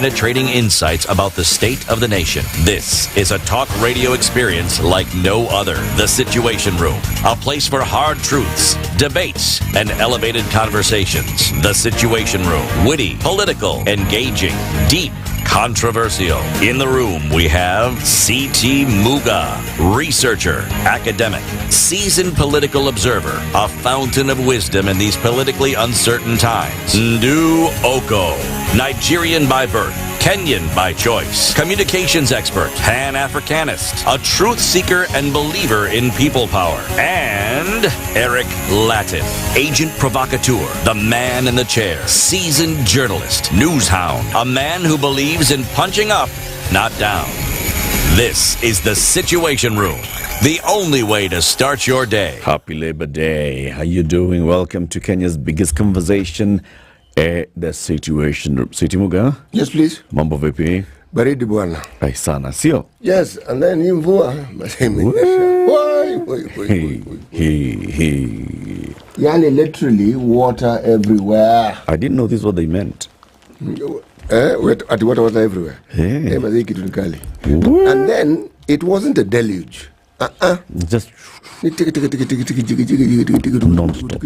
penetrating insights about the state of the nation. This is a talk radio experience like no other. The Situation Room, a place for hard truths, debates, and elevated conversations. The Situation Room, witty, political, engaging, deep, controversial. In the room, we have C.T. Muga, researcher, academic, seasoned political observer, a fountain of wisdom in these politically uncertain times. Ndu Okoh, Nigerian by birth, Kenyan by choice, communications expert, Pan-Africanist, a truth seeker and believer in people power, and Eric Latiff, agent provocateur, the man in the chair, seasoned journalist, news hound, a man who believes in punching up, not down. This is the Situation Room, the only way to start your day. Happy Labor Day. How you doing? Welcome to Kenya's biggest conversation, the Situation Room. City Muga? Yes, please. Mambo vipi? Baridi bwana. Ai sana, sio? Yes, and then hii mvua yani literally water everywhere. I didn't know this is what they meant. At water everywhere. Hey. And then it wasn't a deluge. Just non-stop.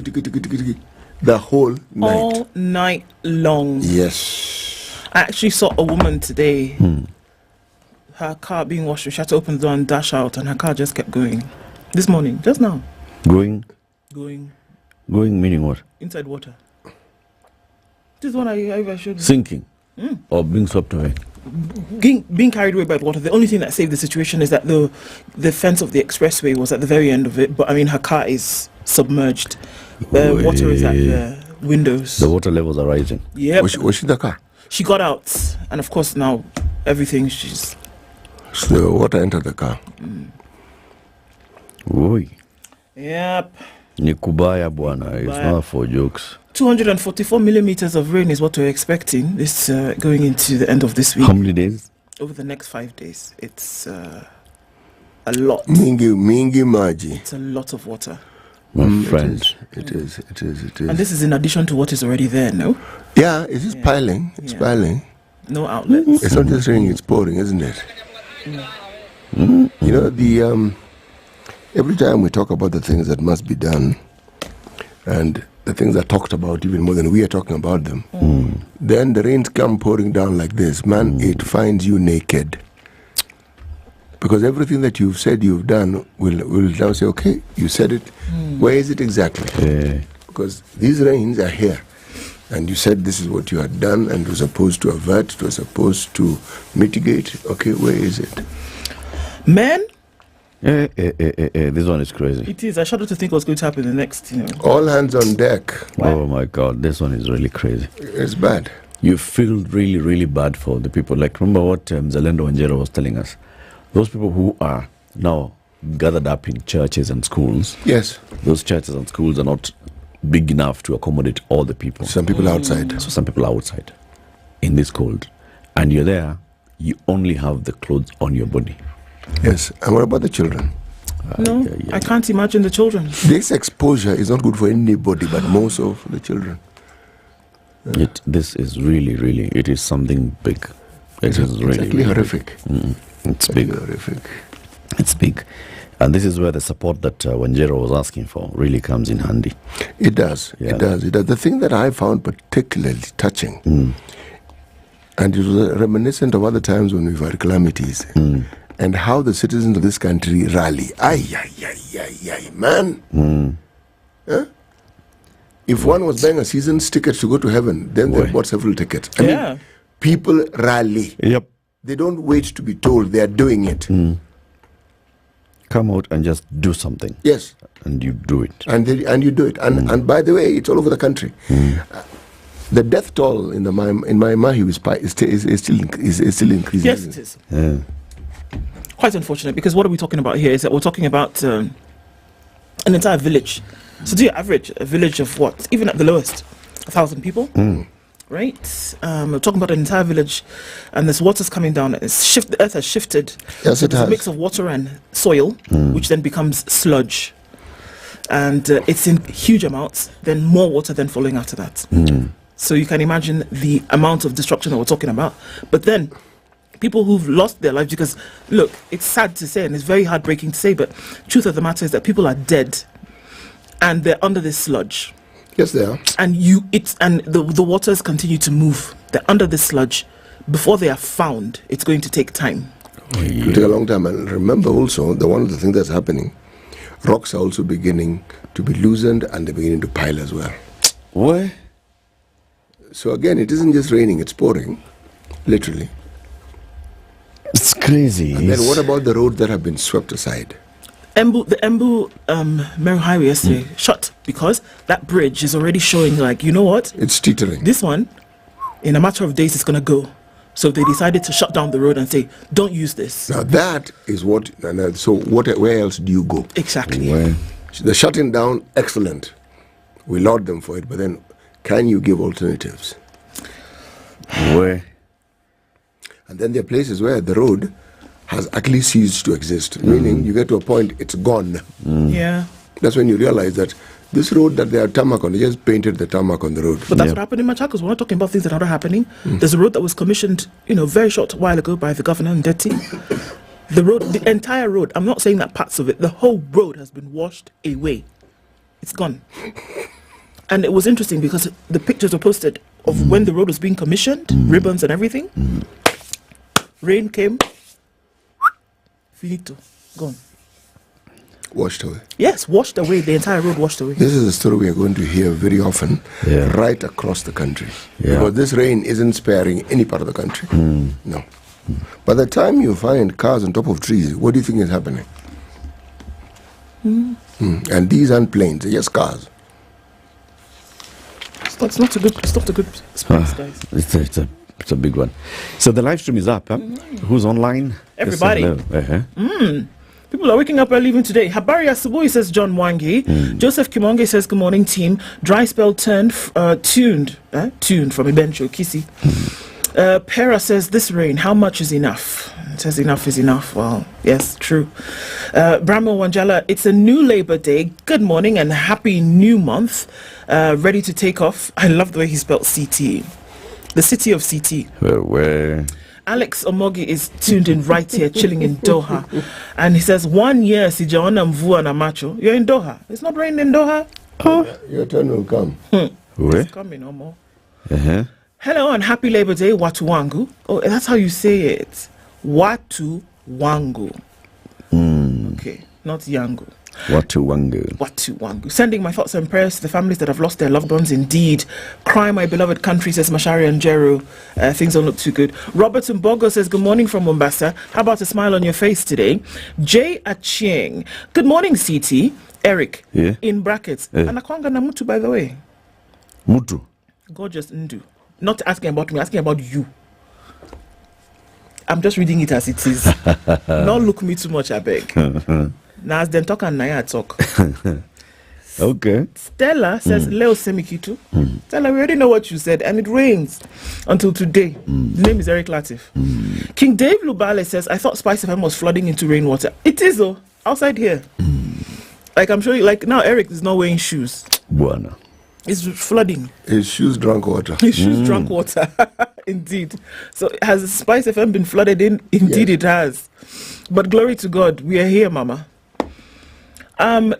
The whole night. All night long. Yes. I actually saw a woman today, her car being washed. She had to open the door and dash out, and her car just kept going. This morning, just now. Going meaning what? Inside water. This is what I showed you. Sinking? Or being swept away? Being carried away by the water. The only thing that saved the situation is that the fence of the expressway was at the very end of it, but I mean her car is submerged. The water is at the windows. The water levels are rising. Yeah. Was she in the car? She got out, and of course now everything she's... So the water entered the car. Oi. Yep. Nikubaya bwana. It's not for jokes. 244 millimeters of rain is what we're expecting this going into the end of this week. How many days? Over the next 5 days. It's a lot. Mingi maji. It's a lot of water. My friend. It is. And this is in addition to what is already there, no? Yeah, it is piling. It's piling. No outlets. It's not just raining, it's pouring, isn't it? You know, every time we talk about the things that must be done, and the things are talked about even more than we are talking about them, then the rains come pouring down like this. Man, it finds you naked. Because everything that you've said you've done will now say, okay, you said it. Where is it exactly? Yeah. Because these rains are here. And you said this is what you had done and was supposed to avert, it was supposed to mitigate. Okay, where is it? Man? This one is crazy. It is. I shudder to think what's going to happen in the next, All hands on deck. Oh my God, this one is really crazy. It's bad. You feel really, really bad for the people. Like, remember what Zalendo Wanjero was telling us? Those people who are now gathered up in churches and schools. Yes. Those churches and schools are not big enough to accommodate all the people. Some people outside. So some people are outside in this cold. And you're there, you only have the clothes on your body. Yes. And what about the children? No, I can't imagine the children. This exposure is not good for anybody, but most of the children. This is really, really, it is something big. It is really, really horrific. It's big. Horrific. It's big. And this is where the support that Wanjero was asking for really comes in handy. It does. Yeah. It does. The thing that I found particularly touching, and it was reminiscent of other times when we've had calamities, and how the citizens of this country rally. Man. Huh? If one was buying a season's ticket to go to heaven, then they bought several tickets. I mean, people rally. Yep. They don't wait to be told, they are doing it. Come out and just do something. Yes. And you do it. And you do it. And by the way, it's all over the country. The death toll in Mai Mahiu is still increasing. Yes, it is. Yeah. Quite unfortunate, because what are we talking about here is that we're talking about an entire village. So do you average a village of what? Even at the lowest, 1,000 people? Right? We're talking about an entire village, and this water's coming down. The earth has shifted. Yes, so it there's has. a mix of water and soil, which then becomes sludge. And it's in huge amounts, then more water then following after that. So you can imagine the amount of destruction that we're talking about. But then, people who've lost their lives, because look, it's sad to say and it's very heartbreaking to say, but truth of the matter is that people are dead and they're under this sludge. Yes, they are. And the waters continue to move. They're under this sludge. Before they are found, it's going to take time. It will take a long time. And remember also, one of the things that's happening, rocks are also beginning to be loosened and they're beginning to pile as well. What? So again, it isn't just raining, it's pouring, literally. It's crazy. And then what about the roads that have been swept aside? The Embu Meru Highway yesterday shut because that bridge is already showing, like, you know what? It's teetering. This one, in a matter of days, it's going to go. So they decided to shut down the road and say, don't use this. Now that is what, where else do you go? Exactly. Where? The shutting down, excellent. We laud them for it, but then can you give alternatives? Where? And then there are places where the road has actually ceased to exist, meaning you get to a point, it's gone. Yeah. That's when you realize that this road that they are tarmac on, they just painted the tarmac on the road. But that's what happened in Machakos. We're not talking about things that are not happening. There's a road that was commissioned, very short while ago by the governor in Ndeti. The entire road, I'm not saying that parts of it, the whole road has been washed away. It's gone. And it was interesting because the pictures were posted of when the road was being commissioned, ribbons and everything. Rain came, finito, gone. Washed away. Yes, washed away, the entire road washed away. This is a story we are going to hear very often, right across the country. Yeah. Because this rain isn't sparing any part of the country. No. By the time you find cars on top of trees, what do you think is happening? And these aren't planes, they're just cars. It's not a good space, guys. It's a big one. So the live stream is up. Huh? Who's online? Everybody. People are waking up early even today. Habari Asubuhi, says John Wangi. Joseph Kimonge says, good morning, team. Dry spell tuned from Ibencho, Kisi. Pera says, this rain, how much is enough? It says enough is enough. Well, yes, true. Brahmo Wanjala, it's a new Labor Day. Good morning and happy new month. Ready to take off. I love the way he spelled CT. The city of CT. Where? Alex Omogi is tuned in right here, chilling in Doha. And he says, 1 year, Sijaona Mvua na Macho. You're in Doha. It's not raining in Doha. Oh. Your turn will come. It's coming, no more. Hello and happy Labor Day, Watu Wangu. Oh, that's how you say it. Watu Wangu. Okay, not Yangu. Watu Wangu. Watu Wangu. Sending my thoughts and prayers to the families that have lost their loved ones. Indeed. Cry, my beloved country, says Mashari and Jeru. Things don't look too good. Robert Mbogo says, good morning from Mombasa. How about a smile on your face today? Jay Achieng. Good morning, CT. Eric. Yeah. In brackets. Anakwanga na Mutu, by the way. Mutu. Gorgeous Ndu. Not asking about me, asking about you. I'm just reading it as it is. Don't look me too much, I beg. Now, as them talk and Naya talk. Okay. Stella says, Leo Semikitu. Stella, we already know what you said, and it rains until today. His name is Eric Latiff. King Dave Lubale says, I thought SpiceFM was flooding into rainwater. It is, though, outside here. Like, I'm sure, like, now Eric is not wearing shoes. Buona. It's flooding. His shoes drank water. His shoes drank water. Indeed. So has SpiceFM been flooded in? Indeed, It has. But glory to God, we are here, Mama.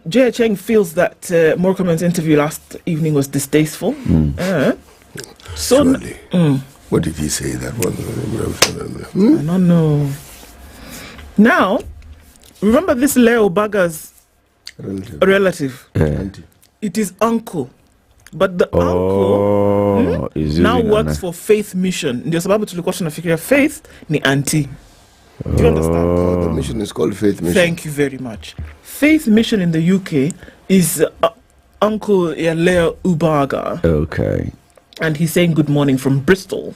Jay Cheng feels that Morcoman's interview last evening was distasteful. Surely. What did he say? That was. I don't know. Now, remember this Leo Baga's relative. It is uncle. But the uncle is now works for Faith Mission. Ndio sababu tulikuwa tunafikiria Faith ni auntie. Do you understand? The mission is called Faith Mission. Thank you very much. Faith Mission in the UK is Uncle Leo Ubaga. Okay. And he's saying good morning from Bristol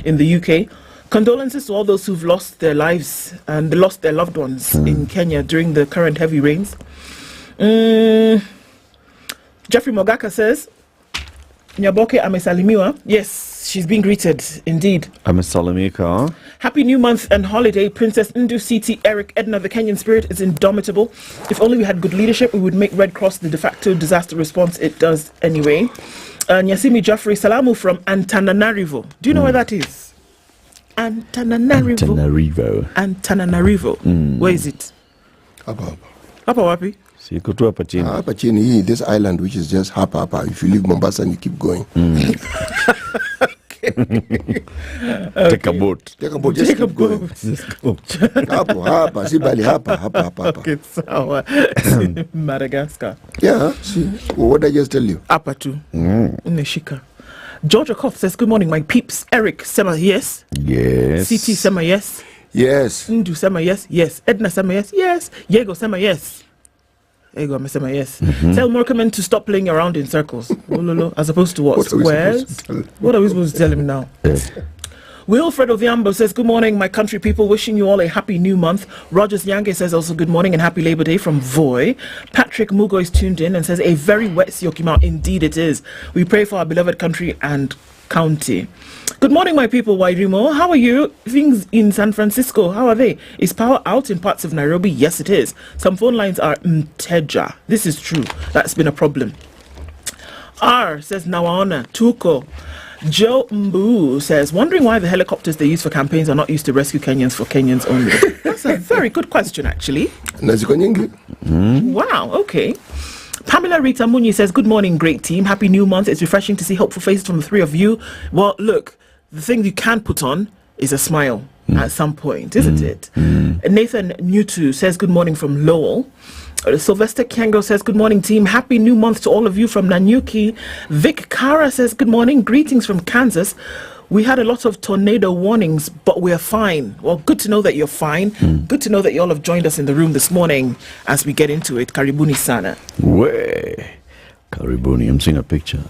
in the UK. Condolences to all those who've lost their lives and lost their loved ones in Kenya during the current heavy rains. Jeffrey Mogaka says, Nyaboke amesalimiwa. Yes, she's being greeted, indeed. Amesalimika. Happy new month and holiday, Princess Ndu CT Eric Edna. The Kenyan spirit is indomitable. If only we had good leadership, we would make Red Cross the de facto disaster response it does anyway. Nyasimi Jaffrey Salamu from Antananarivo. Do you know where that is? Antananarivo. Where is it? Hapa Wapi? Siko tu hapa chini. Hapa chini, this island which is just hapa. If you leave Mombasa and you keep going. Take a boat. Just keep going. Hapa, si bali hapa. Okay, sawa. Madagascar. Yeah, see, what did I just tell you? Hapa tu. Neshika. George Okoh says, good morning, my peeps. Eric Sema, yes. Yes. CT Sema, yes. Yes. Ndu Sema, yes. Yes. Edna Sema, yes. Yes. Yego Sema, yes. Ego Sema, yes. Tell Morkaman to stop playing around in circles. As opposed to what? Squares? What are we supposed to tell him now? Wilfred Odhiambo says, good morning, my country people. Wishing you all a happy new month. Rogers Yange says also good morning and happy Labor Day from Voi. Patrick Muga is tuned in and says, a very wet Siokimau. Indeed it is. We pray for our beloved country and county. Good morning, my people. Wairimo, how are you? Things in San Francisco, how are they? Is power out in parts of Nairobi? Yes, it is. Some phone lines are mteja. This is true. That's been a problem. R says, Nawaona, Tuko. Joe Mbu says, wondering why the helicopters they use for campaigns are not used to rescue Kenyans for Kenyans only. That's a very good question, actually. Wow, okay. Pamela Rita Munyi says, good morning, great team. Happy new month. It's refreshing to see hopeful faces from the three of you. Well, look, the thing you can put on is a smile at some point, isn't it? Nathan Newtu says, good morning from Lowell. Sylvester Kengo says, good morning, team. Happy new month to all of you from Nanyuki. Vic Kara says, good morning. Greetings from Kansas. We had a lot of tornado warnings, but we're fine. Well, good to know that you're fine. Good to know that you all have joined us in the room this morning as we get into it. Karibuni sana. Way. Karibuni. I'm seeing a picture.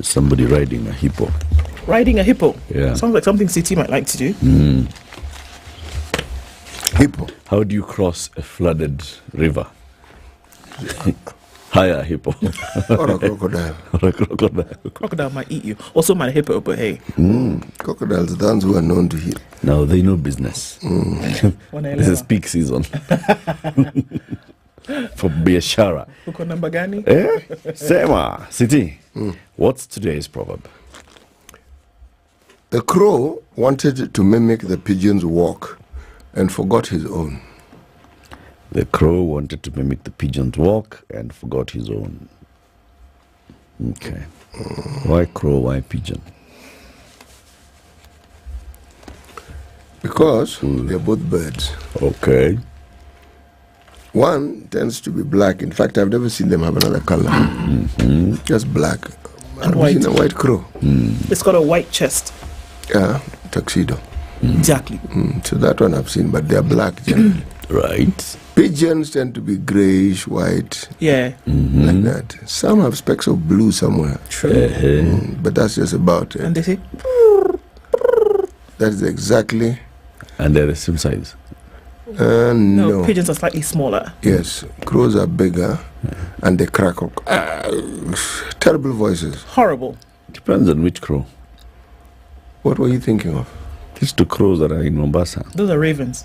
Somebody riding a hippo. Riding a hippo? Yeah. Sounds like something CT might like to do. Hippo. How do you cross a flooded river? Hire a hippo. Or a crocodile. Or a crocodile. Crocodile might eat you. Also might a hippo, but hey. Crocodiles are the ones who are known to hit. Now they know business. This is peak season. For biashara. Uko namba gani? Sema, City. What's today's proverb? The crow wanted to mimic the pigeon's walk and forgot his own. The crow wanted to mimic the pigeon's walk and forgot his own. Okay. Why crow, why pigeon? Because they're both birds. Okay. One tends to be black. In fact, I've never seen them have another color. Just black. And I've white. seen a white crow. It's got a white chest. Yeah, tuxedo. Exactly. So that one I've seen, but they're black generally. Right. Pigeons tend to be grayish, white, Yeah. like that. Some have specks of blue somewhere. True. But that's just about it. And they say, That is exactly. And they're the same size. No. pigeons are slightly smaller. Yes, crows are bigger and they crack up. Terrible voices. Horrible. Depends on which crow. What were you thinking of? These two crows that are in Mombasa. Those are ravens.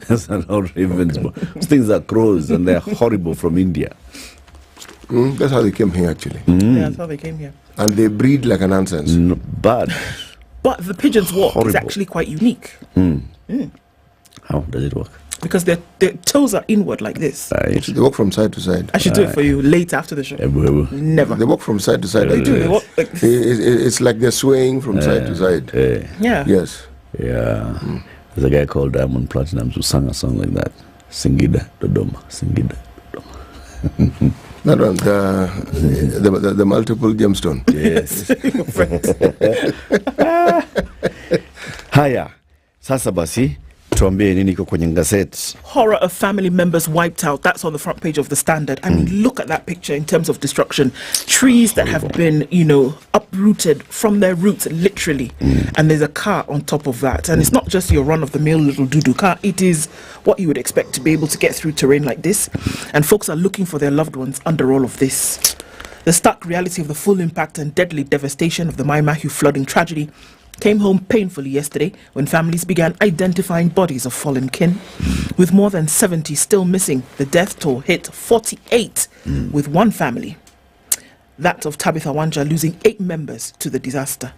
That's not how ravens. Those things are crows and they're horrible from India. That's how they came here, actually. Yeah, that's how they came here. And they breed like a nonsense. Bad. But the pigeon's walk is Horrible. actually quite unique How does it work? because their toes are inward like this. Right. They walk from side to side. I should do it for you later after the show. Never. They walk from side to side. They do. They walk like this. It's like they're swaying from side to side. Yeah. Yes. Yeah. There's a guy called Diamond Platinum who sang a song like that. Singida Dodoma. Singida Dodoma. That one, the multiple gemstone. Yes. Haya. Sasa basi tuambie nini iko kwenye gazeti. Horror of family members wiped out. That's on the front page of the Standard. I mean, look at that picture in terms of destruction. Trees that have been, uprooted from their roots, literally. And there's a car on top of that. And it's not just your run-of-the-mill little doo-doo car. It is what you would expect to be able to get through terrain like this. And folks are looking for their loved ones under all of this. The stark reality of the full impact and deadly devastation of the Mai Mahiu flooding tragedy came home painfully yesterday when families began identifying bodies of fallen kin. With more than 70 still missing, the death toll hit 48 with one family. that of Tabitha Wanja, losing 8 members to the disaster.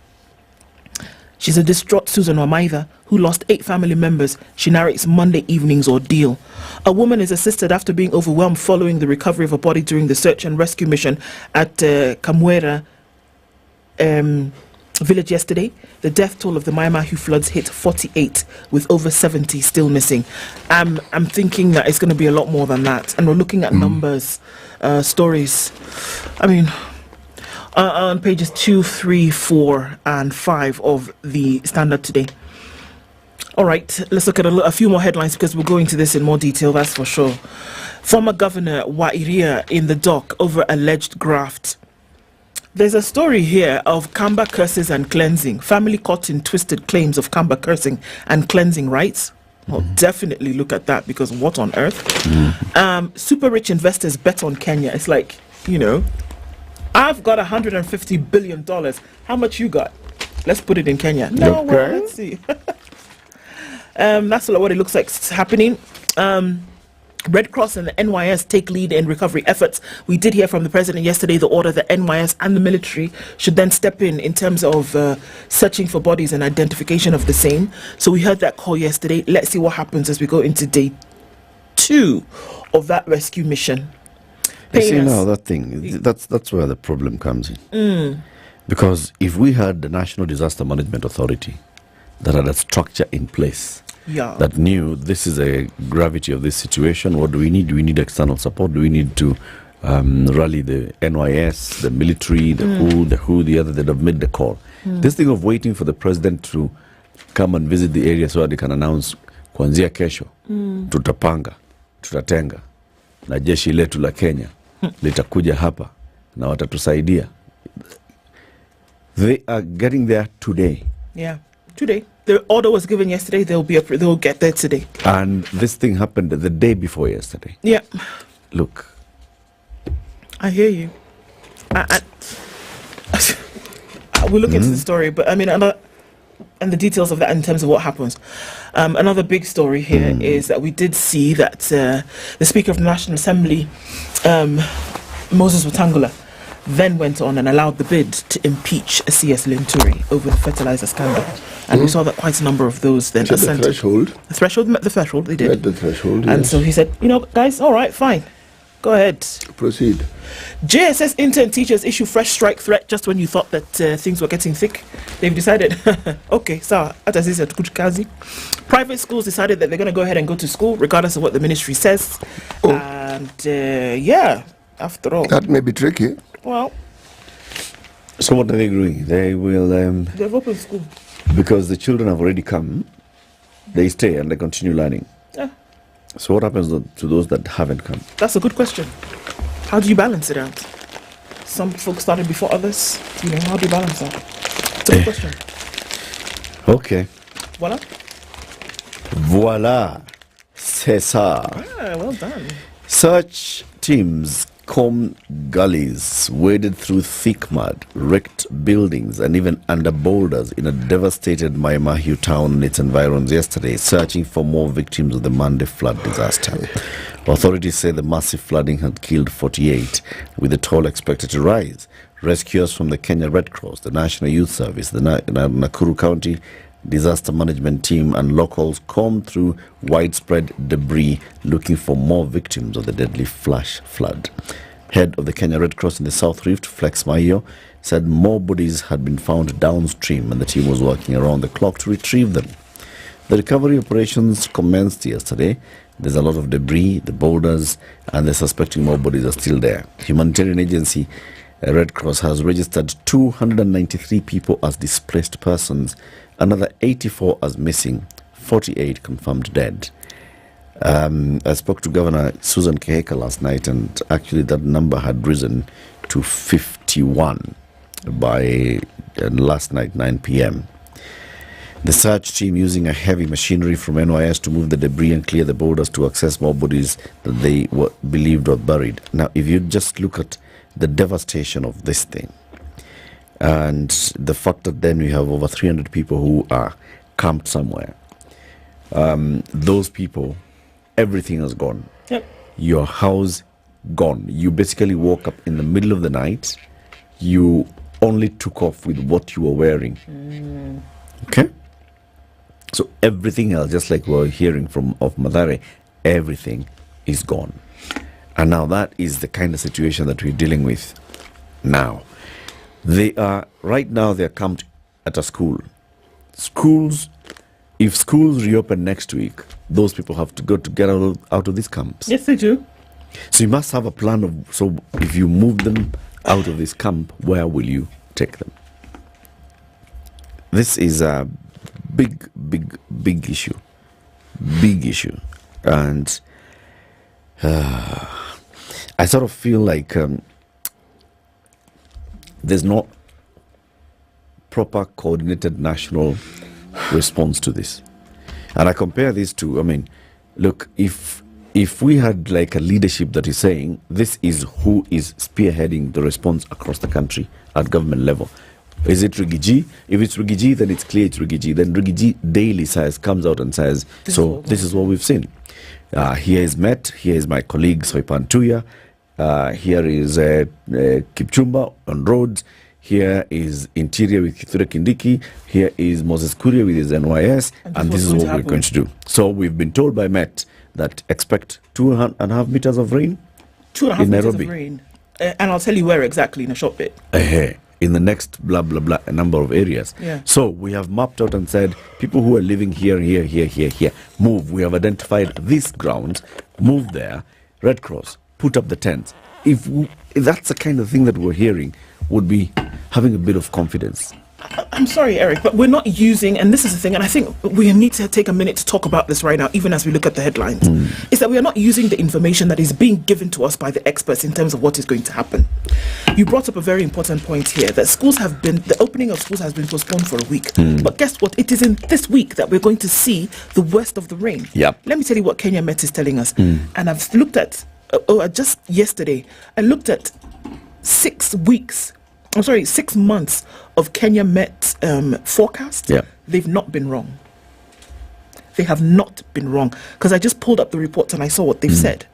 She's a distraught Susan Wamaitha, who lost 8 family members. She narrates Monday evening's ordeal. A woman is assisted after being overwhelmed following the recovery of a body during the search and rescue mission at Kamwera village yesterday. The death toll of the Mai Mahiu floods hit 48, with over 70 still missing. I'm thinking that it's going to be a lot more than that. And we're looking at numbers, stories. I mean, on pages 2, 3, 4, and 5 of the Standard today. All right, let's look at a few more headlines because we'll go into this in more detail, that's for sure. Former Governor Wairia in the dock over alleged graft. There's a story here of Kamba curses and cleansing. Family caught in twisted claims of Kamba cursing and cleansing rights. Well, definitely look at that, because what on earth? Super rich investors bet on Kenya. It's like, you know, I've got $150 billion. How much you got? Let's put it in Kenya. No, Okay. well, let's see. That's what it looks like it's happening. Red Cross and the NYS take lead in recovery efforts. We did hear from the president yesterday the order that NYS and the military should then step in terms of searching for bodies and identification of the same. So we heard that call yesterday. Let's see what happens as we go into day 2 of that rescue mission. You see now that thing, that's where the problem comes in. Because if we had the National Disaster Management Authority that had a structure in place, that knew this is a gravity of this situation, what do we need? Do we need external support? Do we need to rally the NYS, the military, the other that have made the call? This thing of waiting for the president to come and visit the area so that they can announce kuanzia kesho tutapanga, tutatenga na jeshi letu la Kenya litakuja hapa na watatusaidia. They are getting there today. Yeah, today. The order was given yesterday. They'll get there today. And this thing happened the day before yesterday. Yeah. Look. I hear you. We'll look into the story, but I mean, and the details of that in terms of what happens. Another big story here is that we did see that the Speaker of the National Assembly, Moses Wetangula, then went on and allowed the bid to impeach CS Linturi over the fertilizer scandal. And we saw that quite a number of those then assented. The threshold met the threshold, they did. Met the threshold, and yes. so he said, you know, guys, all right, fine. Go ahead. Proceed. JSS intern teachers issue fresh strike threat just when you thought that things were getting thick. They've decided, okay, so private schools decided that they're going to go ahead and go to school regardless of what the ministry says. And yeah, after all. That may be tricky. Well, So what are they doing? They will... they've opened school. Because the children have already come, they stay and they continue learning. Yeah. So what happens to those that haven't come? That's a good question. How do you balance it out? Some folks started before others. You know, how do you balance that? It's a good question. Okay. Voila. Voila. C'est ça. Ah, well done. Search teams combed gullies, waded through thick mud, wrecked buildings, and even under boulders in a devastated Mai Mahiu town and its environs yesterday, searching for more victims of the Monday flood disaster. Authorities say the massive flooding had killed 48, with the toll expected to rise. Rescuers from the Kenya Red Cross, the National Youth Service, the Nakuru County Disaster Management Team and locals combed through widespread debris looking for more victims of the deadly flash flood. Head of the Kenya Red Cross in the South Rift, Flex Mahiu, said more bodies had been found downstream and the team was working around the clock to retrieve them. The recovery operations commenced yesterday. There's a lot of debris, the boulders, and they're suspecting more bodies are still there. Humanitarian agency Red Cross has registered 293 people as displaced persons, another 84 as missing, 48 confirmed dead. I spoke to Governor Susan Keheka last night, and actually that number had risen to 51 by last night, 9 p.m. The search team using a heavy machinery from NYS to move the debris and clear the boulders to access more bodies that they were believed were buried. Now, if you just look at the devastation of this thing, and the fact that then we have over 300 people who are camped somewhere, those people, everything has gone. Yep. Your house gone. You basically woke up in the middle of the night you only took off with what you were wearing. Okay? So everything else, just like we're hearing from of Mathare, everything is gone. And now that is the kind of situation that we're dealing with now. They are, right now they're camped at a school. Schools, if schools reopen next week, those people have to get out of these camps. Yes, they do. So you must have a plan of, so if you move them out of this camp, where will you take them? This is a big issue. Big issue. And I sort of feel like there's no proper coordinated national response to this. And I compare this to, I mean, look, if we had like a leadership that is saying this is who is spearheading the response across the country at government level. Is it Rigiji? If it's Rigiji, then it's clear it's Rigiji. Then Rigiji daily comes out and says, this is what we've seen. Here is Met, here is my colleague Soipan Tuya, here is Kipchumba on roads, here is Interior with Kithure Kindiki, here is Moses Kuria with his NYS, and this is what we're going to do. So we've been told by Met that expect 2.5 meters of rain 2.5 in meters Nairobi. of rain. And I'll tell you where exactly in a short bit. In the next blah blah blah a number of areas. Yeah. So we have mapped out and said people who are living here, move. We have identified these grounds, move there. Red Cross, put up the tents. If that's the kind of thing that we're hearing, would be having a bit of confidence. I'm sorry, Eric, but we're not using, and this is the thing, and I think we need to take a minute to talk about this right now, even as we look at the headlines, is that we are not using the information that is being given to us by the experts in terms of what is going to happen. You brought up a very important point here, that the opening of schools has been postponed for a week. But guess what? It is in this week that we're going to see the worst of the rain. Yep. Let me tell you what Kenya Met is telling us. And I've looked at, just yesterday, I looked at 6 months of Kenya Met forecast. Yeah. They've not been wrong. They have not been wrong. Because I just pulled up the reports and I saw what they've said.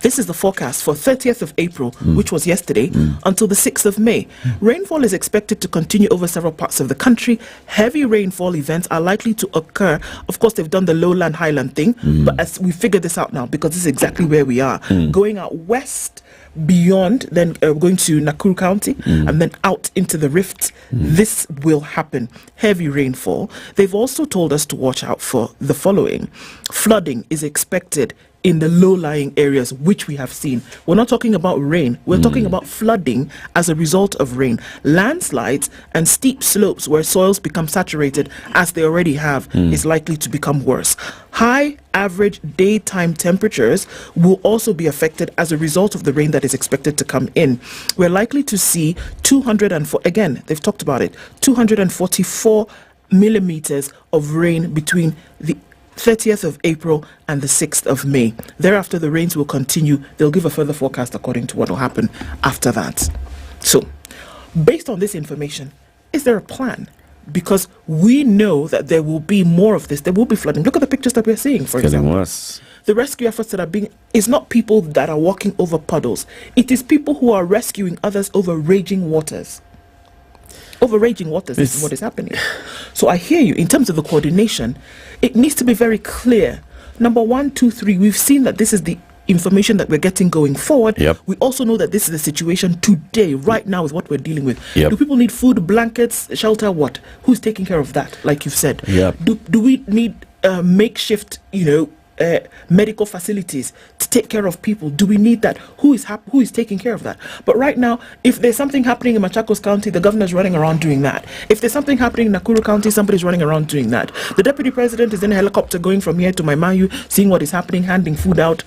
This is the forecast for 30th of April, which was yesterday, until the 6th of May. Rainfall is expected to continue over several parts of the country. Heavy rainfall events are likely to occur. Of course, they've done the lowland, highland thing, but as we figure this out now, because this is exactly where we are, going out west, beyond, then going to Nakuru County, and then out into the Rift, this will happen. Heavy rainfall. They've also told us to watch out for the following. Flooding is expected in the low-lying areas, which we have seen. We're not talking about rain. We're talking about flooding as a result of rain. Landslides and steep slopes where soils become saturated, as they already have, is likely to become worse. High average daytime temperatures will also be affected as a result of the rain that is expected to come in. We're likely to see 204, again, they've talked about it, 244 millimeters of rain between the 30th of April and the 6th of May. Thereafter, the rains will continue. They'll give a further forecast according to what will happen after that. So, based on this information, is there a plan? Because we know that there will be more of this. There will be flooding. Look at the pictures that we're seeing, for example. Worse. The rescue efforts that are being, is not people that are walking over puddles. It is people who are rescuing others over raging waters. Over raging waters is what is happening. So I hear you. In terms of the coordination, it needs to be very clear. Number 1, 2, 3, we've seen that this is the information that we're getting going forward. Yep. We also know that this is the situation today, right now, is what we're dealing with. Yep. Do people need food, blankets, shelter, what? Who's taking care of that, like you've said? Yep. Do we need makeshift, medical facilities to take care of people? Do we need that? Who is taking care of that? But right now, if there's something happening in Machakos County, the governor's running around doing that. If there's something happening in Nakuru County, somebody's running around doing that. The deputy president is in a helicopter going from here to Mai Mahiu, seeing what is happening, handing food out.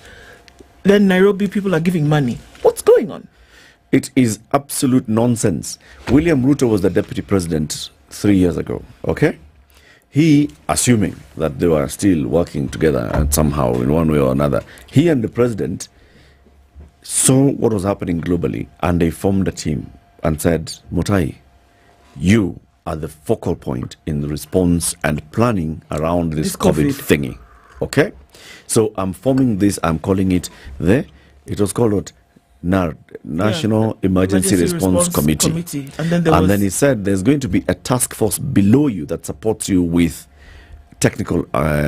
Then Nairobi people are giving money. What's going on? It is absolute nonsense. William Ruto was the deputy president 3 years ago, okay? He, assuming that they were still working together and somehow in one way or another, he and the president saw what was happening globally and they formed a team and said, Mutai, you are the focal point in the response and planning around this COVID thingy, okay? So I'm forming this, I'm calling it it was called NARD, National Emergency Response Committee. And then he said there's going to be a task force below you that supports you with technical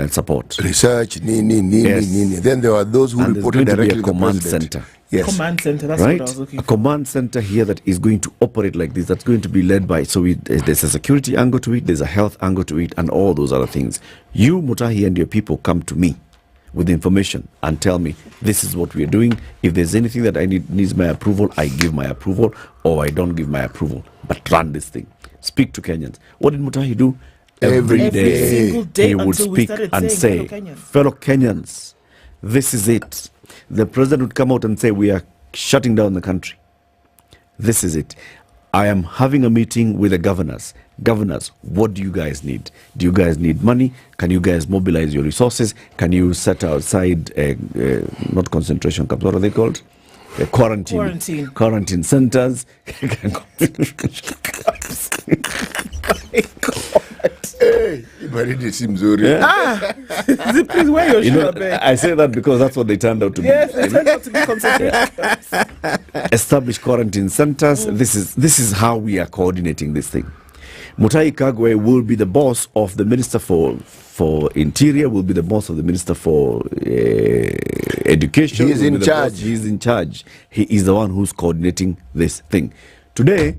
support, research. Yes. Then there are those who reported directly to the command president. center. Yes. Command center. That's Right, what I was looking a for. command center here that is going to operate like this. That's going to be led by. So there's a security angle to it. There's a health angle to it, and all those other things. You, Mutahi, and your people come to me with the information and tell me this is what we are doing. If there's anything that I needs my approval, I give my approval, or I don't give my approval. But run this thing. Speak to Kenyans. What did Mutahi do? Every single day he would until we speak started and saying, say, fellow Kenyans, this is it. The president would come out and say, we are shutting down the country. This is it. I am having a meeting with the governors. Governors, what do you guys need? Do you guys need money? Can you guys mobilize your resources? Can you set outside, not concentration camps, what are they called? Quarantine centers. Hey, Malindi seems Please wear your shirt, babe. I say that because that's what they turned out to be. Yes, they turned out to be concentration camps. Establish quarantine centers. This is how we are coordinating this thing. Mutahi Kagwe will be the boss of the Minister for Interior, will be the boss of the Minister for Education. He is in charge. He is in charge. He is the one who's coordinating this thing. Today,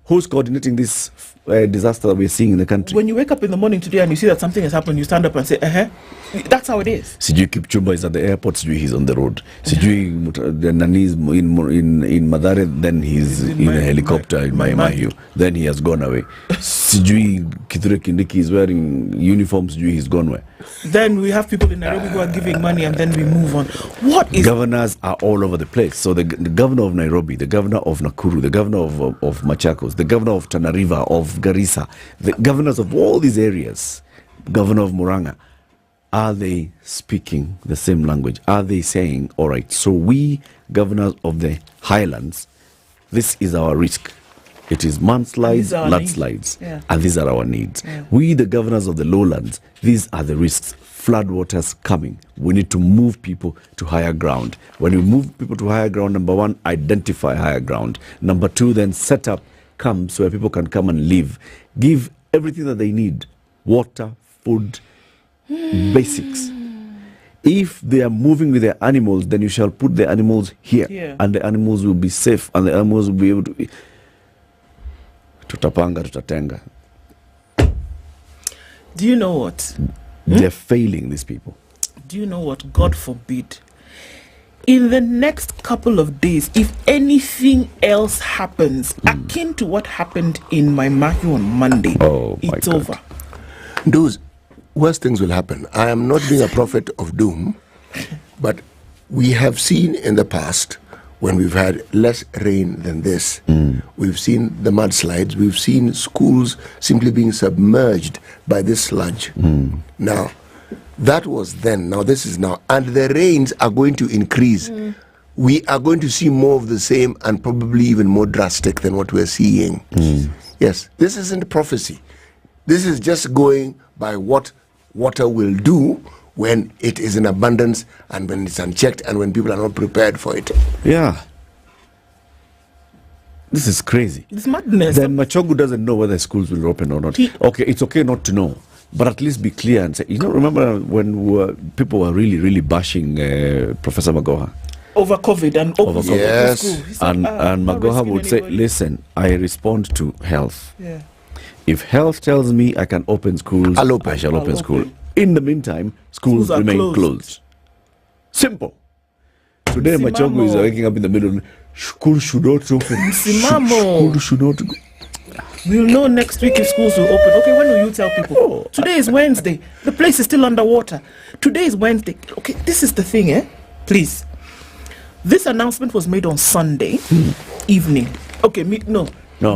who's coordinating this disaster that we're seeing in the country? When you wake up in the morning today and you see that something has happened, you stand up and say, that's how it is. Sijui Kipchumba is at the airport, sijui he's on the road. Sijui the Nani is in Mathare, then he's in a helicopter in Mai Mahiu. Then he has gone away. Sijui Kithure Kindiki is wearing uniforms, sijui he's gone where. Then we have people in Nairobi who are giving money and then we move on. What is... Governors are all over the place. So the governor of Nairobi, the governor of Nakuru, the governor of Machakos, the governor of Tana River, of Garissa, the governors of all these areas, governor of Murang'a, are they speaking the same language? Are they saying, all right, so we, governors of the highlands, this is our risk. It is mudslides, landslides, and these are our needs. Yeah. We, the governors of the lowlands, these are the risks. Floodwaters coming. We need to move people to higher ground. When we move people to higher ground, number one, identify higher ground. Number two, then set up camps where people can come and live. Give everything that they need. Water, food, basics. If they are moving with their animals, then you shall put the animals here. And the animals will be safe, and the animals will be able to... Tutatenga. Do you know what? They're failing, these people. Do you know what? God forbid. In the next couple of days, if anything else happens akin to what happened in Mai Mahiu on Monday, it's over. Those worst things will happen. I am not being a prophet of doom, but we have seen in the past when we've had less rain than this, we've seen the mudslides, we've seen schools simply being submerged by this sludge. Now, that was then, now this is now, and the rains are going to increase. We are going to see more of the same and probably even more drastic than what we're seeing. Yes, this isn't prophecy. This is just going by what water will do when it is in abundance and when it's unchecked and when people are not prepared for it. Yeah. This is crazy. It's madness. Then Machogu doesn't know whether schools will open or not. Okay, it's okay not to know, but at least be clear and say, remember when people were really, really bashing Professor Magoha? Over COVID and over COVID. Yes. And Magoha would say, listen, I respond to health. Yeah. If health tells me I can open schools, I shall open school. In the meantime, schools remain closed. Simple. Today, Machogu is waking up in the middle. School should not open. School should not go. We'll know next week if schools will open. Okay, when will you tell people? Today is Wednesday. The place is still underwater. Today is Wednesday. Okay, this is the thing, Please. This announcement was made on Sunday evening. Okay, no,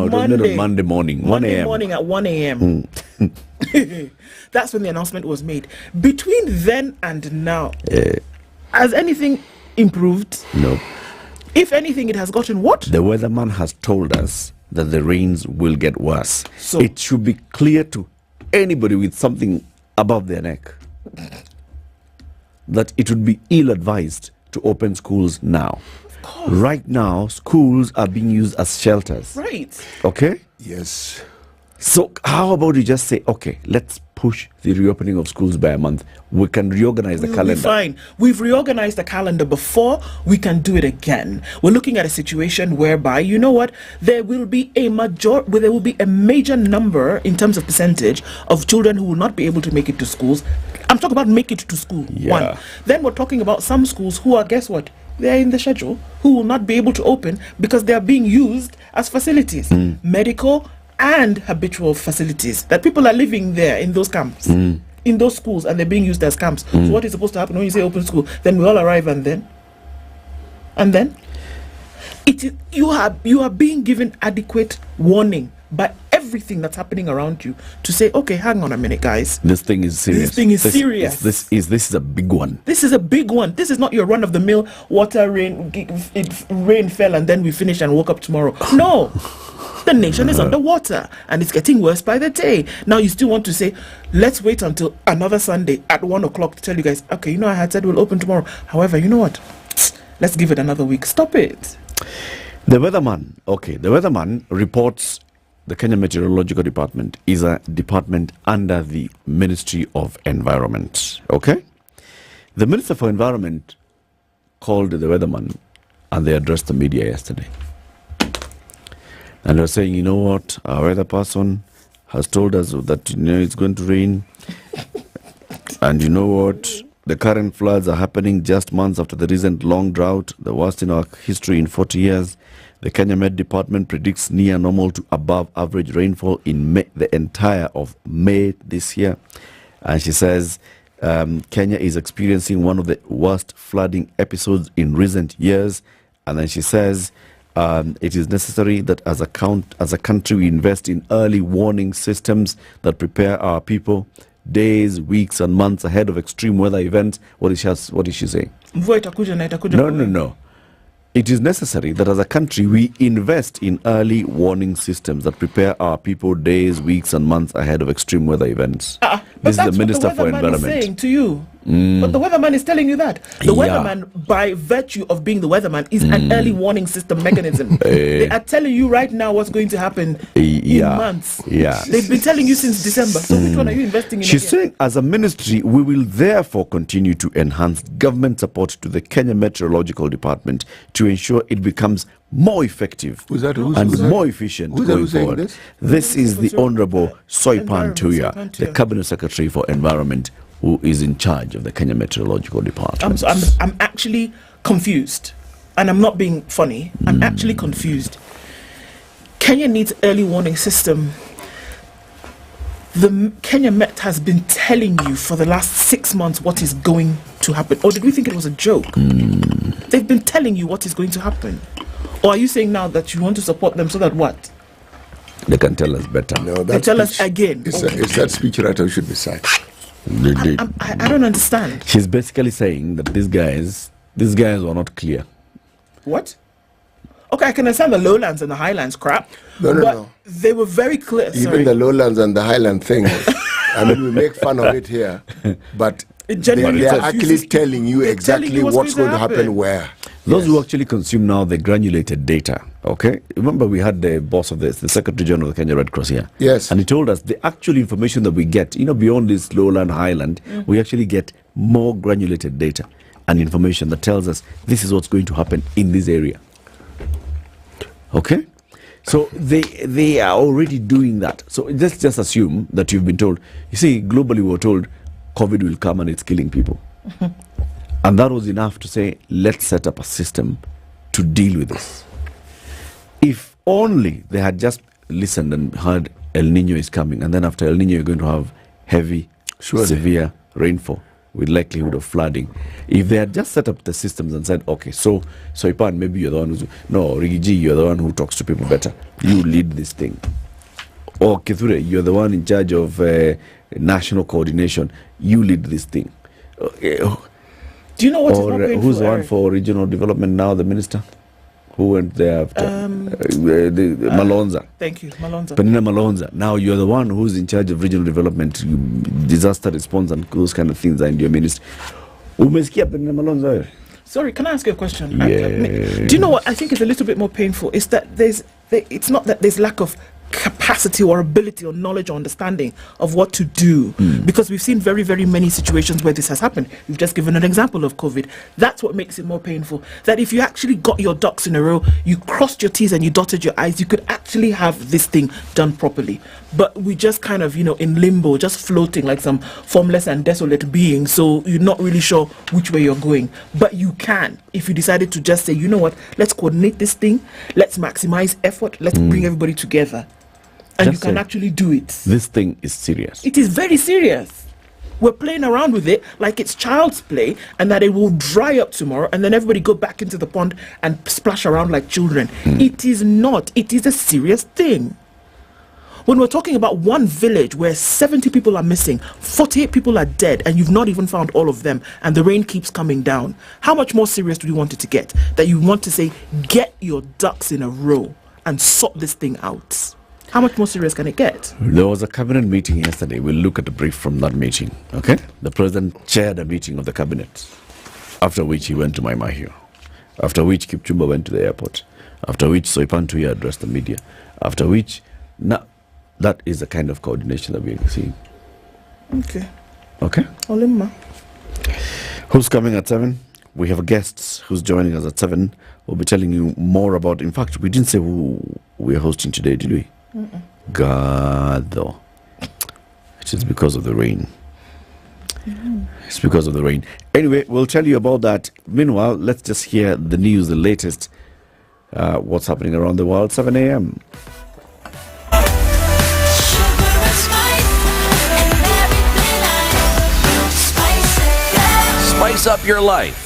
it was made on Monday morning, 1 a.m. Monday morning at 1 a.m. That's when the announcement was made. Between then and now, has anything improved? No. If anything, it has gotten what? The weatherman has told us that the rains will get worse. So it should be clear to anybody with something above their neck that it would be ill-advised to open schools now. Right now, schools are being used as shelters. Right. Okay? Yes. So how about you just say, okay, let's push the reopening of schools by a month. We can reorganize the calendar. Fine. We've reorganized the calendar before. We can do it again. We're looking at a situation whereby, you know what, there will be a major number in terms of percentage of children who will not be able to make it to schools. I'm talking about make it to school. Yeah. One. Then we're talking about some schools who are, guess what? They're in the schedule, who will not be able to open because they are being used as facilities. Medical and habitual facilities, that people are living there in those camps, in those schools, and they're being used as camps. So what is supposed to happen when you say open school? Then we all arrive, and then you are being given adequate warning by everything that's happening around you to say, okay, hang on a minute, guys. This thing is serious. This thing is serious. This is a big one. This is a big one. This is not your run-of-the-mill rain fell and then we finished and woke up tomorrow. No. The nation is underwater and it's getting worse by the day. Now you still want to say, let's wait until another Sunday at 1 o'clock to tell you guys, okay, you know, I had said we'll open tomorrow. However, you know what? Let's give it another week. Stop it. The weatherman reports the Kenya Meteorological Department is a department under the Ministry of Environment. Okay? The Minister for Environment called the weatherman and they addressed the media yesterday. And they're saying, you know what, our weather person has told us that, you know, it's going to rain. And you know what, the current floods are happening just months after the recent long drought, the worst in our history in 40 years. The Kenya Met Department predicts near normal to above average rainfall in the entire of May this year. And she says Kenya is experiencing one of the worst flooding episodes in recent years. And then she says, it is necessary that as a country we invest in early warning systems that prepare our people days, weeks and months ahead of extreme weather events. What is she saying? No. It is necessary that as a country we invest in early warning systems that prepare our people days, weeks and months ahead of extreme weather events. This is the Minister for Environment. Is saying to you. But the weatherman is telling you that. The weatherman, by virtue of being the weatherman, is an early warning system mechanism. They are telling you right now what's going to happen in months. Yeah. They've been telling you since December. So which one are you investing in? She's saying, as a ministry, we will therefore continue to enhance government support to the Kenya Meteorological Department to ensure it becomes more effective more efficient going forward. This is the Honorable Soipan Tuya, the Cabinet Secretary for Environment, who is in charge of the Kenya Meteorological Department. I'm actually confused, and I'm not being funny. I'm actually confused. Kenya needs early warning system. The Kenya Met has been telling you for the last 6 months what is going to happen. Or did we think it was a joke? They've been telling you what is going to happen. Or are you saying now that you want to support them so that what? They can tell us better. No, they tell us again. It's that speechwriter who should be sacked. I don't understand. She's basically saying that these guys were not clear. What? Okay, I can understand the lowlands and the highlands crap. No. They were very clear. Even the lowlands and the highland thing. I mean, we make fun of it here, but they are actually telling you exactly what's going to happen where. Those who actually consume now the granulated data, okay? Remember we had the boss of this, the Secretary General of the Kenya Red Cross here. Yes. And he told us the actual information that we get, beyond this lowland, highland, we actually get more granulated data and information that tells us this is what's going to happen in this area. Okay? So they are already doing that. So let's just assume that you've been told. You see, globally we were told COVID will come and it's killing people. And that was enough to say, let's set up a system to deal with this. If only they had just listened and heard El Nino is coming, and then after El Nino you're going to have heavy, severe rainfall with likelihood of flooding. If they had just set up the systems and said, okay, so Ipan, maybe you're the one Rigiji, you're the one who talks to people better. You lead this thing. Or Kithure, you're the one in charge of national coordination. You lead this thing. Do you know what or is who's the one for regional development now, the minister? Who went there after? Malonza. Thank you, Malonza. Penina Malonza. Now you're the one who's in charge of regional development, disaster response and those kind of things, and your minister. Umesikia Penina Malonza? Sorry, can I ask you a question? Yes. Do you know what I think is a little bit more painful? Is that it's not that there's lack of capacity or ability or knowledge or understanding of what to do, because we've seen very, very many situations where this has happened. We've just given an example of COVID. That's what makes it more painful. That if you actually got your ducks in a row, you crossed your T's and you dotted your I's, you could actually have this thing done properly. But we just kind of, in limbo, just floating like some formless and desolate being. So you're not really sure which way you're going. But you can, if you decided to just say, you know what, let's coordinate this thing, let's maximize effort, let's bring everybody together. And Just you can say, actually do it. This thing is serious. It is very serious. We're playing around with it like it's child's play, and that it will dry up tomorrow, and then everybody go back into the pond and splash around like children. It is not. It is a serious thing. When we're talking about one village where 70 people are missing, 48 people are dead, and you've not even found all of them, and the rain keeps coming down, how much more serious do you want it to get? That you want to say, get your ducks in a row and sort this thing out. How much more serious can it get? There was a cabinet meeting yesterday. We'll look at the brief from that meeting. Okay? The president chaired a meeting of the cabinet, after which he went to Mai Mahiu, after which Kipchumba went to the airport, after which Soipantuya addressed the media, after which... Now, that is the kind of coordination that we're seeing. Okay. Okay? Olimma. Who's coming at 7? We have a guest who's joining us at 7. We'll be telling you more about... In fact, we didn't say who we're hosting today, did we? God, though. It is because of the rain. It's because of the rain. Anyway, we'll tell you about that. Meanwhile, let's just hear the news, the latest, what's happening around the world, 7 a.m. Spice up your life.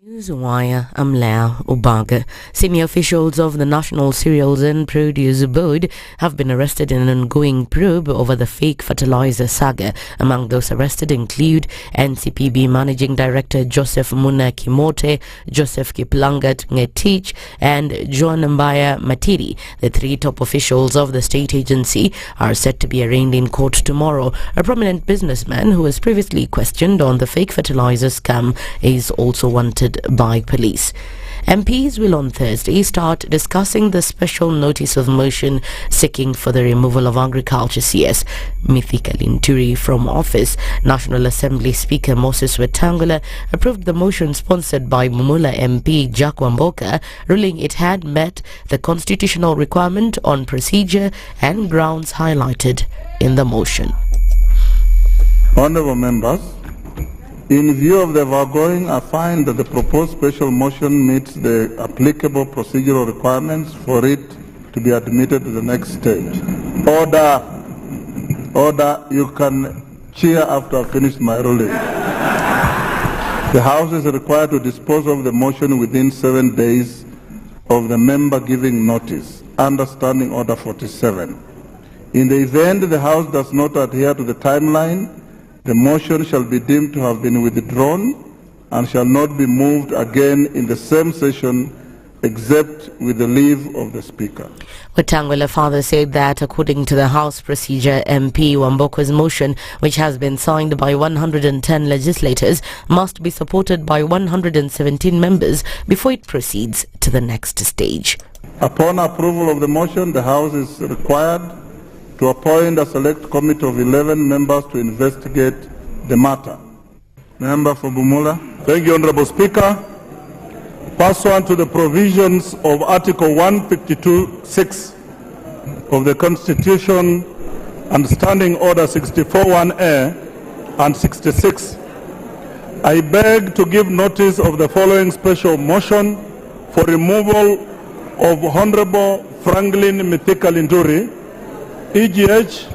Newswire, Amla Ubaga. Senior officials of the National Cereals and Produce Board have been arrested in an ongoing probe over the fake fertilizer saga. Among those arrested include NCPB Managing Director Joseph Muna Kimote, Joseph Kiplangat Ngetich, and Joan Mbaya Matiri. The three top officials of the state agency are set to be arraigned in court tomorrow. A prominent businessman who was previously questioned on the fake fertilizer scam is also wanted by police. MPs will on Thursday start discussing the special notice of motion seeking for the removal of Agriculture CS Mithika Linturi from office. National Assembly Speaker Moses Wetangula approved the motion sponsored by Mumula MP Jack Wamboka, ruling it had met the constitutional requirement on procedure and grounds highlighted in the motion. Honourable members, in view of the foregoing, I find that the proposed special motion meets the applicable procedural requirements for it to be admitted to the next stage. Order, you can cheer after I finish my ruling. The House is required to dispose of the motion within 7 days of the member giving notice, under Standing Order 47. In the event the House does not adhere to the timeline, the motion shall be deemed to have been withdrawn and shall not be moved again in the same session except with the leave of the Speaker. Wetangula further said that according to the House procedure, MP Wamboka's motion, which has been signed by 110 legislators, must be supported by 117 members before it proceeds to the next stage. Upon approval of the motion, the House is required to appoint a select committee of 11 members to investigate the matter. Member for Bumula. Thank you, Honorable Speaker. Pursuant to the provisions of Article 152(6) of the Constitution and Standing Order 64(1)A and 66, I beg to give notice of the following special motion for removal of Honorable Franklin Mithika Linturi, EGH,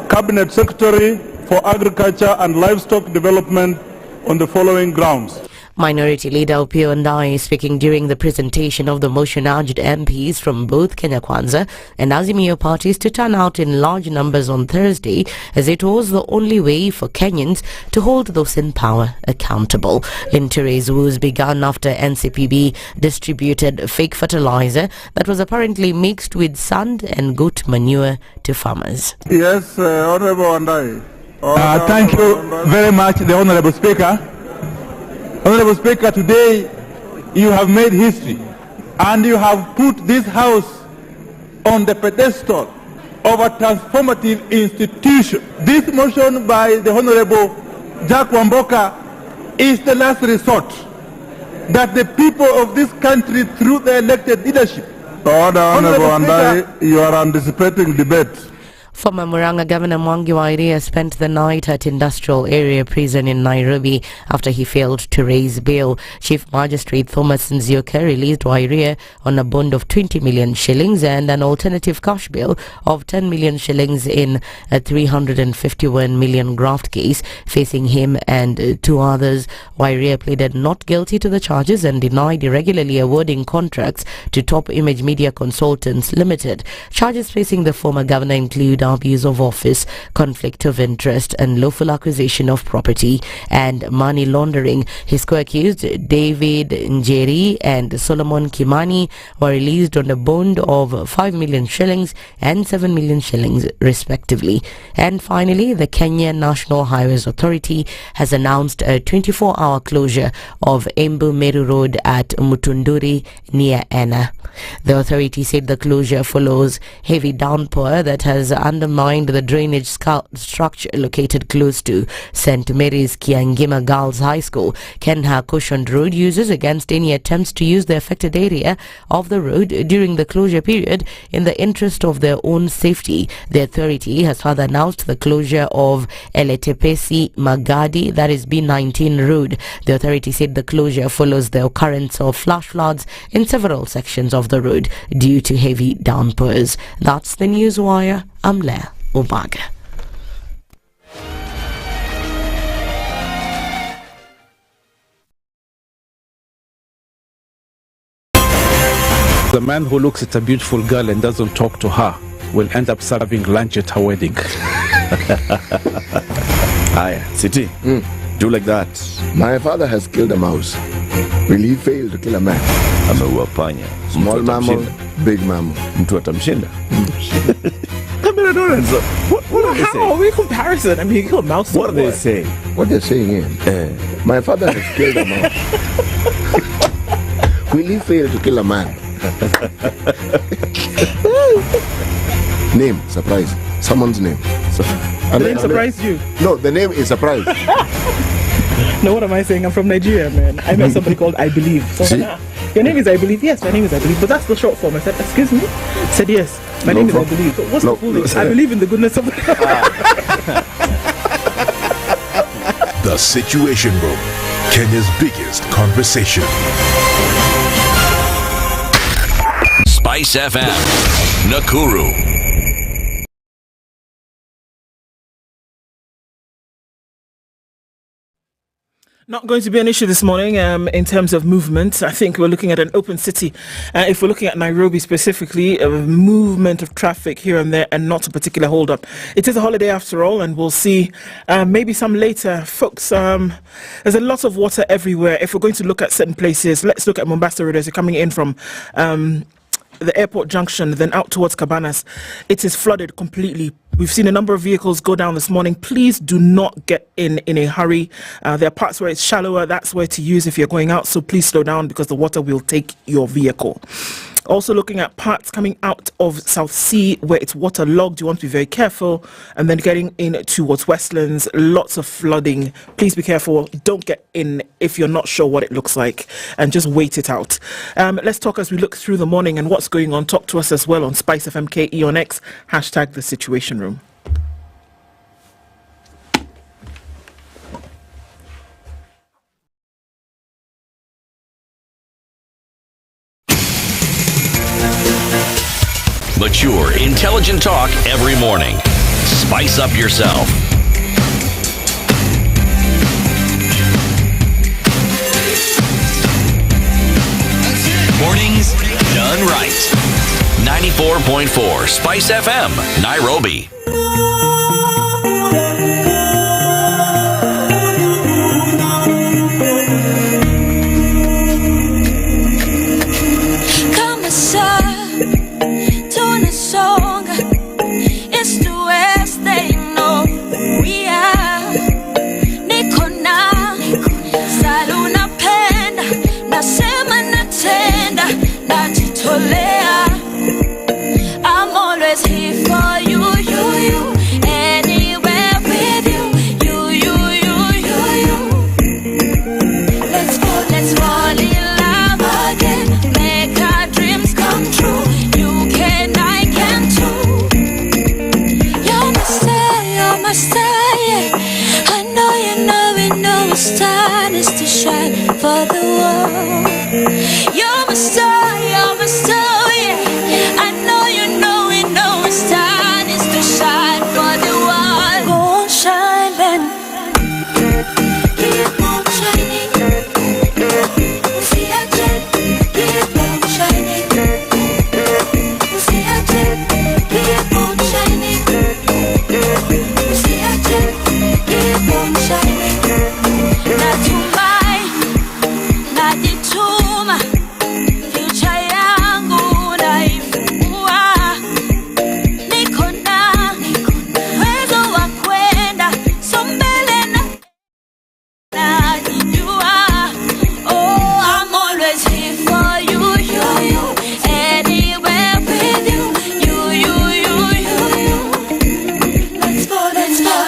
Cabinet Secretary for Agriculture and Livestock Development, on the following grounds. Minority Leader Opiyo Ndai speaking during the presentation of the motion urged MPs from both Kenya Kwanza and Azimio parties to turn out in large numbers on Thursday, as it was the only way for Kenyans to hold those in power accountable. Linture's woes began after NCPB distributed fake fertilizer that was apparently mixed with sand and goat manure to farmers. Yes, Honorable Ndai. Thank you very much, the Honorable Speaker. Honorable Speaker, today you have made history and you have put this House on the pedestal of a transformative institution. This motion by the Honorable Jack Wamboka is the last resort that the people of this country, through their elected leadership. Order, Honorable Ndai, you are anticipating debate. Former Murang'a Governor Mwangi wa Iria spent the night at Industrial Area Prison in Nairobi after he failed to raise bail. Chief Magistrate Thomas Nzioka released Wairia on a bond of 20 million shillings and an alternative cash bail of 10 million shillings in a 351 million graft case facing him and two others. Wairia pleaded not guilty to the charges and denied irregularly awarding contracts to Top Image Media Consultants Limited. Charges facing the former governor include abuse of office, conflict of interest and lawful acquisition of property and money laundering. His co-accused David Nyeri and Solomon Kimani were released on a bond of 5 million shillings and 7 million shillings respectively. And finally, the Kenya National Highways Authority has announced a 24-hour closure of Embu Meru Road at Mutunduri near Ena. The authority said the closure follows heavy downpour that has undermined the drainage structure located close to St. Mary's Kiangima Girls High School. Kenha cautioned road users against any attempts to use the affected area of the road during the closure period in the interest of their own safety. The authority has further announced the closure of Eletepesi Magadi, that is B19 road. The authority said the closure follows the occurrence of flash floods in several sections of the road due to heavy downpours. That's the news wire. I'm Lea Obaga. The man who looks at a beautiful girl and doesn't talk to her will end up serving lunch at her wedding. Aye, City. Do like that. My father has killed a mouse. Will he fail to kill a man? Ameua panya. Small mammal, big mammal. Mtu atamshinda. I mean, I don't understand. What are they How? saying? We comparison. I mean, you killed mouse. What are they saying? What they're saying is, my father has killed a mouse. Will he fail to kill a man? Name, surprise. Someone's name. The name surprised you? No, the name is surprise. No, what am I saying? I'm from Nigeria, man. I met somebody called I Believe. So See? Your name is I Believe? Yes, my name is I Believe. But that's the short form. I said, excuse me? I said, yes. My name is I Believe. So what's the full name? I believe in the goodness of God. The Situation Room, Kenya's biggest conversation. SpiceFM, Nakuru. Not going to be an issue this morning in terms of movement. I think we're looking at an open city. If we're looking at Nairobi specifically, a movement of traffic here and there and not a particular hold-up. It is a holiday after all, and we'll see maybe some later. Folks, there's a lot of water everywhere. If we're going to look at certain places, let's look at Mombasa Road as you're coming in from the airport junction, then out towards Cabanas. It is flooded completely. We've seen a number of vehicles go down this morning. Please do not get in a hurry. There are parts where it's shallower. That's where to use if you're going out. So please slow down because the water will take your vehicle. Also looking at parts coming out of South Sea where it's waterlogged. You want to be very careful. And then getting in towards Westlands, lots of flooding. Please be careful. Don't get in if you're not sure what it looks like, and just wait it out. Let's talk as we look through the morning and what's going on. Talk to us as well on SpiceFM KE on X, hashtag The Situation Room. Mature, intelligent talk every morning. Spice up yourself. right. 94.4 Spice FM, Nairobi. I'm always here for you, anywhere with you, you. Let's fall in love again, make our dreams come true. You can, I can too. You're my star, yeah. I know it's time is to shine for the world. You're my star, yeah. I know it's time is to shine for the world. Go on, shine then. Keep on shining. See a jet. Keep on shining. See a jet. Keep on shining. See a jet. Keep on shining. Not to buy, not the tumor. Future yangu naifungua. Niko na uwezo wa kwenda sombele najijua. Oh, I'm always here for you, anywhere with you, you.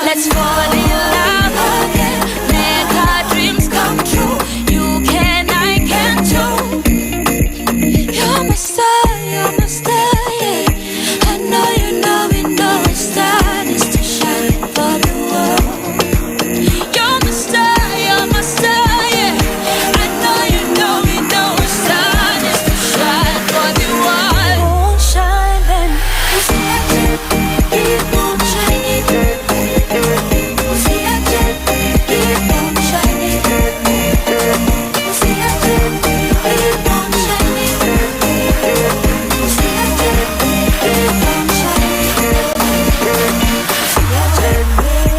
Let's fall in love again, make our dreams come true. You can, I can too. You're my star, yeah. I know it's time is to shine for the world. You're my star, yeah. I know it's time is to shine for the world. Won't shine then. Keep on shining. See a jet, keep on shining. See a jet, keep on shining. See a jet,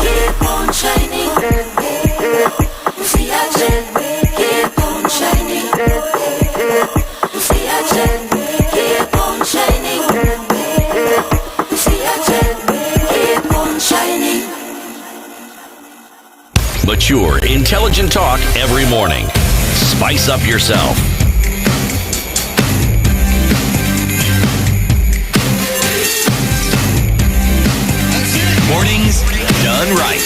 keep on shining. See a jet, keep on shining. See a jet, keep on shining. See a jet, keep on shining. Mature, intelligent talk every morning. Spice up yourself. Mornings done right.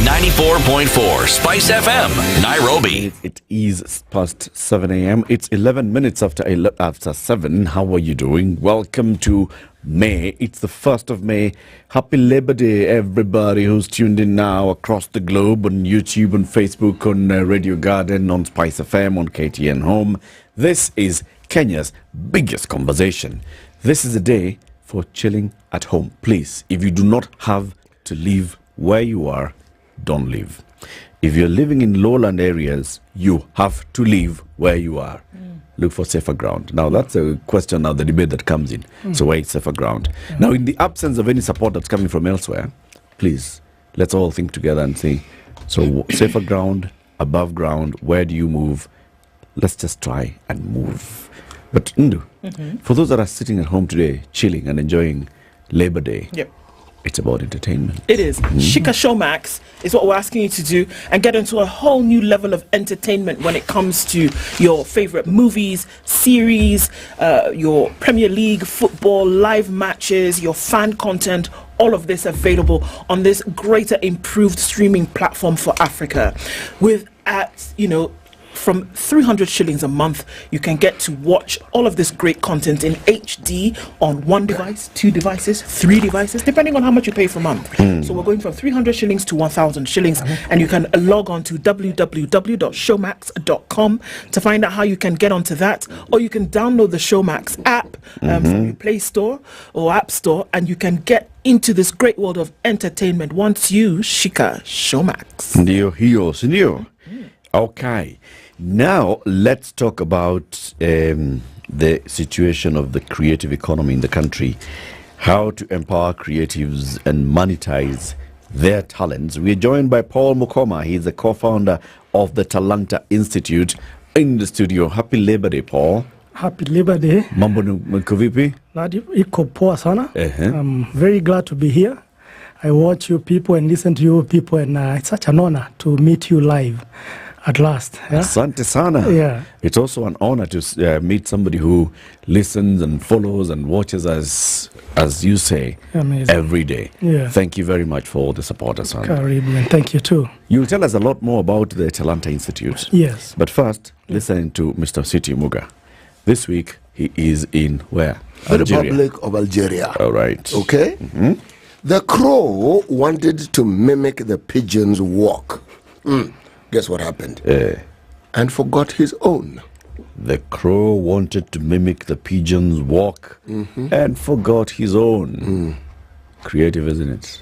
94.4 Spice FM, Nairobi. It is past 7 a.m. It's 11 minutes after 7. How are you doing? Welcome to May. It's the 1st of May. Happy Labor Day, everybody who's tuned in now across the globe on YouTube, on Facebook, on Radio Garden, on Spice FM, on KTN Home. This is Kenya's biggest conversation. This is a day for chilling at home. Please, if you do not have to leave where you are, don't leave. If you're living in lowland areas, you have to leave where you are. Look for safer ground. Now, that's a question now, the debate that comes in. So where is safer ground? Now, in the absence of any support that's coming from elsewhere, please, let's all think together and say, so safer ground, above ground, where do you move? Let's just try and move. But Ndu, for those that are sitting at home today, chilling and enjoying Labor Day, it's about entertainment. It is. Shika Showmax is what we're asking you to do and get into a whole new level of entertainment when it comes to your favorite movies, series, your Premier League, football, live matches, your fan content. All of this available on this greater improved streaming platform for Africa. With from 300 shillings a month, you can get to watch all of this great content in HD on one device, 2 devices, 3 devices, depending on how much you pay for a month. So we're going from 300 shillings to 1,000 shillings, and you can log on to www.showmax.com to find out how you can get onto that, or you can download the Showmax app from your Play Store or App Store, and you can get into this great world of entertainment once you shika Showmax. Ndio hiyo, si ndio? Okay. Now, let's talk about the situation of the creative economy in the country, how to empower creatives and monetize their talents. We're joined by Paul Mukoma. He's the co-founder of the Talanta Institute in the studio. Happy Labor Day, Paul. Happy Labor Day. Mambo mko vipi? Iko poa sana. I'm very glad to be here. I watch you people and listen to you people, and it's such an honor to meet you live at last. Yeah? Asante sana. Yeah. It's also an honor to meet somebody who listens and follows and watches us, as you say, Amazing. every day. Yeah. Thank you very much for all the support, Asante. Karibu, and thank you too. You'll tell us a lot more about the Talanta Institute. Yes. But first, listening to Mr. City Muga. This week, he is in where? The Algeria. Republic of Algeria. All right. Okay? The crow wanted to mimic the pigeon's walk. Guess what happened? And forgot his own. The crow wanted to mimic the pigeon's walk and forgot his own. Creative, isn't it?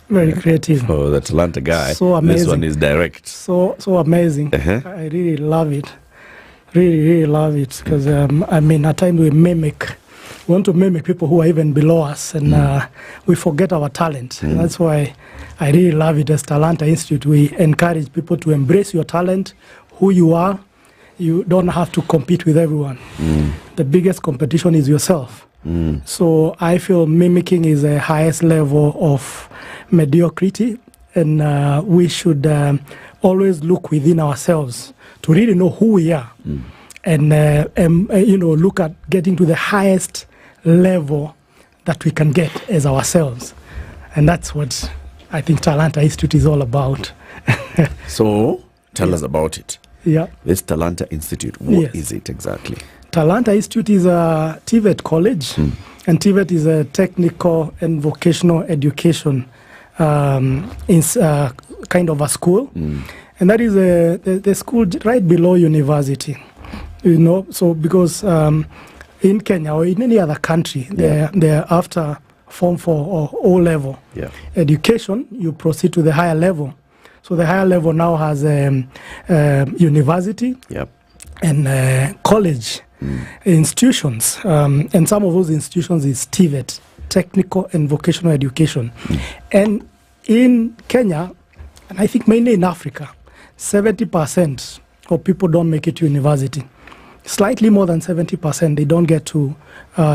Very creative. Oh, the Talanta guy. So amazing. This one is direct. So amazing. I really love it. Really love it, because I mean, at times we want to mimic people who are even below us, and we forget our talent. And that's why I really love it. As Talanta Institute, we encourage people to embrace your talent, who you are. You don't have to compete with everyone. The biggest competition is yourself. So I feel mimicking is the highest level of mediocrity, and we should always look within ourselves to really know who we are, and look at getting to the highest level that we can get as ourselves. And that's what I think Talanta Institute is all about. So, tell us about it. Yeah. This Talanta Institute, what is it exactly? Talanta Institute is a TVET college, and TVET is a technical and vocational education kind of a school. And that is the school right below university, so because in Kenya or in any other country, they're after Form 4 or O-level education, you proceed to the higher level. So the higher level now has university and college institutions, and some of those institutions is TVET, technical and vocational education. And in Kenya, and I think mainly in Africa, 70% of people don't make it to university. Slightly more than 70%, they don't get to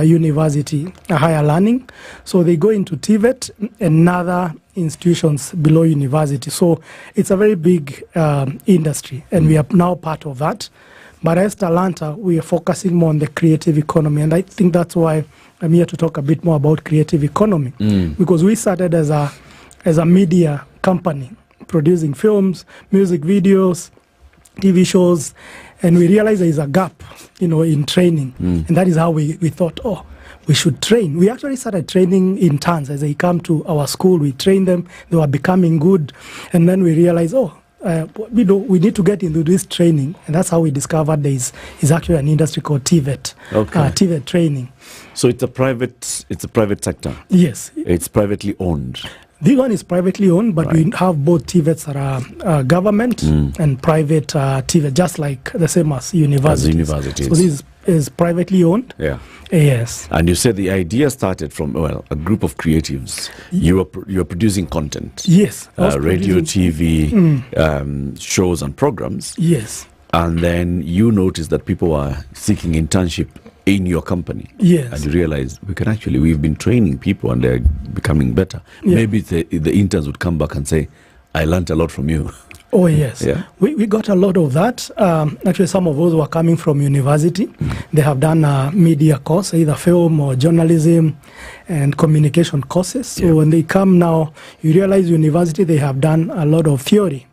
university, higher learning. So they go into TVET and other institutions below university. So it's a very big industry, and we are now part of that. But as Talanta, we are focusing more on the creative economy. And I think that's why I'm here to talk a bit more about creative economy. Because we started as a media company, producing films, music videos, TV shows, and we realized there is a gap, in training. And that is how we thought, we should train. We actually started training interns. As they come to our school, we train them, they were becoming good. And then we realized, we need to get into this training. And that's how we discovered there is actually an industry called TVET, TVET training. So it's a private sector? Yes. It's privately owned? This one is privately owned, but we have both TVETs that are government and private TVET, just like the same as universities. So this is privately owned. Yeah. Yes. And you said the idea started from, a group of creatives. You are producing content. Yes. Radio, TV, shows and programs. Yes. And then you noticed that people are seeking internship in your company. Yes. And you realize we've been training people and they're becoming better. Yeah. Maybe the interns would come back and say, I learned a lot from you. Oh, yes. Yeah. We got a lot of that. Actually, some of those were coming from university. They have done a media course, either film or journalism and communication courses. So when they come now, you realize university, they have done a lot of theory.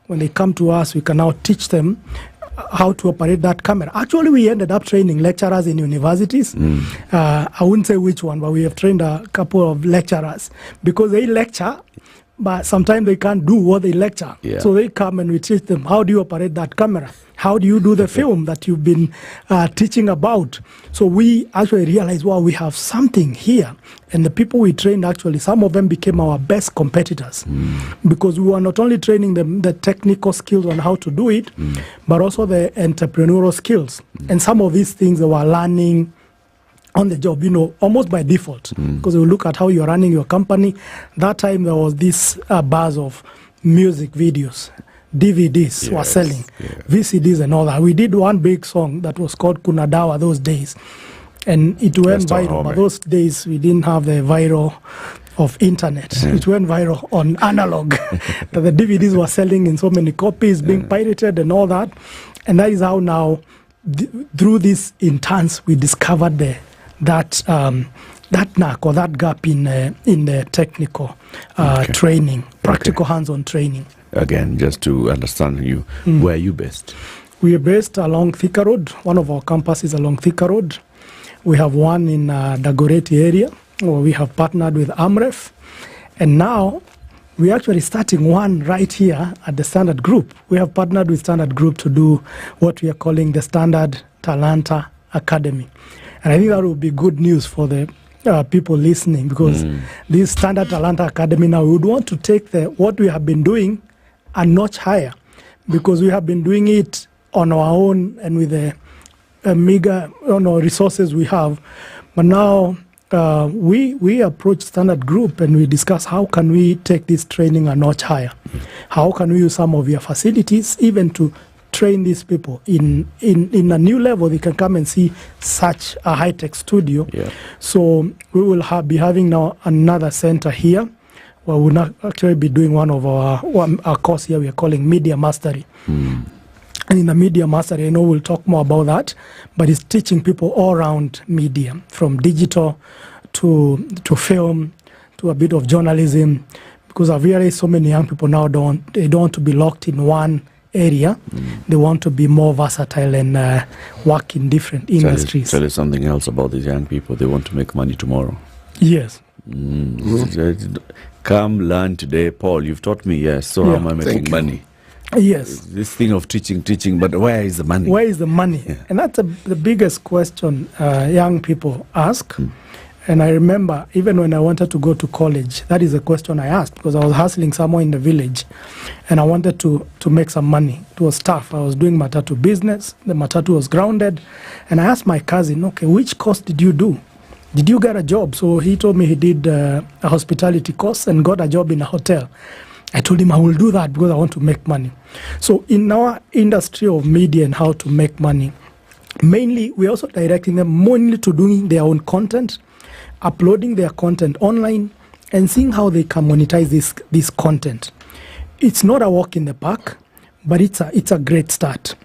When they come to us, we can now teach them how to operate that camera. Actually, we ended up training lecturers in universities. I wouldn't say which one, but we have trained a couple of lecturers because they lecture but sometimes they can't do what they lecture. Yeah. So they come and we teach them, how do you operate that camera? How do you do the film that you've been teaching about? So we actually realized, well, we have something here. And the people we trained, actually, some of them became our best competitors because we were not only training them the technical skills on how to do it, but also the entrepreneurial skills. And some of these things they were learning on the job, almost by default, because we look at how you're running your company. That time there was this buzz of music videos. DVDs were selling, VCDs and all that. We did one big song that was called Kuna Dawa those days, and it went viral. But those days we didn't have the viral of internet. It went viral on analog. The DVDs were selling in so many copies, being pirated and all that. And that is how now, through these interns, we discovered that knack or that gap in the technical training, practical hands-on training. Again, just to understand you, where are you based? We are based along Thika Road. One of our campuses along Thika Road. We have one in Dagoretti area, where we have partnered with AMREF. And now, we're actually starting one right here at the Standard Group. We have partnered with Standard Group to do what we are calling the Standard-Talanta Academy. And I think that will be good news for the people listening, because this Standard-Talanta Academy now, we would want to take what we have been doing a notch higher, because we have been doing it on our own and with the meager resources we have. But now we approach Standard Group and we discuss how can we take this training a notch higher. How can we use some of your facilities even to train these people in a new level. They can come and see such a high-tech studio. So we will be having now another center here, where we'll not actually be doing one of our course here we are calling Media Mastery. And in the Media Mastery, I know we'll talk more about that, but it's teaching people all around media, from digital to film, to a bit of journalism, because I've realized so many young people now don't want to be locked in one area. They want to be more versatile and work in different industries. Tell us something else about these young people. They want to make money tomorrow. Yes. Come learn today. Paul, you've taught me, yes. So how am I making money? Yes. This thing of teaching, but where is the money? Where is the money? And that's the biggest question young people ask. And I remember, even when I wanted to go to college, that is a question I asked, because I was hustling somewhere in the village and I wanted to make some money. It was tough. I was doing matatu business. The matatu was grounded. And I asked my cousin, okay, which course did you do? Did you get a job? So he told me he did a hospitality course and got a job in a hotel. I told him I will do that because I want to make money. So in our industry of media and how to make money, mainly we're also directing them mainly to doing their own content, uploading their content online, and seeing how they can monetize this content. It's not a walk in the park, but it's a great start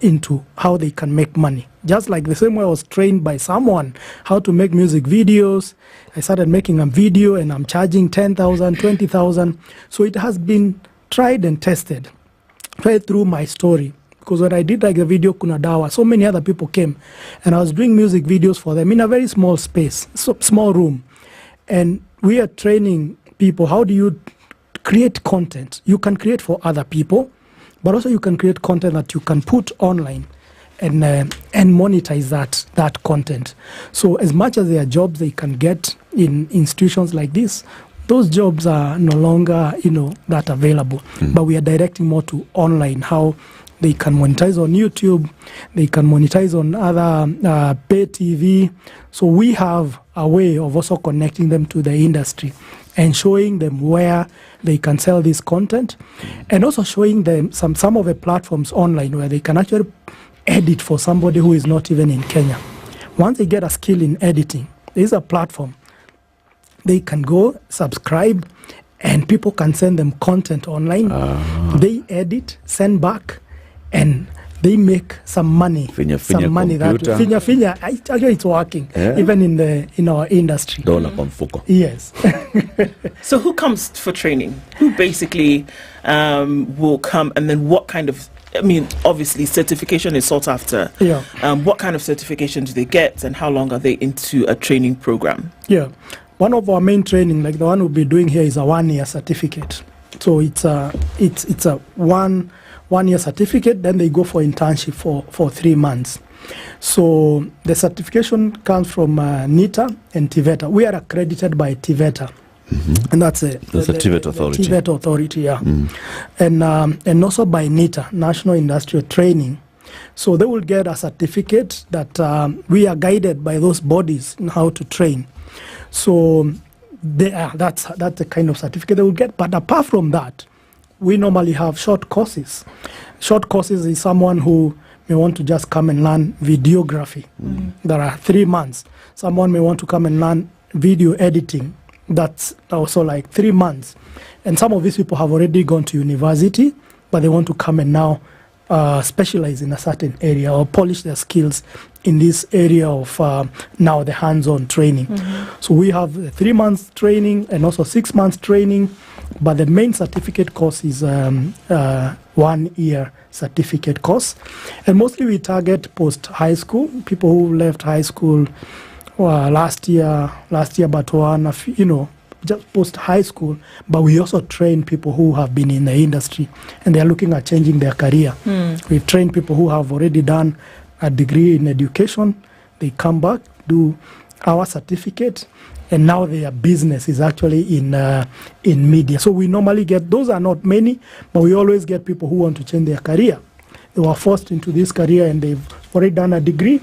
into how they can make money. Just like the same way I was trained by someone how to make music videos, I started making a video and I'm charging 10,000, 20,000. So it has been tried and tested right through my story. Because when I did like the video Kuna Dawa, so many other people came and I was doing music videos for them in a very small space, small room. And we are training people, how do you create content? You can create for other people, but also you can create content that you can put online and monetize that content. So as much as there are jobs they can get in institutions like this, those jobs are no longer, that available. But we are directing more to online, how they can monetize on YouTube, they can monetize on other pay TV. So we have a way of also connecting them to the industry and showing them where they can sell this content, and also showing them some of the platforms online where they can actually edit for somebody who is not even in Kenya. Once they get a skill in editing, there is a platform. They can go, subscribe, and people can send them content online. They edit, send back, and they make some money. Some money that actually it's working, even in our industry. Yes. So who comes for training? Who basically will come, and then what kind of, obviously certification is sought after. What kind of certification do they get, and how long are they into a training program? one of our main training, like the one we'll be doing here, is a 1-year certificate. So it's a 1-year certificate. Then they go for internship for 3 months. So the certification comes from NITA and TVETA. We are accredited by TVETA. And that's the TVET authority. TVET authority, yeah. And also by NITA, National Industrial Training. So they will get a certificate that we are guided by those bodies in how to train. So that's the kind of certificate they will get. But apart from that, we normally have short courses. Short courses is someone who may want to just come and learn videography. There are 3 months. Someone may want to come and learn video editing. That's also like 3 months. And some of these people have already gone to university, but they want to come and now specialize in a certain area or polish their skills in this area of now the hands-on training. So we have 3 months training and also 6 months training, but the main certificate course is 1-year certificate course. And mostly we target post-high school, people who left high school last year, but one, just post-high school. But we also train people who have been in the industry and they are looking at changing their career. We've trained people who have already done a degree in education. They come back, do our certificate, and now their business is actually in media. So we normally get, those are not many, but we always get people who want to change their career. They were forced into this career and they've already done a degree,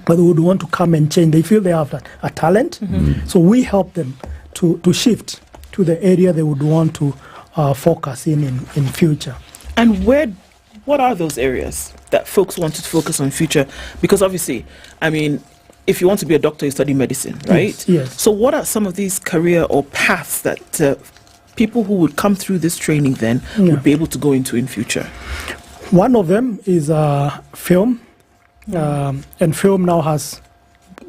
but they would want to come and change. They feel they have a talent. So we help them to shift to the area they would want to focus in future. And what are those areas that folks want to focus on future? Because obviously, I mean, if you want to be a doctor, you study medicine, right? Yes. So what are some of these career or paths that people who would come through this training then would be able to go into in future? One of them is film. And film now has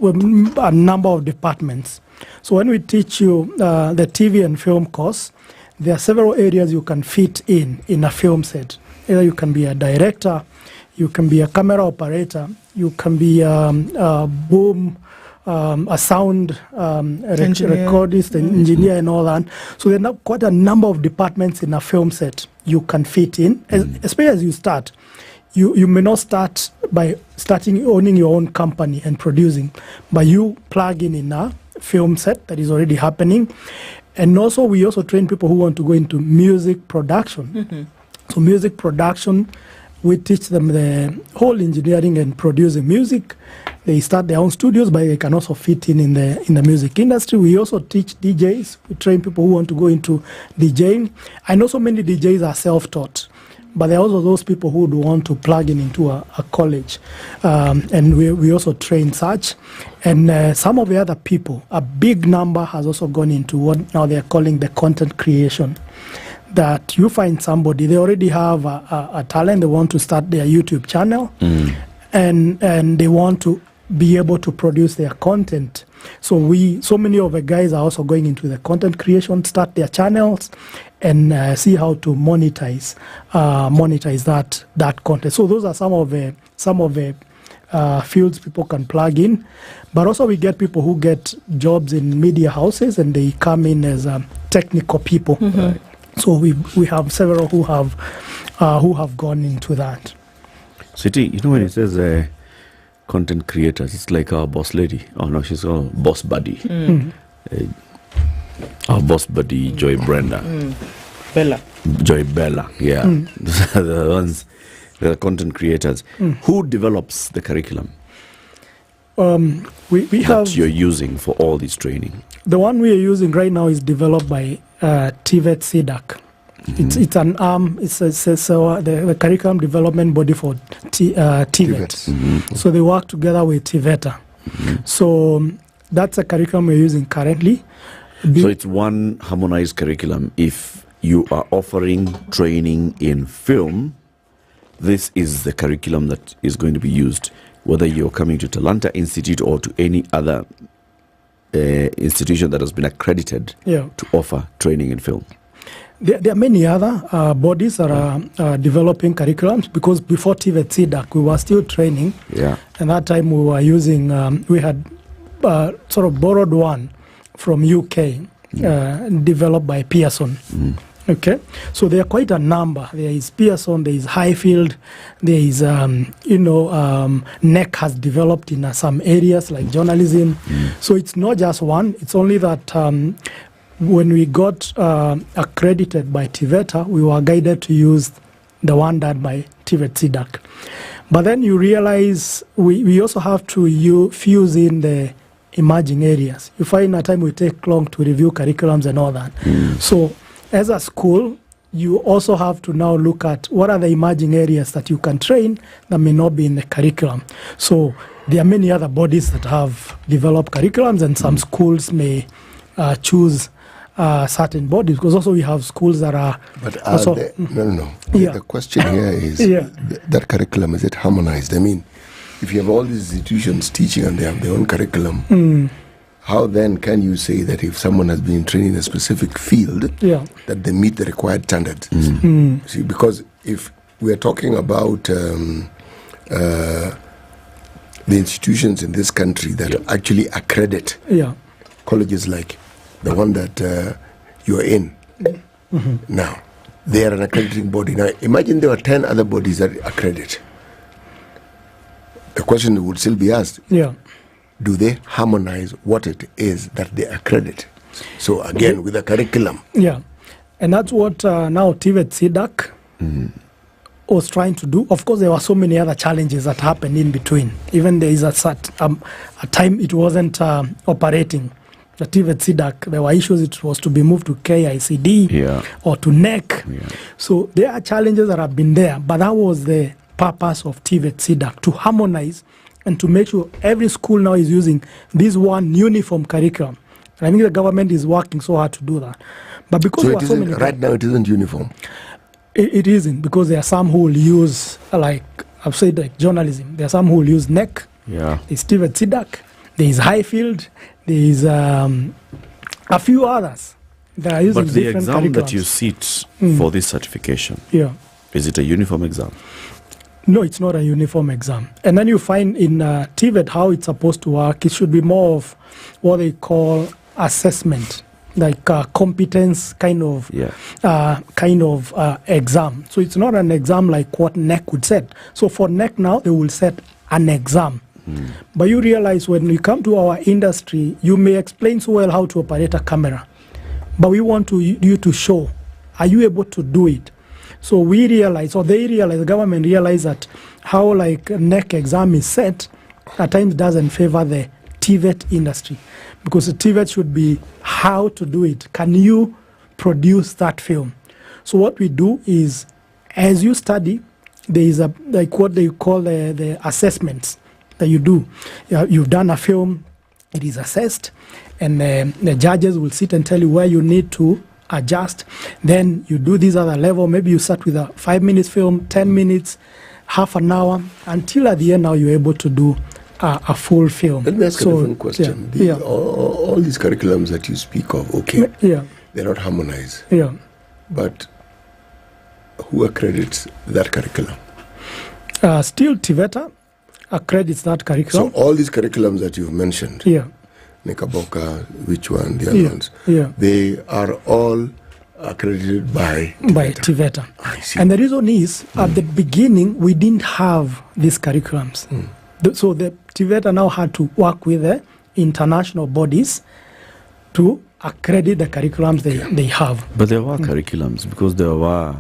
a number of departments. So when we teach you the TV and film course, there are several areas you can fit in a film set. Either you can be a director, you can be a camera operator, you can be a sound recordist, an engineer and all that. So there are quite a number of departments in a film set you can fit in, especially as you start. You may not start by owning your own company and producing, but you plug in a film set that is already happening. And also we also train people who want to go into music production. So music production, we teach them the whole engineering and producing music. They start their own studios, but they can also fit in the music industry. We also teach DJs. We train people who want to go into DJing. I know so many DJs are self-taught, but there are also those people who would want to plug into a college. And we also train such. And some of the other people, a big number has also gone into what now they're calling the content creation. That you find somebody, they already have a talent, they want to start their YouTube channel, and they want to be able to produce their content. So many of the guys are also going into the content creation, start their channels, and see how to monetize that content. So those are some of the fields people can plug in. But also we get people who get jobs in media houses, and they come in as technical people. So we have several who have gone into that. City, when it says content creators, it's like our boss lady. Oh no, she's our boss buddy. Our boss buddy, Joy Brenda. Joy Bella, yeah. Those are the ones, the content creators. Who develops the curriculum? We have that you're using for all this training. The one we are using right now is developed by TVET CDAC. It's an arm. It's the curriculum development body for TVET. So they work together with TVETA. So that's a curriculum we're using currently. So it's one harmonized curriculum. If you are offering training in film, this is the curriculum that is going to be used, whether you're coming to Talanta Institute or to any other institution that has been accredited to offer training in film. There are many other bodies that are developing curriculums, because before TVET CDAC we were still training. And that time we were using, we had sort of borrowed one from UK, developed by Pearson. Okay, so there are quite a number. There is Pearson, there is Highfield, there is, NEC has developed in some areas like journalism. So it's not just one. It's only that when we got accredited by TVETA, we were guided to use the one done by TVET CDAC. But then you realize we also have to fuse in the emerging areas. You find at time we take long to review curriculums and all that. So as a school, you also have to now look at what are the emerging areas that you can train that may not be in the curriculum. So there are many other bodies that have developed curriculums, and some schools may choose certain bodies, because also we have schools that are... But also, no. The question here is, that curriculum, is it harmonized? I mean, if you have all these institutions teaching and they have their own curriculum, how then can you say that if someone has been trained in a specific field, that they meet the required standards? See, because if we are talking about the institutions in this country that actually accredit colleges like the one that you're in now, they are an accrediting body. Now, imagine there were 10 other bodies that accredit. The question would still be asked. Do they harmonize what it is that they accredit? So again, with the curriculum. And that's what now TVET CDAC was trying to do. Of course, there were so many other challenges that happened in between. Even there is a time it wasn't operating. The TVET CDAC, there were issues. It was to be moved to KICD or to NEC. So there are challenges that have been there, but that was the purpose of TVET CDAC, to harmonize and to make sure every school now is using this one uniform curriculum. And I think the government is working so hard to do that. But because so, right now it isn't uniform? It isn't, because there are some who will use, like I've said, like journalism. There are some who will use NEC. There's TVET CDAC. There is Highfield. There is a few others that are using different curriculums. But the exam that you sit for this certification, is it a uniform exam? No, it's not a uniform exam. And then you find in TVET how it's supposed to work. It should be more of what they call assessment, like competence kind of exam. So it's not an exam like what NEC would set. So for NEC now, they will set an exam. But you realize when you come to our industry, you may explain so well how to operate a camera, but we want you to show, are you able to do it? So we realize, or they realize, the government realize that how like NEC exam is set at times doesn't favor the TVET industry, because the TVET should be how to do it. Can you produce that film? So what we do is, as you study, there is a like what they call the assessments that you do. You've done a film, it is assessed, and the judges will sit and tell you where you need to adjust. Then you do this other level. Maybe you start with a 5-minute film, 10 minutes, half an hour, until at the end now you're able to do a full film. Let me ask a different question. All these curriculums that you speak of, they're not harmonized. But who accredits that curriculum? Still TVETA accredits that curriculum. So all these curriculums that you've mentioned, Nekaboka, which one, the other ones, they are all accredited by TVETA. I see. And the reason is, at the beginning, we didn't have these curriculums. So the TVETA now had to work with the international bodies to accredit the curriculums they have. But there were curriculums, because there were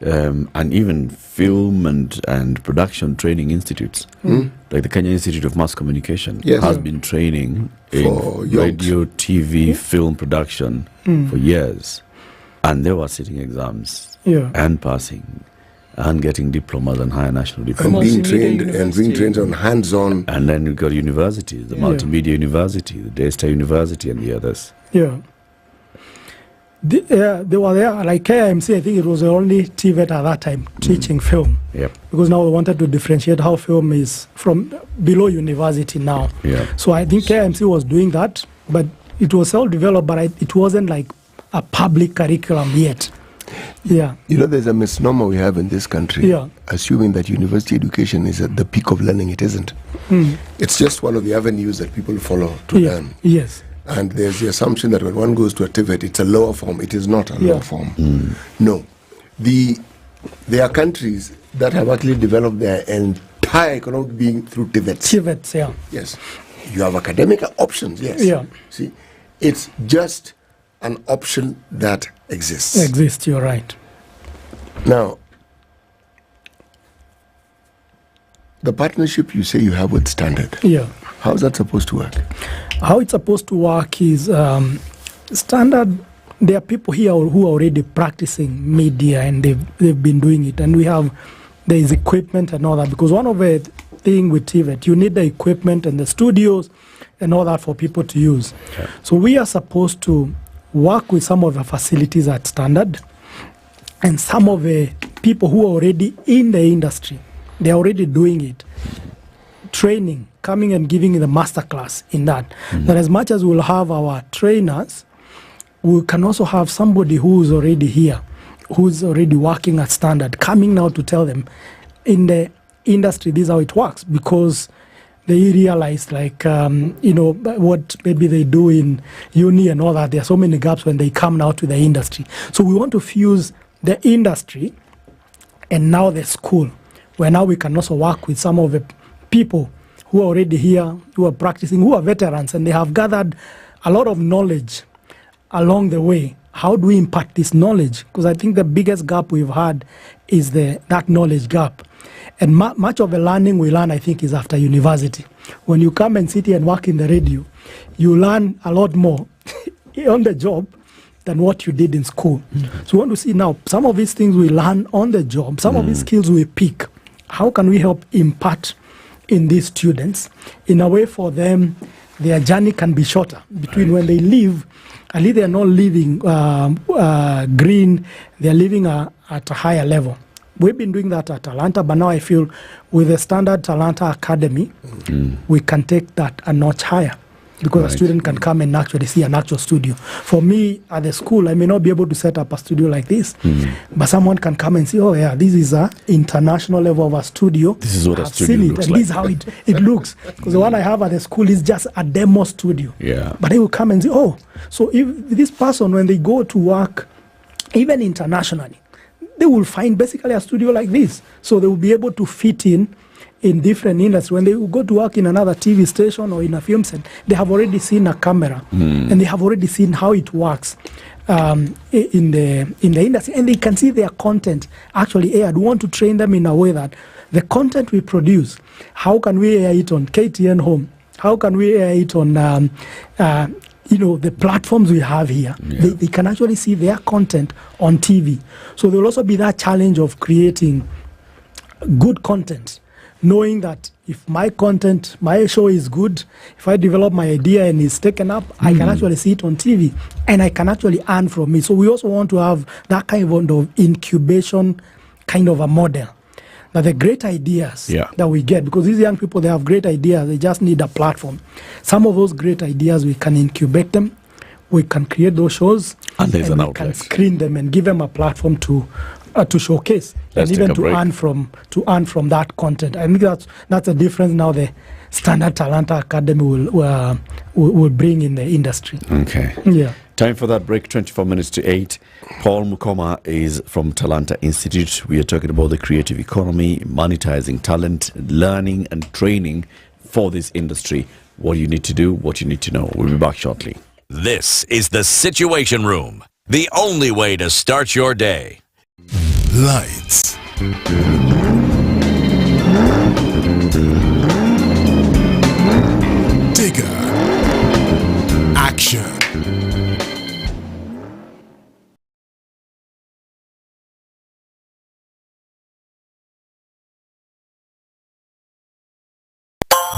and even film and production training institutes, like the Kenya Institute of Mass Communication has been training for radio, TV, film production for years, and they were sitting exams and passing and getting diplomas and higher national diplomas. And being trained on hands-on. And then you've got universities, the Multimedia University, the Daystar University, and the others. They were there, like KIMC, I think it was the only TVET at that time teaching film. Because now we wanted to differentiate how film is from below university now. So I think KIMC was doing that, but it was self-developed, but it wasn't like a public curriculum yet. You know, there's a misnomer we have in this country, assuming that university education is at the peak of learning. It isn't. It's just one of the avenues that people follow to learn. And there's the assumption that when one goes to a TVET, it's a lower form. It is not a lower form. No. There are countries that have actually developed their entire economic being through TVETs. TVETs, yeah. Yes. You have academic options, yes. Yeah. See, it's just an option that exists. Exists, you're right. Now, the partnership you say you have with Standard. Yeah. How's that supposed to work? How it's supposed to work is Standard. There are people here who are already practicing media, and they've been doing it, and there is equipment and all that. Because one of the thing with TVET, you need the equipment and the studios and all that for people to use. Okay. So we are supposed to work with some of the facilities at Standard, and some of the people who are already in the industry. They're already doing it. Training, coming and giving the masterclass in that. That as much as we'll have our trainers, we can also have somebody who's already here, who's already working at Standard, coming now to tell them in the industry this is how it works, because they realize what maybe they do in uni and all that. There are so many gaps when they come now to the industry. So we want to fuse the industry and now the school, where now we can also work with some of the people who are already here, who are practicing, who are veterans, and they have gathered a lot of knowledge along the way. How do we impart this knowledge? Because I think the biggest gap we've had is that knowledge gap. And much of the learning we learn, I think, is after university. When you come and sit here and work in the radio, you learn a lot more on the job than what you did in school. So we want to see now, some of these things we learn on the job, some of these skills we pick. How can we help impart in these students in a way for them, their journey can be shorter between when they leave. At least they are not living green, they are living at a higher level. We've been doing that at Talanta, but now I feel with the Standard-Talanta Academy, we can take that a notch higher, because a student can come and actually see an actual studio. For me, at the school, I may not be able to set up a studio like this, but someone can come and see, oh yeah, this is an international level of a studio. This is what a studio looks like. And this is how it looks. Because the one I have at the school is just a demo studio. Yeah. But they will come and say, oh, so if this person, when they go to work, even internationally, they will find basically a studio like this. So they will be able to fit in different industries. When they will go to work in another TV station or in a film set, they have already seen a camera and they have already seen how it works in the industry, and they can see their content actually aired. We want to train them in a way that the content we produce, how can we air it on KTN Home? How can we air it on the platforms we have here? Yeah. They can actually see their content on TV. So there will also be that challenge of creating good content, knowing that if my content, my show is good, if I develop my idea and it's taken up, I can actually see it on TV and I can actually earn from it. So we also want to have that kind of incubation kind of a model. That the great ideas that we get, because these young people, they have great ideas, they just need a platform. Some of those great ideas, we can incubate them, we can create those shows, and we can screen them and give them a platform to showcase. Let's and even to earn from that content. I think that's a difference now the Standard-Talanta Academy will bring in the industry. Okay. Yeah. Time for that break, 24 minutes to 8. Paul Mukoma is from Talanta Institute. We are talking about the creative economy, monetizing talent, learning and training for this industry. What you need to do, what you need to know. We'll be back shortly. This is the Situation Room, the only way to start your day. Lights. Digger. Action.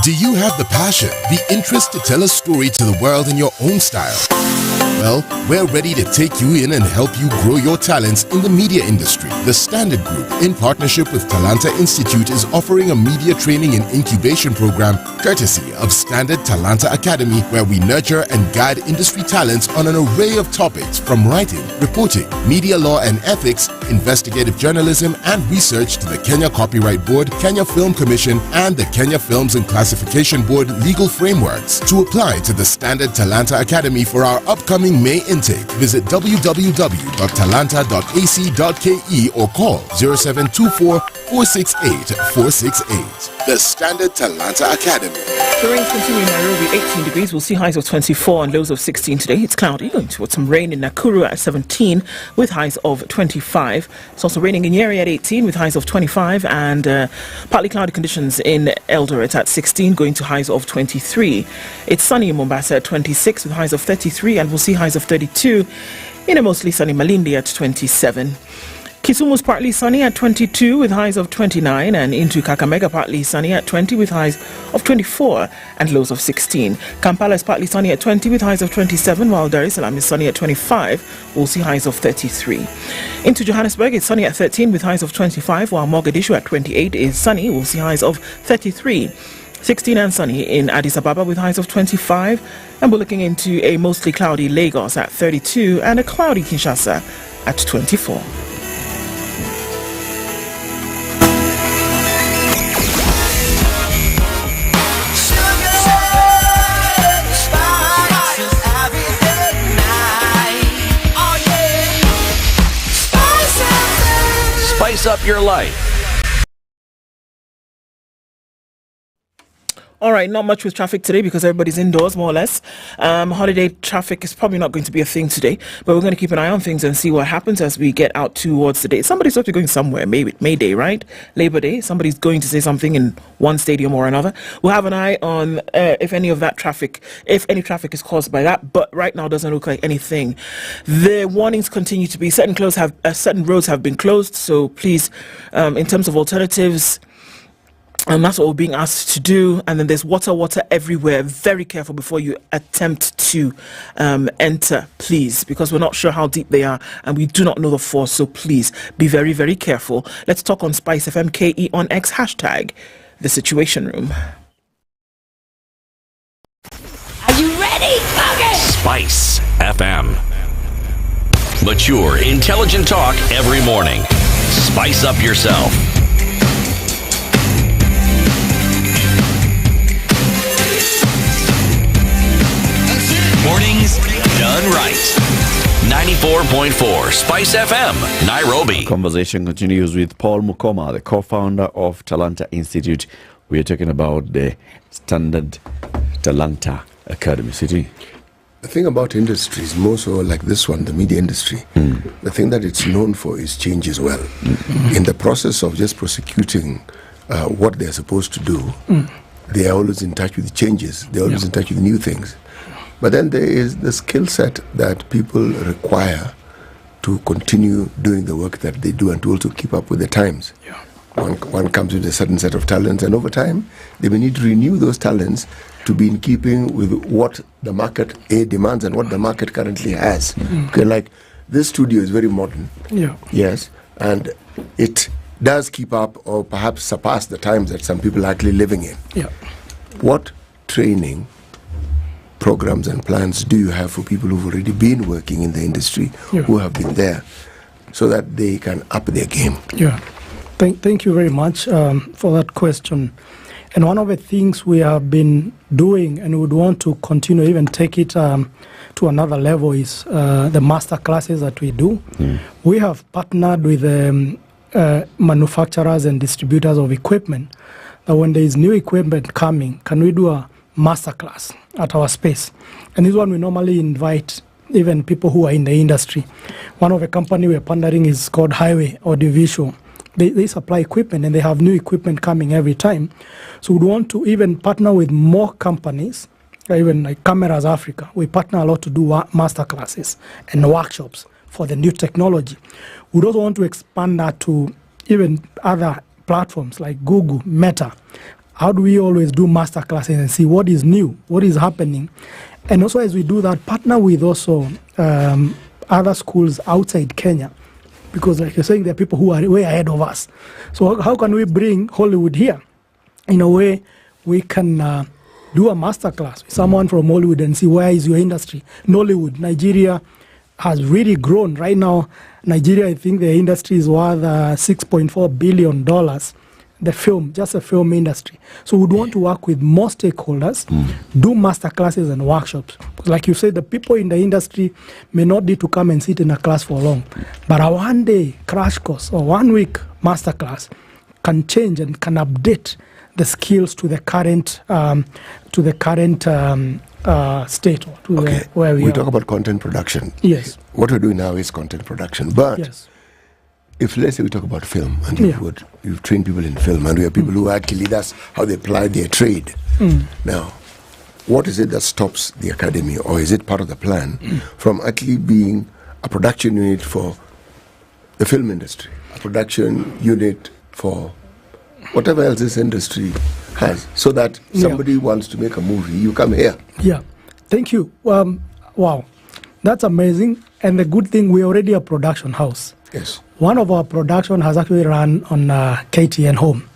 Do you have the passion, the interest to tell a story to the world in your own style? Well, we're ready to take you in and help you grow your talents in the media industry. The Standard Group, in partnership with Talanta Institute, is offering a media training and incubation program courtesy of Standard-Talanta Academy, where we nurture and guide industry talents on an array of topics from writing, reporting, media law and ethics, investigative journalism and research to the Kenya Copyright Board, Kenya Film Commission and the Kenya Films and Classification Certification Board legal frameworks. To apply to the Standard-Talanta Academy for our upcoming May intake, visit www.talanta.ac.ke or call 0724 468 468. The Standard-Talanta Academy. The rains continue in Nairobi, 18 degrees. We'll see highs of 24 and lows of 16 today. It's cloudy, going towards some rain in Nakuru at 17 with highs of 25. It's also raining in Nyeri at 18 with highs of 25 and partly cloudy conditions in Eldoret at 16 going to highs of 23. It's sunny in Mombasa at 26 with highs of 33 and we'll see highs of 32 in a mostly sunny Malindi at 27. Kisumu is partly sunny at 22 with highs of 29 and into Kakamega partly sunny at 20 with highs of 24 and lows of 16. Kampala is partly sunny at 20 with highs of 27 while Dar es Salaam is sunny at 25. We'll see highs of 33. Into Johannesburg it's sunny at 13 with highs of 25 while Mogadishu at 28 is sunny. We'll see highs of 33. 16 and sunny in Addis Ababa with highs of 25 and we're looking into a mostly cloudy Lagos at 32 and a cloudy Kinshasa at 24. Spice up your life. All right, not much with traffic today because everybody's indoors, more or less. Holiday traffic is probably not going to be a thing today, but we're going to keep an eye on things and see what happens as we get out towards the day. Somebody's supposed to be going somewhere, maybe May Day, right? Labor Day. Somebody's going to say something in one stadium or another. We'll have an eye on if any traffic is caused by that, but right now doesn't look like anything. The warnings continue to be certain roads have been closed, so please, in terms of alternatives, and that's what we're being asked to do. And then there's water everywhere. Very careful before you attempt to enter, please, because we're not sure how deep they are and we do not know the force. So please be very, very careful. Let's talk on SpiceFM KE on X hashtag the Situation Room. Are you ready? Okay. Spice FM. Mature, intelligent talk every morning. Spice up yourself. Mornings done right. 94.4 Spice FM, Nairobi. Conversation continues with Paul Mukoma, the co-founder of Talanta Institute. We are talking about the Standard-Talanta Academy. City. The thing about industries, more so like this one, the media industry, the thing that it's known for is change as well. In the process of just prosecuting what they're supposed to do, they are always in touch with changes. They're always in touch with new things. But then there is the skill set that people require to continue doing the work that they do and to also keep up with the times. Yeah. One comes with a certain set of talents, and over time, they may need to renew those talents to be in keeping with what the market demands and what the market currently has. Okay, like this studio is very modern. Yeah. Yes, and it does keep up or perhaps surpass the times that some people are actually living in. Yeah. What training programs and plans do you have for people who've already been working in the industry, who have been there, so that they can up their game? Yeah. Thank you very much for that question. And one of the things we have been doing and would want to continue, even take it to another level, is the master classes that we do. We have partnered with manufacturers and distributors of equipment, that when there is new equipment coming, can we do a master class at our space? And this one we normally invite even people who are in the industry. One of the company we're partnering is called Highway Audiovisual. They supply equipment and they have new equipment coming every time. So we'd want to even partner with more companies, even like Cameras Africa. We partner a lot to do master classes and workshops for the new technology. We'd also want to expand that to even other platforms like Google, Meta. How do we always do master classes and see what is new, what is happening? And also as we do that, partner with also other schools outside Kenya. Because like you're saying, there are people who are way ahead of us. So how can we bring Hollywood here? In a way, we can do a master class with someone from Hollywood and see where is your industry. Nollywood, Nigeria has really grown. Right now, Nigeria, I think the industry is worth $6.4 billion. the film, just the film industry. So we'd want to work with more stakeholders, do master classes and workshops. Like you said, the people in the industry may not need to come and sit in a class for long, but a one-day crash course or 1 week master class can change and can update the skills to the current state or to where we are. We talk about content production. Yes. What we're doing now is content production, but Yes. if let's say we talk about film and you've trained people in film and we have people who actually that's how they apply their trade. Now, what is it that stops the academy, or is it part of the plan from actually being a production unit for the film industry, a production unit for whatever else this industry has, so that somebody wants to make a movie, you come here? Yeah, thank you. Wow, that's amazing. And the good thing, we're already a production house. Yes. One of our production has actually run on KTN Home.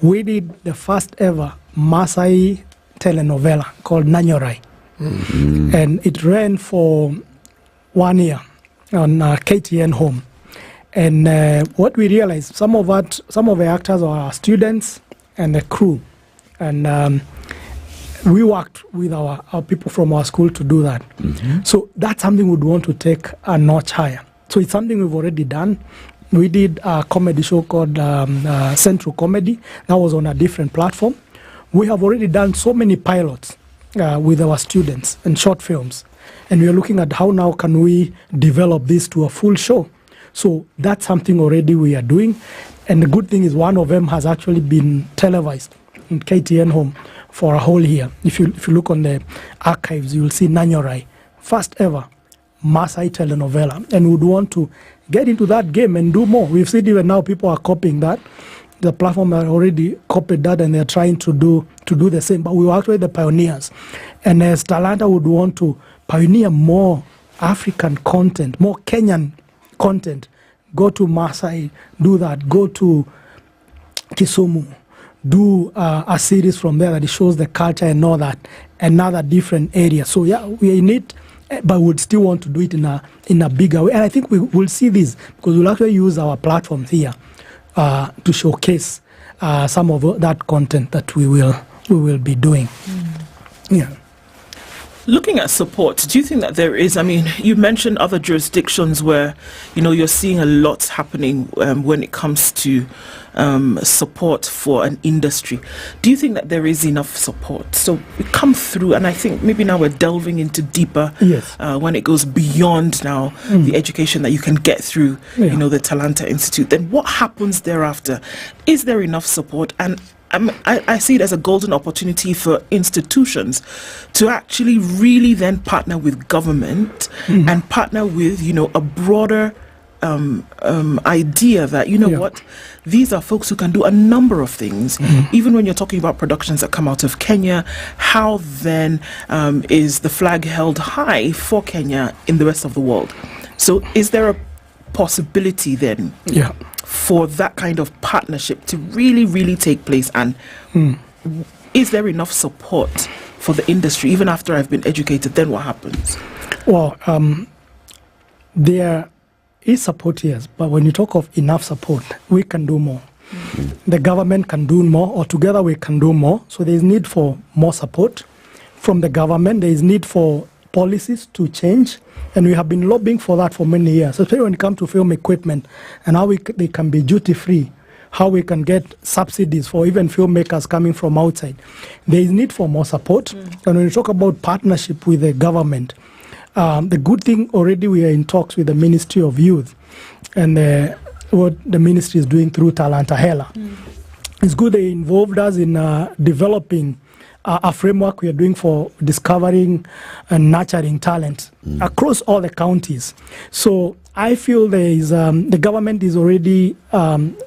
We did the first ever Maasai telenovela called Nyeri. And it ran for 1 year on KTN Home. And what we realized, some of the actors are our students and the crew. And we worked with our people from our school to do that. So that's something we'd want to take a notch higher. So it's something we've already done. We did a comedy show called Central Comedy. That was on a different platform. We have already done so many pilots with our students and short films. And we are looking at how now can we develop this to a full show. So that's something already we are doing. And the good thing is one of them has actually been televised in KTN Home for a whole year. If you look on the archives, you will see Nyeri, first ever Maasai telenovela, and would want to get into that game and do more. We've seen even now people are copying that. The platform are already copied that, and they're trying to do the same. But we were actually the pioneers, and as Talanta would want to pioneer more African content, more Kenyan content. Go to Maasai, do that. Go to Kisumu, do a series from there that shows the culture and all that, another different area. So yeah, we are in it, but we'd still want to do it in a bigger way. And I think we will see this because we'll actually use our platforms here to showcase some of that content that we will be doing. Yeah. Looking at support, do you think that there is, I mean, you mentioned other jurisdictions where, you're seeing a lot happening when it comes to support for an industry. Do you think that there is enough support? So we come through, and I think maybe now we're delving into deeper when it goes beyond now the education that you can get through, the Talanta Institute. Then what happens thereafter? Is there enough support? And I see it as a golden opportunity for institutions to actually really then partner with government and partner with, a broader idea that, what, these are folks who can do a number of things. Even when you're talking about productions that come out of Kenya, how then is the flag held high for Kenya in the rest of the world? So is there a possibility then for that kind of partnership to really, really take place? And is there enough support for the industry? Even after I've been educated, then what happens? Well, there is support, yes, but when you talk of enough support, we can do more. The government can do more, or together we can do more. So there is need for more support from the government. There is need for policies to change, and we have been lobbying for that for many years, especially when it comes to film equipment and how they can be duty-free, how we can get subsidies for even filmmakers coming from outside. There is need for more support. And when you talk about partnership with the government, the good thing, already we are in talks with the Ministry of Youth and what the ministry is doing through Talanta Hela. It's good they involved us in developing a framework we are doing for discovering and nurturing talent across all the counties. So I feel there is the government is already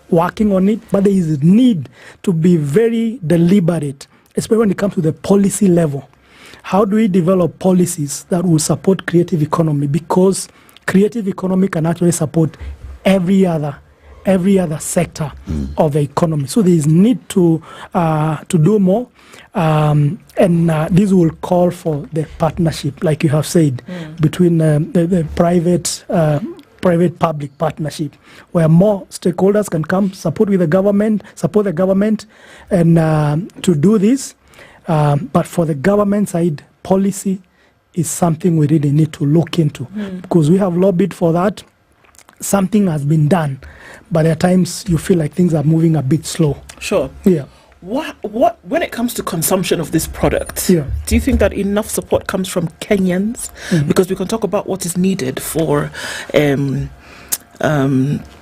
working on it, but there is need to be very deliberate, especially when it comes to the policy level. How do we develop policies that will support creative economy? Because creative economy can actually support every other sector of the economy. So there is need to do more, and this will call for the partnership, like you have said, between the private private-public partnership, where more stakeholders can come, support the government, and to do this. But for the government side, policy is something we really need to look into, because we have lobbied for that. Something has been done, but at times you feel like things are moving a bit slow. Sure. Yeah. What when it comes to consumption of this product, Yeah. do you think that enough support comes from Kenyans? Because we can talk about what is needed for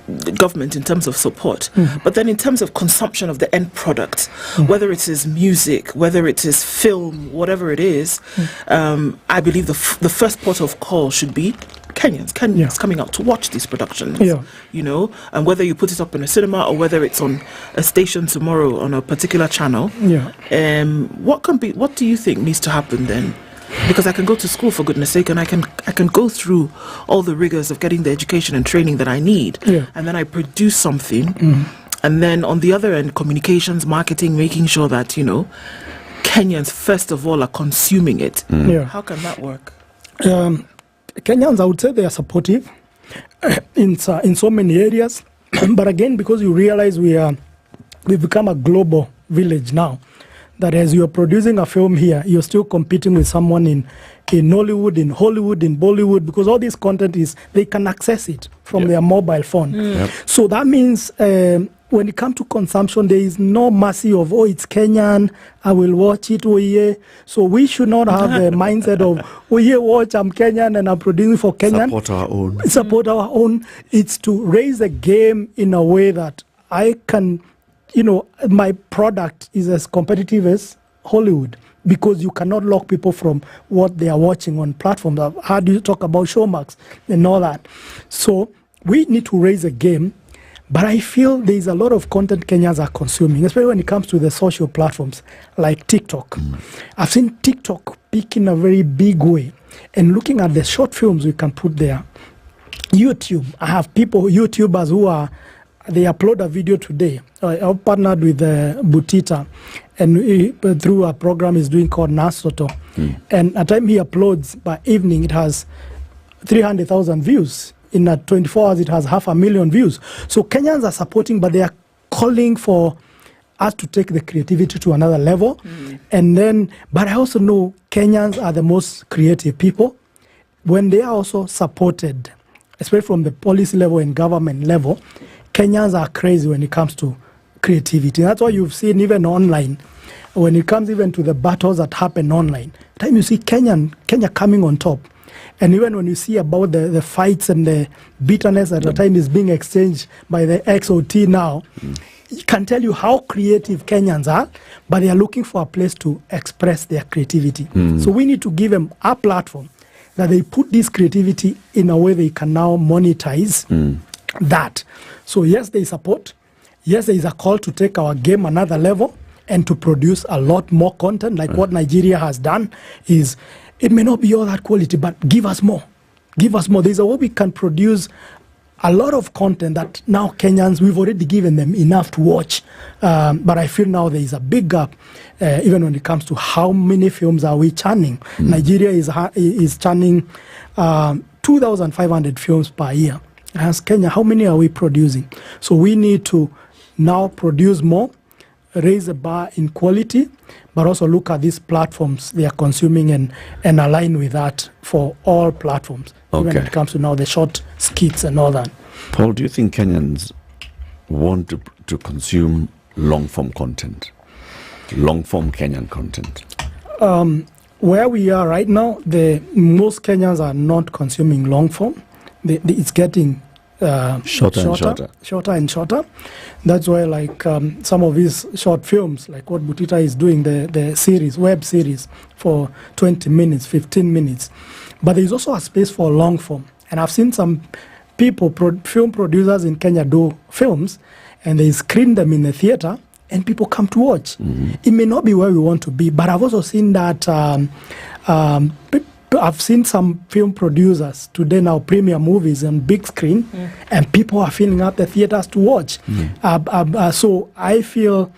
the government in terms of support, but then in terms of consumption of the end product, whether it is music, whether it is film, whatever it is, I believe the first port of call should be Kenyans coming out to watch these productions. You know, and whether you put it up in a cinema or whether it's on a station tomorrow on a particular channel. What do you think needs to happen then? Because I can go to school, for goodness sake, and I can go through all the rigors of getting the education and training that I need, and then I produce something, and then on the other end, communications, marketing, making sure that, you know, Kenyans first of all are consuming it. How can that work? Kenyans, I would say they are supportive in so many areas, but again, because you realize we've become a global village now, that as you're producing a film here, you're still competing with someone in Nollywood, in Hollywood, in Bollywood, because all this content they can access it from their mobile phone. So that means when it comes to consumption, there is no mercy of, it's Kenyan, I will watch it, So we should not have the mindset of, watch, I'm Kenyan and I'm producing for Kenyan. Support our own. It's to raise the game in a way that I can, my product is as competitive as Hollywood, because you cannot lock people from what they are watching on platforms. How do you talk about Showmax and all that? So we need to raise a game, but I feel there is a lot of content Kenyans are consuming, especially when it comes to the social platforms like TikTok. I've seen TikTok peak in a very big way, and looking at the short films we can put there. YouTube, I have YouTubers who they upload a video today. I partnered with Butita, and through a program he's doing called Nasoto. And at time he uploads, by evening it has 300,000 views. In 24 hours it has 500,000 views. So Kenyans are supporting, but they are calling for us to take the creativity to another level. And then, but I also know Kenyans are the most creative people. When they are also supported, especially from the policy level and government level, Kenyans are crazy when it comes to creativity. That's why you've seen even online, when it comes even to the battles that happen online, time you see Kenya coming on top. And even when you see about the fights and the bitterness at the time is being exchanged by the XOT now, it can tell you how creative Kenyans are, but they are looking for a place to express their creativity. So we need to give them a platform that they put this creativity in a way they can now monetize that. So yes, they support. Yes, there is a call to take our game another level and to produce a lot more content, like what Nigeria has done. Is it may not be all that quality, but give us more. Give us more. There's a way we can produce a lot of content that now Kenyans, we've already given them enough to watch. But I feel now there is a big gap, even when it comes to how many films are we churning. Nigeria is churning 2,500 films per year. As Kenya, how many are we producing? So we need to now produce more, raise the bar in quality, but also look at these platforms they are consuming and align with that for all platforms, even when it comes to now the short skits and all that. Paul, do you think Kenyans want to consume long-form content, long-form Kenyan content? Where we are right now, most Kenyans are not consuming long-form. It's getting shorter and shorter. That's why, like some of these short films, like what Butita is doing, the series, web series for 20 minutes, 15 minutes. But there's also a space for long form. And I've seen some people, film producers in Kenya, do films, and they screen them in the theater, and people come to watch. It may not be where we want to be, but I've also seen that I've seen some film producers today now premiere movies on big screen, and people are filling up the theaters to watch. So I feel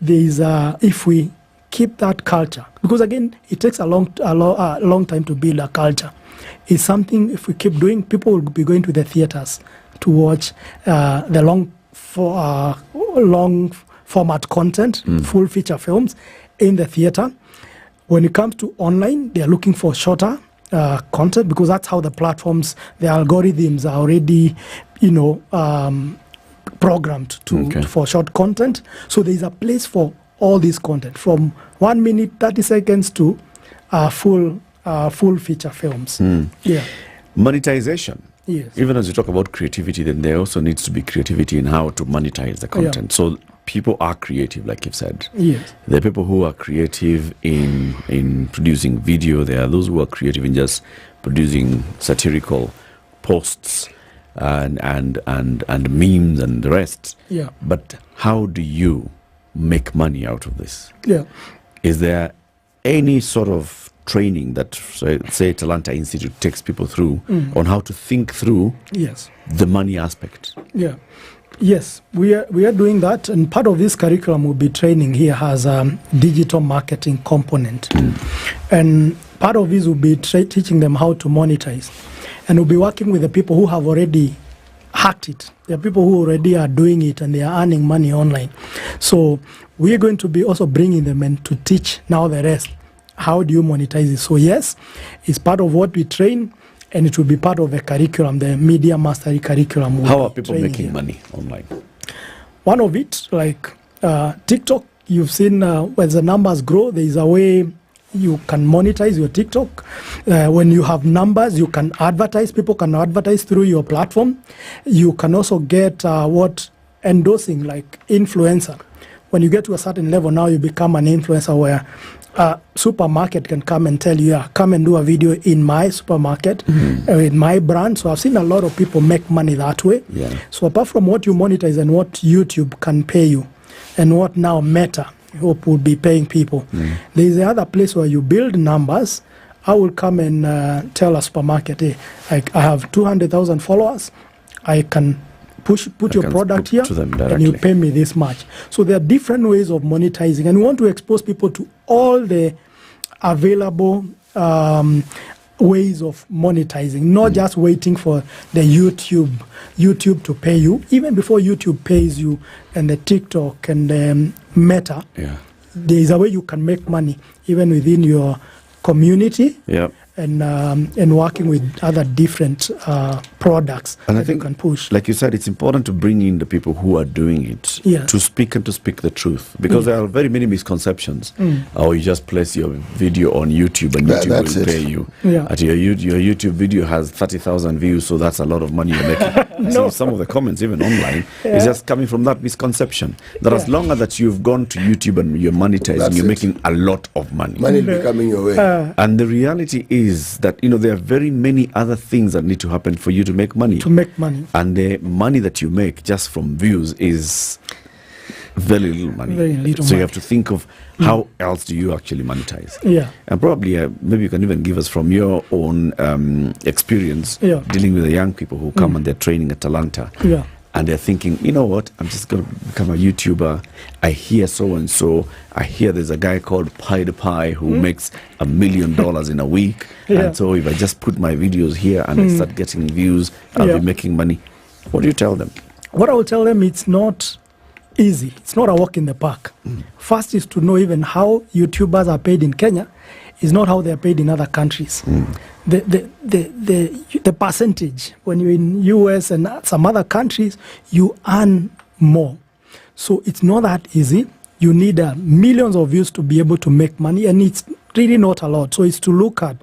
there is if we keep that culture, because again, it takes a long time to build a culture. It's something, if we keep doing, people will be going to the theaters to watch the long format content, full feature films in the theater. When it comes to online, they are looking for shorter content, because that's how the platforms, the algorithms are already, programmed for short content. So there is a place for all this content, from 1 minute, 30 seconds to full feature films. Yeah. Monetization. Yes. Even as you talk about creativity, then there also needs to be creativity in how to monetize the content. Yeah. So people are creative, like you've said. Yes. There are people who are creative in producing video. There are those who are creative in just producing satirical posts and memes and the rest. Yeah. But how do you make money out of this? Yeah. Is there any sort of training that, say, Talanta Institute takes people through on how to think through the money aspect? Yeah. Yes, we are doing that, and part of this curriculum will be training here has a digital marketing component, and part of this will be teaching them how to monetize, and we'll be working with the people who have already hacked it. There are people who already are doing it and they are earning money online. So we are going to be also bringing them in to teach now the rest. How do you monetize it? So yes, it's part of what we train, and it will be part of the curriculum, the media mastery curriculum. How are people making money online? One of it, like TikTok, you've seen as the numbers grow, there is a way you can monetize your TikTok. When you have numbers, you can advertise. People can advertise through your platform. You can also get endorsing, like influencer. When you get to a certain level, now you become an influencer where a supermarket can come and tell you, come and do a video in my supermarket, in my brand. So I've seen a lot of people make money that way. Yeah. So apart from what you monetize and what YouTube can pay you, and what now Meta, hope will be paying people, there is the other place where you build numbers. I will come and tell a supermarket, hey, I have 200,000 followers. I can put your product here, and you pay me this much. So there are different ways of monetizing, and we want to expose people to all the available ways of monetizing, not just waiting for the YouTube to pay you. Even before YouTube pays you, and the TikTok and the Meta, there is a way you can make money even within your community. Yeah. And working with other different products and that I think, you can push. Like you said, it's important to bring in the people who are doing it to speak the truth, because there are very many misconceptions. Or you just place your video on YouTube and YouTube will pay you. Yeah. Your YouTube video has 30,000 views, so that's a lot of money you're making. No. Some of the comments, even online, is just coming from that misconception that as long as that you've gone to YouTube and you're monetizing, you're making a lot of money. Money becoming your way. And the reality is that there are very many other things that need to happen for you to make money. And the money that you make just from views is very little money. So you have to think of how else do you actually monetize. Yeah. And probably maybe you can even give us from your own experience dealing with the young people who come and they're training at Talanta. Yeah. And they're thinking, you know what, I'm just going to become a YouTuber. I hear so-and-so. I hear there's a guy called Pie the Pie who makes $1 million in a week. And so if I just put my videos here and I start getting views, I'll be making money. What do you tell them? What I will tell them, it's not easy. It's not a walk in the park. First is to know even how YouTubers are paid in Kenya is not how they are paid in other countries. The percentage, when you're in US and some other countries, you earn more. So it's not that easy. You need millions of views to be able to make money, and it's really not a lot. So it's to look at,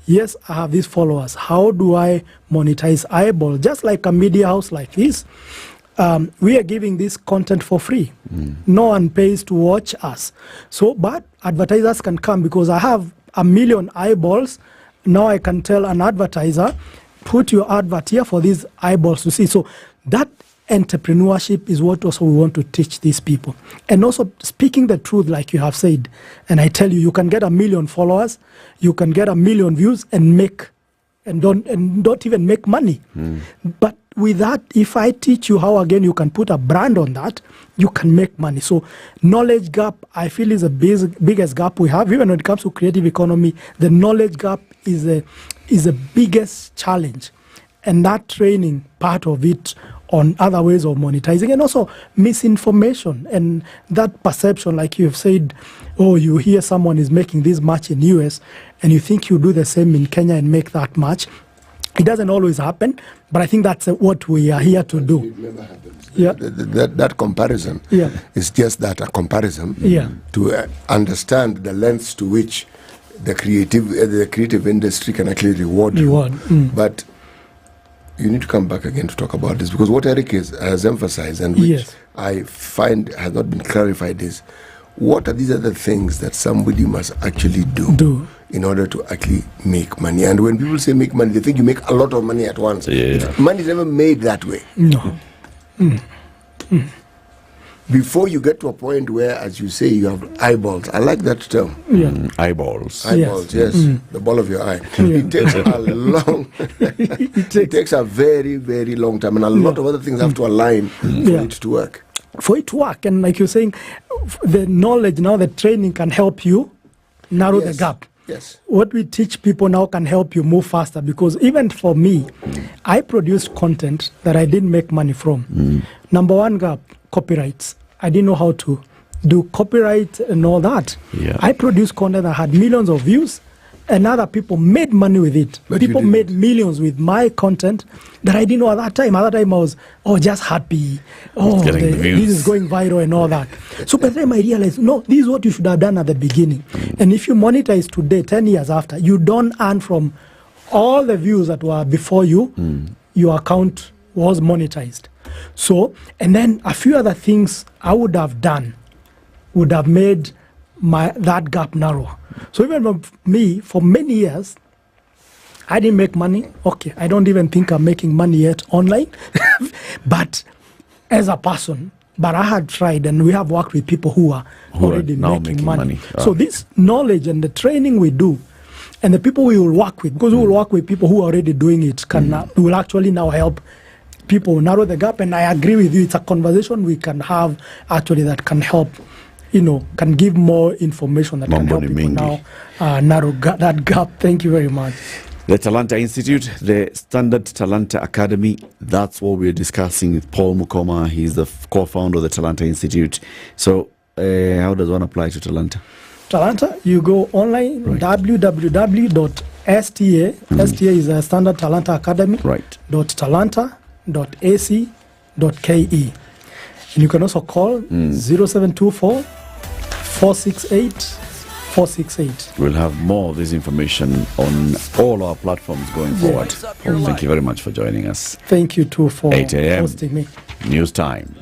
yes, I have these followers. How do I monetize eyeball? Just like a media house like this, we are giving this content for free. No one pays to watch us. So, but advertisers can come because I have 1 million eyeballs. Now I can tell an advertiser, put your advert here for these eyeballs to see. So that entrepreneurship is what also we want to teach these people. And also speaking the truth, like you have said. And I tell you, you can get 1 million followers, you can get 1 million views and make and don't even make money. But with that, if I teach you how again you can put a brand on that, you can make money. So knowledge gap, I feel, is the biggest gap we have. Even when it comes to creative economy, the knowledge gap is the biggest challenge. And that training part of it on other ways of monetizing, and also misinformation and that perception, like you've said, oh, you hear someone is making this much in US and you think you do the same in Kenya and make that much. It doesn't always happen, but I think that's what we are here to do. It never happens. Yeah. That comparison is just that, a comparison to understand the lengths to which the creative industry can actually reward you. But you need to come back again to talk about this, because what Eric has emphasized, and which I find has not been clarified, is what are these other things that somebody must actually do in order to actually make money. And when people say make money, they think you make a lot of money at once. Money is never made that way. No. Before you get to a point where, as you say, you have eyeballs. I like that term. Eyeballs. Eyeballs, yes. The ball of your eye. It takes a long... it takes a very, very long time. And a lot of other things have to align for it to work. For it to work. And like you're saying, the knowledge now, the training can help you narrow the gap. Yes. What we teach people now can help you move faster, because even for me, I produced content that I didn't make money from. Number one gap, copyrights. I didn't know how to do copyright and all that. I produced content that had millions of views, and other people made money with it. But people made millions with my content that I didn't know at that time. At that time I was, just happy. This is going viral and all that. So by the time I realized, no, this is what you should have done at the beginning. And if you monetize today, 10 years after, you don't earn from all the views that were before you, your account was monetized. So, and then a few other things I would have done would have made that gap narrow. So even for me, for many years, I didn't make money. Okay, I don't even think I'm making money yet online. But as a person, but I had tried, and we have worked with people who are already making money. So this knowledge and the training we do, and the people we will work with, because we will work with people who are already doing it, will actually now help people narrow the gap. And I agree with you, it's a conversation we can have actually that can help, can give more information that can help people now narrow that gap. Thank you very much. The Talanta Institute, the Standard-Talanta Academy, that's what we're discussing with Paul Mukoma. He's the co-founder of the Talanta Institute. So how does one apply to Talanta? Talanta, you go online, www.sta, STA is a Standard-Talanta Academy, .talanta.ac.ke. And you can also call 0724 468 468. We'll have more of this information on all our platforms going forward. Thank you very much for joining us. Thank you too for 8 a.m. hosting me. News time.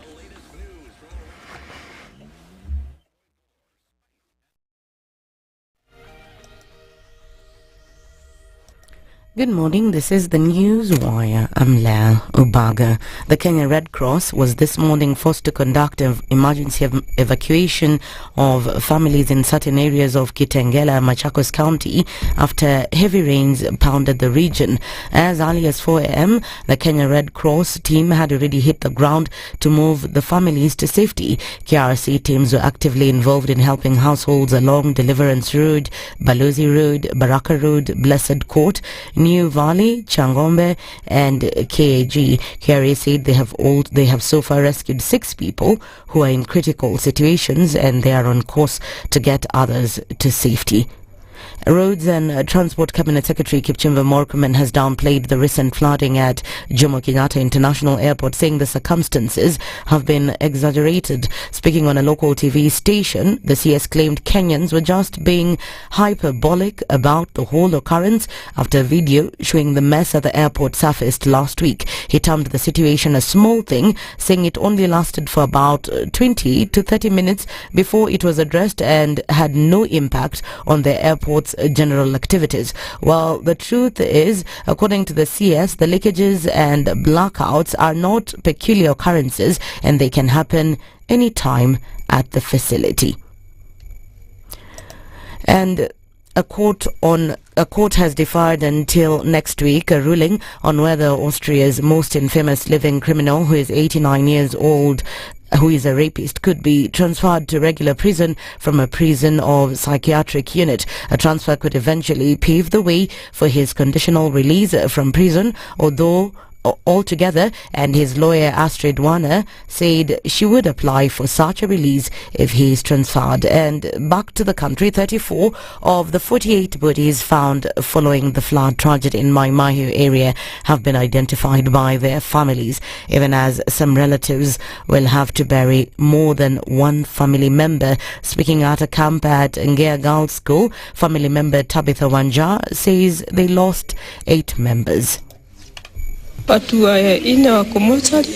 Good morning, this is the News Wire. I'm Lea Ubaga. The Kenya Red Cross was this morning forced to conduct an emergency evacuation of families in certain areas of Kitengela, Machakos County after heavy rains pounded the region. As early as 4 a.m., the Kenya Red Cross team had already hit the ground to move the families to safety. KRC teams were actively involved in helping households along Deliverance Road, Balozi Road, Baraka Road, Blessed Court, New Valley, Changombe and KAG. KRA said they have so far rescued 6 people who are in critical situations, and they are on course to get others to safety. Roads and Transport Cabinet Secretary Kipchumba Murkomen has downplayed the recent flooding at Jomo Kenyatta International Airport, saying the circumstances have been exaggerated. Speaking on a local TV station, the CS claimed Kenyans were just being hyperbolic about the whole occurrence after a video showing the mess at the airport surfaced last week. He termed the situation a small thing, saying it only lasted for about 20 to 30 minutes before it was addressed and had no impact on the airport's general activities. Well, the truth is, according to the CS, the leakages and blackouts are not peculiar occurrences, and they can happen anytime at the facility. And A court has deferred until next week a ruling on whether Austria's most infamous living criminal, who is 89 years old, who is a rapist, could be transferred to regular prison from a prison or psychiatric unit. A transfer could eventually pave the way for his conditional release from prison, although altogether, and his lawyer Astrid Warner said she would apply for such a release if he is transferred. And back to the country, 34 of the 48 bodies found following the flood tragedy in Mai Mahiu area have been identified by their families, even as some relatives will have to bury more than one family member. Speaking at a camp at Ngea Girls School, family member Tabitha Wanja says they lost 8 members. Watu ine wako mochari,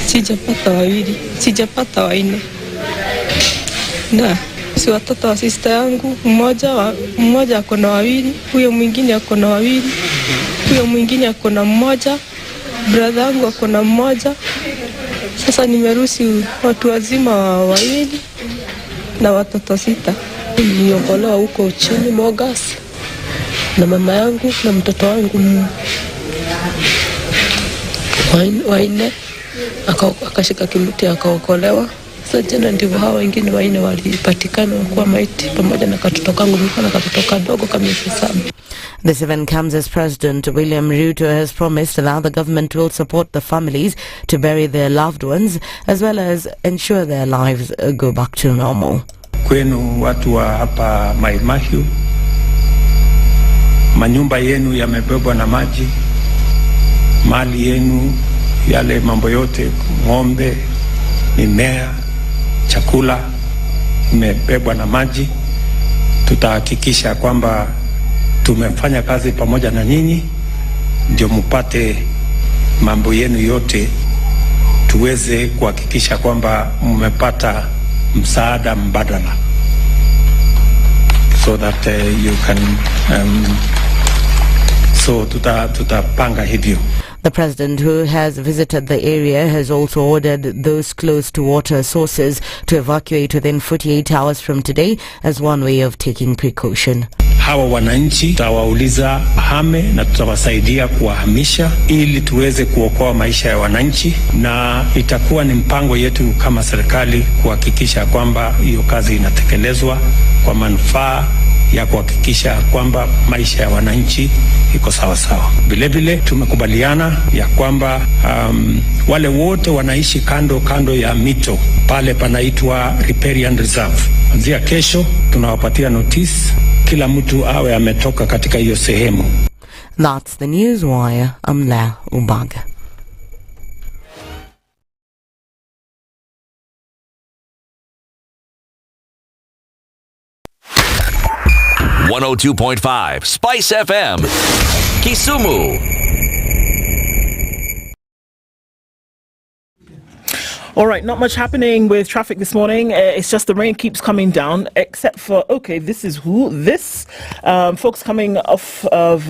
sijapata wawili, sijapata waine. Na si watoto wa sister yangu, mmoja ako na wawili, huyo mwingine ako na wawili, huyo mwingine ako na mmoja, brother yangu ako na mmoja. Sasa nimeruhusu watu wazima wawili na watoto 6. Niliokolewa huko chini Mombasa na mama yangu na mtoto wangu waine akashika kimuti akaokolewa. Sasa jana ndivyo hawa wengine waine walipatikana kwa maiti pamoja na katoto kangu na katoto kadogo kama miezi 7. The Seven Kamsas President William Ruto has promised that the government will support the families to bury their loved ones as well as ensure their lives go back to normal. Kwenu watu wa hapa Mai Mahiu, manyumba yenu yamebebwa na maji, mali yenu, yale mambo yote, ng'ombe, mimea, chakula imebebwa na maji. Tutahakikisha kwamba tumefanya kazi pamoja na nyinyi ndio mpate mambo yenu yote, tuweze kuhakikisha kwamba mmepata msaada mbadala so that you can so tutapanga hivyo. The president, who has visited the area, has also ordered those close to water sources to evacuate within 48 hours from today as one way of taking precaution. Hawa wananchi tutawauliza hame na tutawasaidia kuwahamisha ili tuweze kuokoa maisha ya wananchi, na itakuwa ni mpango yetu kama serikali kuhakikisha kwamba hiyo kazi inatekelezwa kwa manufaa ya kuhakikisha kwamba maisha ya wananchi iko sawa sawa. Vile vile tumekubaliana ya kwamba wale wote wanaishi kando ya mito pale panaitwa riparian reserve, kuanzia kesho tunawapatia notice, kila mtu awe ametoka katika hiyo sehemu. That's the news wire. I'm Ndu Okoh. 102.5 SpiceFM, Kisumu. All right, not much happening with traffic this morning. It's just the rain keeps coming down, except for, okay, this is this. Folks coming off of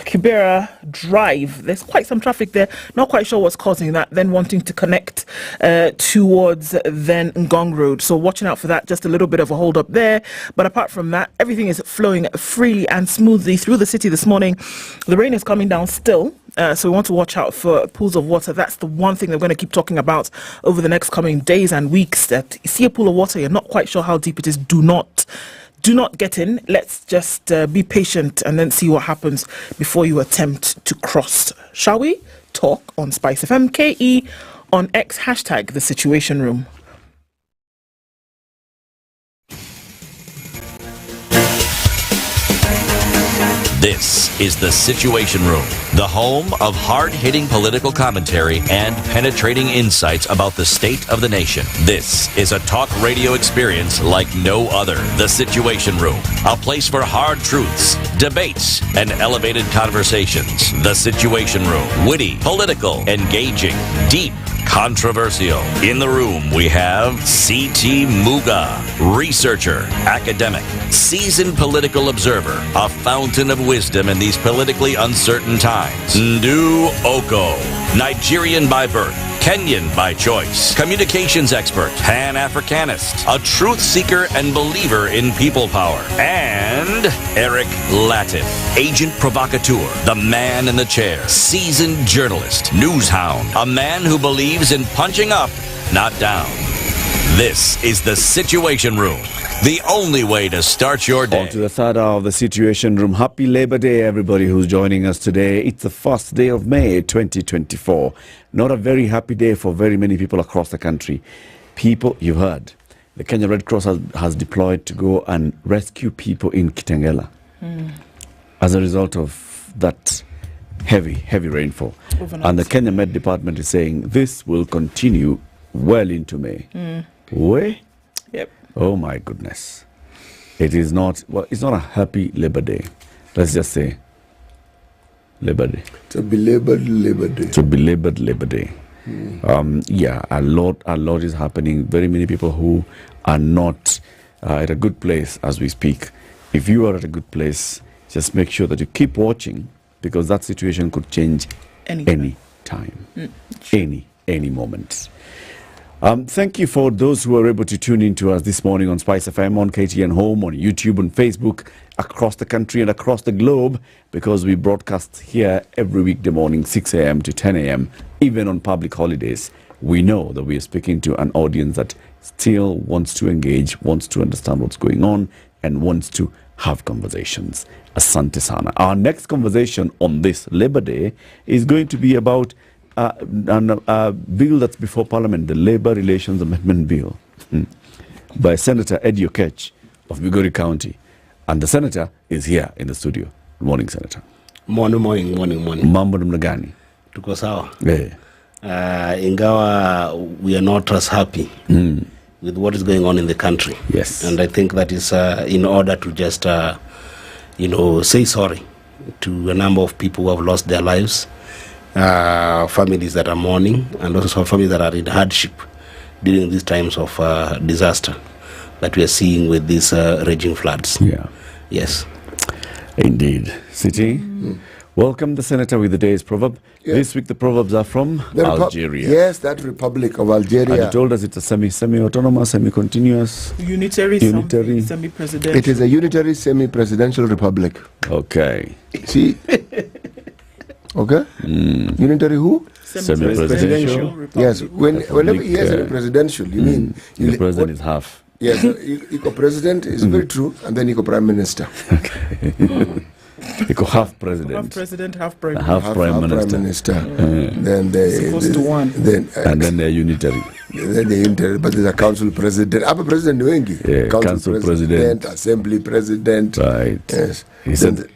Kibera Drive. There's quite some traffic there. Not quite sure what's causing that. Then wanting to connect towards then Ngong Road. So watching out for that. Just a little bit of a hold up there. But apart from that, everything is flowing freely and smoothly through the city this morning. The rain is coming down still. So we want to watch out for pools of water. That's the one thing that we're going to keep talking about over the next coming days and weeks. That you see a pool of water, you're not quite sure how deep it is. Do not get in. Let's just be patient and then see what happens before you attempt to cross. Shall we talk on SpiceFM KE on X hashtag the Situation Room? This is The Situation Room, the home of hard-hitting political commentary and penetrating insights about the state of the nation. This is a talk radio experience like no other. The Situation Room, a place for hard truths, debates, and elevated conversations. The Situation Room, witty, political, engaging, deep, controversial. In the room, we have C.T. Muga, researcher, academic, seasoned political observer, a fountain of wisdom in these politically uncertain times. Ndu Okoh, Nigerian by birth, Kenyan by choice, communications expert, Pan-Africanist, a truth seeker and believer in people power, and Eric Latiff, agent provocateur, the man in the chair, seasoned journalist, news hound, a man who believes in punching up, not down. This is the Situation Room, the only way to start your day. On to the third hour of the Situation Room. Happy Labor Day, everybody who's joining us today. It's the first day of May 2024. Not a very happy day for very many people across the country. People, you've heard, the Kenya Red Cross has deployed to go and rescue people in Kitengela as a result of that heavy rainfall. Overnight. And the Kenya Met Department is saying this will continue well into May. Way? Yep. Oh my goodness. It is not, well, it's not a happy Labor Day. Let's just say Labor Day. It's a belabored Labor Day. It's a belabored Labor Day. Yeah, a lot is happening. Very many people who are not at a good place as we speak. If you are at a good place, just make sure that you keep watching, because that situation could change any time, any moment. Thank you for those who are able to tune in to us this morning on SpiceFM, on KTN Home, on YouTube, on Facebook, across the country and across the globe, because we broadcast here every weekday morning, 6 a.m. to 10 a.m., even on public holidays. We know that we are speaking to an audience that still wants to engage, wants to understand what's going on, and wants to have conversations. Asante sana. Our next conversation on this Labor Day is going to be about a bill that's before Parliament, the Labour Relations Amendment Bill, by Senator Ndu Okoh of Migori County. And the Senator is here in the studio. Good morning, Senator. Morning. Mambo namna gani? Tuko sawa. Yeah. Ingawa we are not as happy with what is going on in the country. Yes. And I think that is in order to just, say sorry to a number of people who have lost their lives, families that are mourning, and also families that are in hardship during these times of disaster that we are seeing with these raging floods. Yeah. Yes. Indeed. City, welcome the Senator with the day's proverb. Yeah. This week the proverbs are from Algeria. Yes, that Republic of Algeria. And you told us it's a semi-autonomous, semi-continuous, Unitary. Semi-presidential. It is a unitary semi-presidential republic. Okay. See? Okay? Unitary who? Semi-presidential. Yes. Whenever he has a presidential, you mean the president is half. Yes, Eco president is very true, and then Eco prime minister. Okay. Eco half president. Half president, half prime Half prime minister. Then they to one. And then they're unitary. Then they're unitary, but there's a council president. Upper president wengi. Yeah, council president, assembly president. Right. Yes.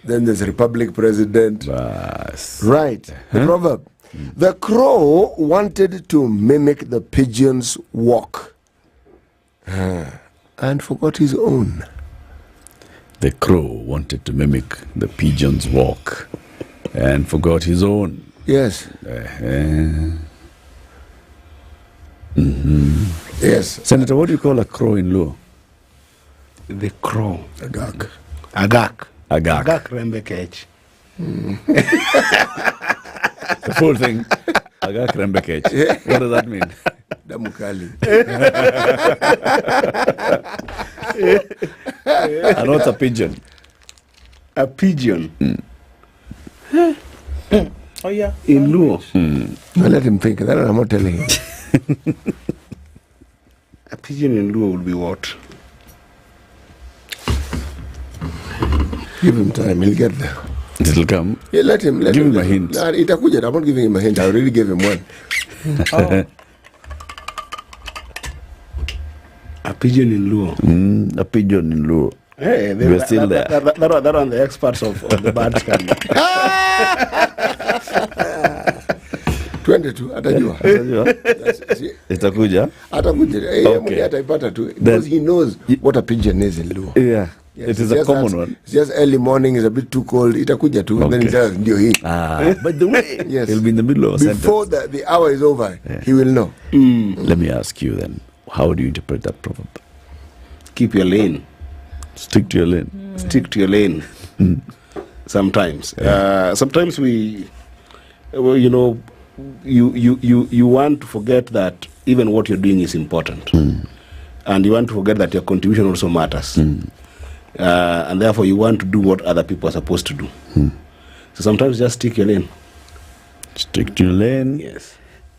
Then there's republic president. Bas. Right. The proverb. The crow wanted to mimic the pigeon's walk. And forgot his own. The crow wanted to mimic the pigeon's walk and forgot his own. Yes. Yes. Senator, what do you call a crow in Luo? The crow. Agak. Agak Rembekech. The full thing. Agak Rembekech. What does that mean? Damukali. And what's a pigeon? A pigeon. Oh, yeah. In Luo. Well, let him think. That I'm not telling him. A pigeon in Luo would be what? Give him time. He'll get there. It'll come. Yeah, let him. Give him a hint. Nah, itakuja. I'm not giving him a hint. I already gave him one. A pigeon in Luo. A pigeon in Luo. Hey, we're still there. That one the experts of the birds can. 22 atajua. Itakuja. Atakuja. Ataipata tu. Because he knows what a pigeon is in Luo. Yeah. Yes, it is a common one. It's just early morning, it's a bit too cold. Itakuja tu. Then he says, ndio hii. By the way, yes. He'll be in the middle of a Before sentence. the hour is over, he will know. Let me ask you then, how do you interpret that proverb? Keep your lane. Stick to your lane. Stick to your lane. Sometimes. Sometimes we, you want to forget that even what you're doing is important, and you want to forget that your contribution also matters, and therefore you want to do what other people are supposed to do. So sometimes just stick your lane. Stick to your lane. Yes.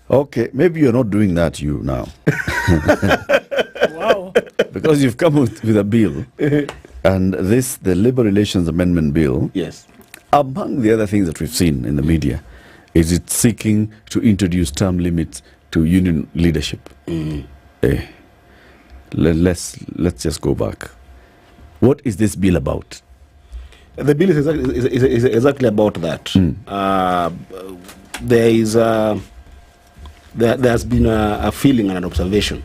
Okay, maybe you're not doing that now. Wow. Because you've come with a bill, and the Labour Relations Amendment Bill. Yes. Among the other things that we've seen in the media, is it seeking to introduce term limits to union leadership. Let's just go back. What is this bill about? The bill is exactly about that. There's been a feeling and an observation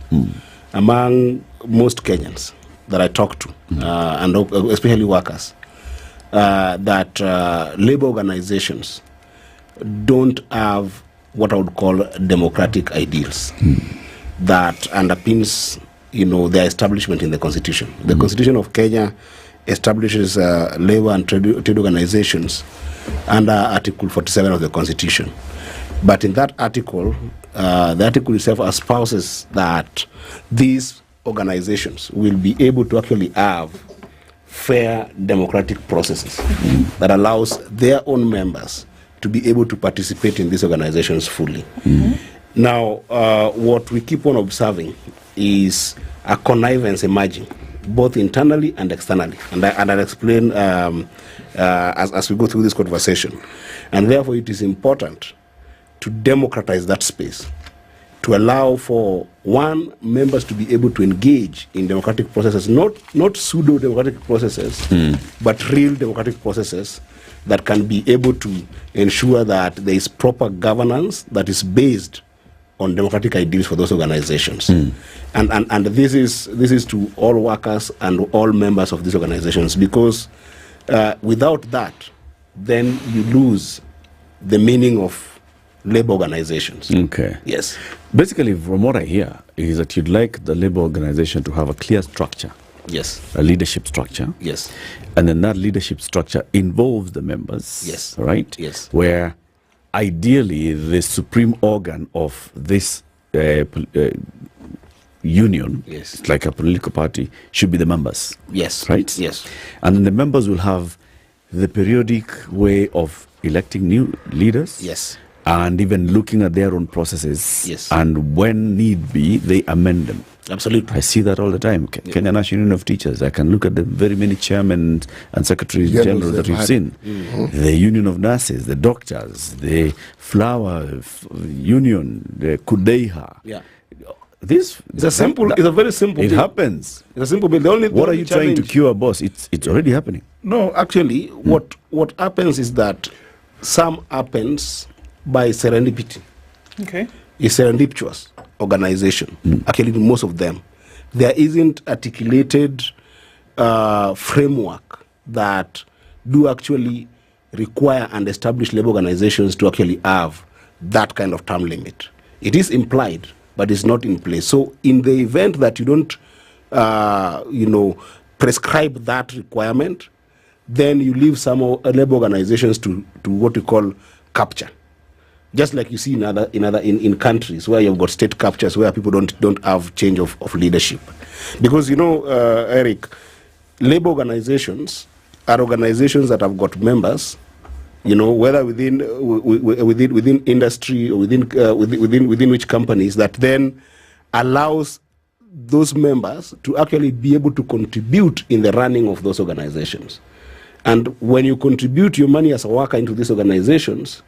among most Kenyans that I talk to, and especially workers, that labor organizations don't have what I would call democratic ideals that underpins, their establishment in the Constitution. The Constitution of Kenya establishes labor and trade organizations under Article 47 of the Constitution. But in that article, the article itself espouses that these organizations will be able to actually have fair democratic processes that allows their own members to be able to participate in these organizations fully. Now, what we keep on observing is a connivance emerging, both internally and externally. And I'll explain as we go through this conversation. And therefore, it is important to democratize that space, to allow for members to be able to engage in democratic processes, not pseudo-democratic processes, but real democratic processes that can be able to ensure that there is proper governance that is based on democratic ideals for those organizations. And this is to all workers and all members of these organizations, because without that, then you lose the meaning of labor organizations. Okay. Yes. Basically, from what I hear, is that you'd like the labor organization to have a clear structure. Yes. A leadership structure. Yes. And then that leadership structure involves the members. Yes. Right? Yes. Where ideally the supreme organ of this union, yes, like a political party, should be the members. Yes. Right? Yes. And then the members will have the periodic way of electing new leaders. Yes. And even looking at their own processes. Yes. And when need be, they amend them. Absolutely. I see that all the time. Kenya National Union of Teachers. I can look at the very many chairmen and secretaries general that we've seen. The Union of Nurses, the doctors, the Flower Union, the Kudeha. Yeah. It's a very simple It bill. happens. It's a simple bill. What are you trying to cure, boss? It's already happening. No, actually, what happens is that some happens by serendipity. Okay. It's serendipitous organization. Actually, most of them, there isn't articulated framework that do actually require and establish labor organizations to actually have that kind of term limit. It is implied, but it's not in place. So in the event that you don't, prescribe that requirement, then you leave some labor organizations to what we call capture. Just like you see in countries where you've got state captures where people don't have change of leadership. Because Eric, labor organizations are organizations that have got members, whether within industry or within which companies, that then allows those members to actually be able to contribute in the running of those organizations. And when you contribute your money as a worker into these organizations,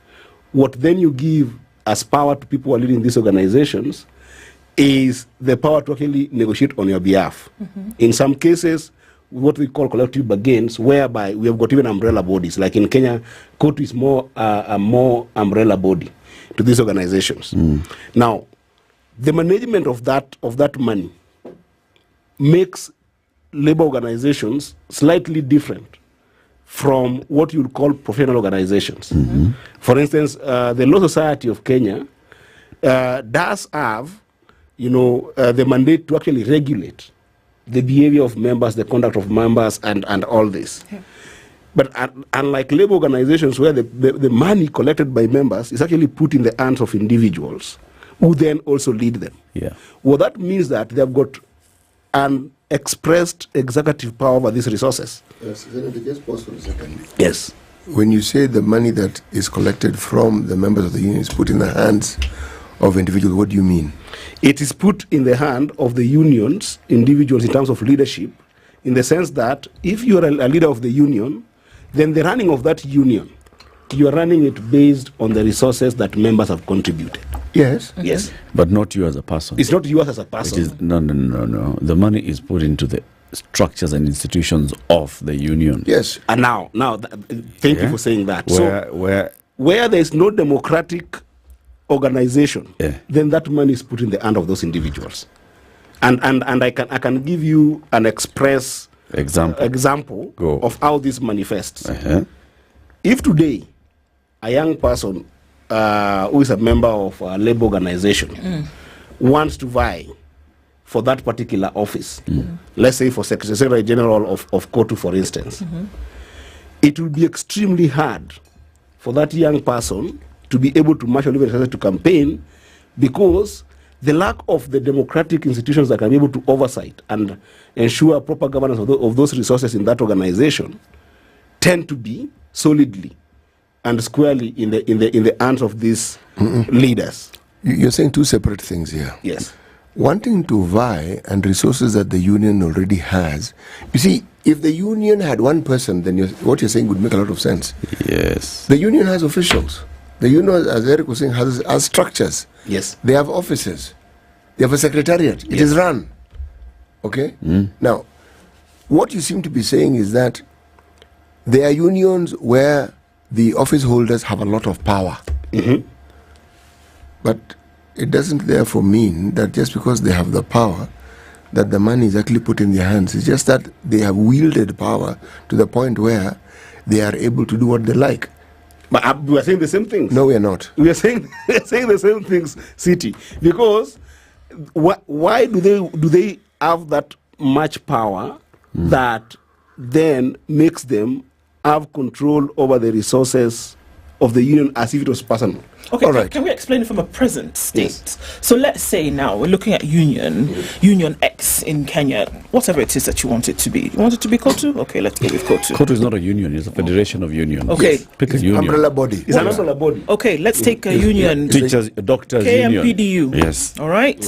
what then you give as power to people who are leading these organizations is the power to actually negotiate on your behalf. In some cases, what we call collective bargains, whereby we have got even umbrella bodies. Like in Kenya, COTU is a more umbrella body to these organizations. Now, the management of that money makes labor organizations slightly different from what you would call professional organizations. For instance, the Law Society of Kenya does have, the mandate to actually regulate the behavior of members, the conduct of members, and all this. But unlike labor organizations where the money collected by members is actually put in the hands of individuals who then also lead them. Yeah. Well, that means that they've got an expressed executive power over these resources. Yes, just pause for a second. Yes. When you say the money that is collected from the members of the union is put in the hands of individuals, what do you mean? It is put in the hand of the unions, individuals in terms of leadership, in the sense that if you are a leader of the union, then the running of that union, you are running it based on the resources that members have contributed. Yes. Okay. Yes. But not you as a person. It's not yours as a person. It is, no. The money is put into the structures and institutions of the union. Yes. And now, thank you for saying that. Where there is no democratic organization, then that money is put in the hand of those individuals. And I can give you an express example of how this manifests. If today a young person who is a member of a labor organization wants to vie for that particular office, let's say for Secretary General of Kotu, for instance, it will be extremely hard for that young person to be able to marshal resources to campaign, because the lack of the democratic institutions that can be able to oversight and ensure proper governance of those resources in that organization tend to be solidly and squarely in the hands of these leaders. You're saying two separate things here. Yes. Wanting to vie and resources that the union already has. You see, if the union had one person, then what you're saying would make a lot of sense. Yes. The union has officials. The union, as Eric was saying, has structures. Yes. They have offices. They have a secretariat. It is run. Okay? Now, what you seem to be saying is that there are unions where the office holders have a lot of power. But it doesn't therefore mean that just because they have the power, that the money is actually put in their hands. It's just that they have wielded power to the point where they are able to do what they like. But we are saying the same things. No, we are not. We are saying the same things, City. Because why do they have that much power that then makes them have control over the resources of the union as if it was personal? Okay, all right. Can we explain it from a present state? So let's say now we're looking at Union X in Kenya, whatever it is that you want it to be. You want it to be Kotu? Okay, let's go with Kotu. Kotu is not a union, it's a federation of unions. Okay. Yes. Pick a union. Umbrella body. It's an umbrella body. Okay, let's take a union. Teachers, doctors KMPDU. union. Yes. All right.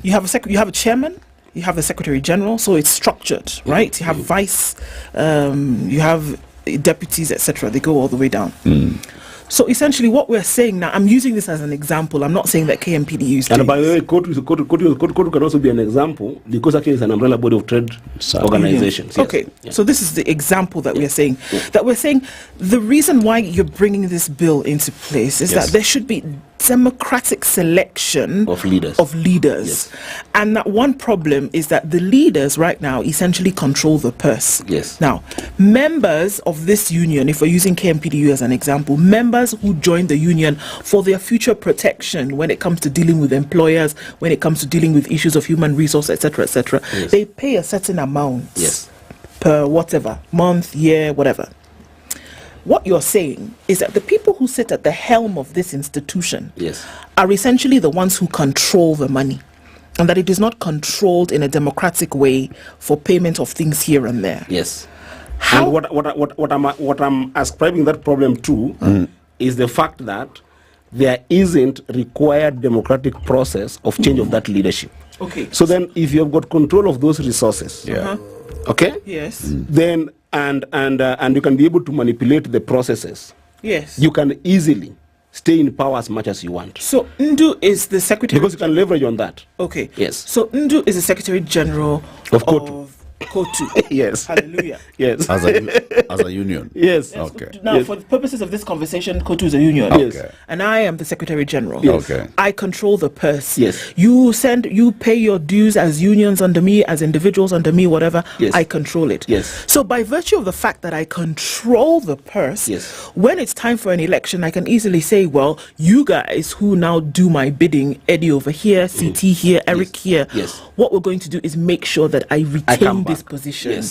You have a chairman. You have the secretary general, so it's structured, right? You have vice, you have deputies, etc. They go all the way down. So essentially what we're saying now, I'm using this as an example, I'm not saying that KMPDU is and by the way, Kotu can also be an example, because actually it's an umbrella body of trade organizations. Yes. Okay, so this is the example that we're saying. That we're saying the reason why you're bringing this bill into place is that there should be democratic selection of leaders. Yes. And that one problem is that the leaders right now essentially control the purse. Yes. Now, members of this union, if we're using KMPDU as an example, members who join the union for their future protection when it comes to dealing with employers, when it comes to dealing with issues of human resource, etc., they pay a certain amount per whatever, month, year, whatever. What you're saying is that the people who sit at the helm of this institution are essentially the ones who control the money, and that it is not controlled in a democratic way for payment of things here and there. Yes. And what I'm ascribing that problem to is the fact that there isn't required democratic process of change of that leadership. Okay. So then, if you have got control of those resources, okay, yes, then and you can be able to manipulate the processes. Yes, you can easily stay in power as much as you want. So Ndu is the secretary, because you can leverage on that. Okay. Yes. So Ndu is the Secretary General of Kotu. Yes. Hallelujah. Yes. As a union. Yes. Okay. Now, for the purposes of this conversation, Kotu is a union. Yes. Okay. And I am the Secretary General. Yes. Okay. I control the purse. Yes. You pay your dues as unions under me, as individuals under me, whatever. Yes. I control it. Yes. So by virtue of the fact that I control the purse, when it's time for an election, I can easily say, well, you guys who now do my bidding, Eddie over here, CT here, Eric here, what we're going to do is make sure that I retain this position,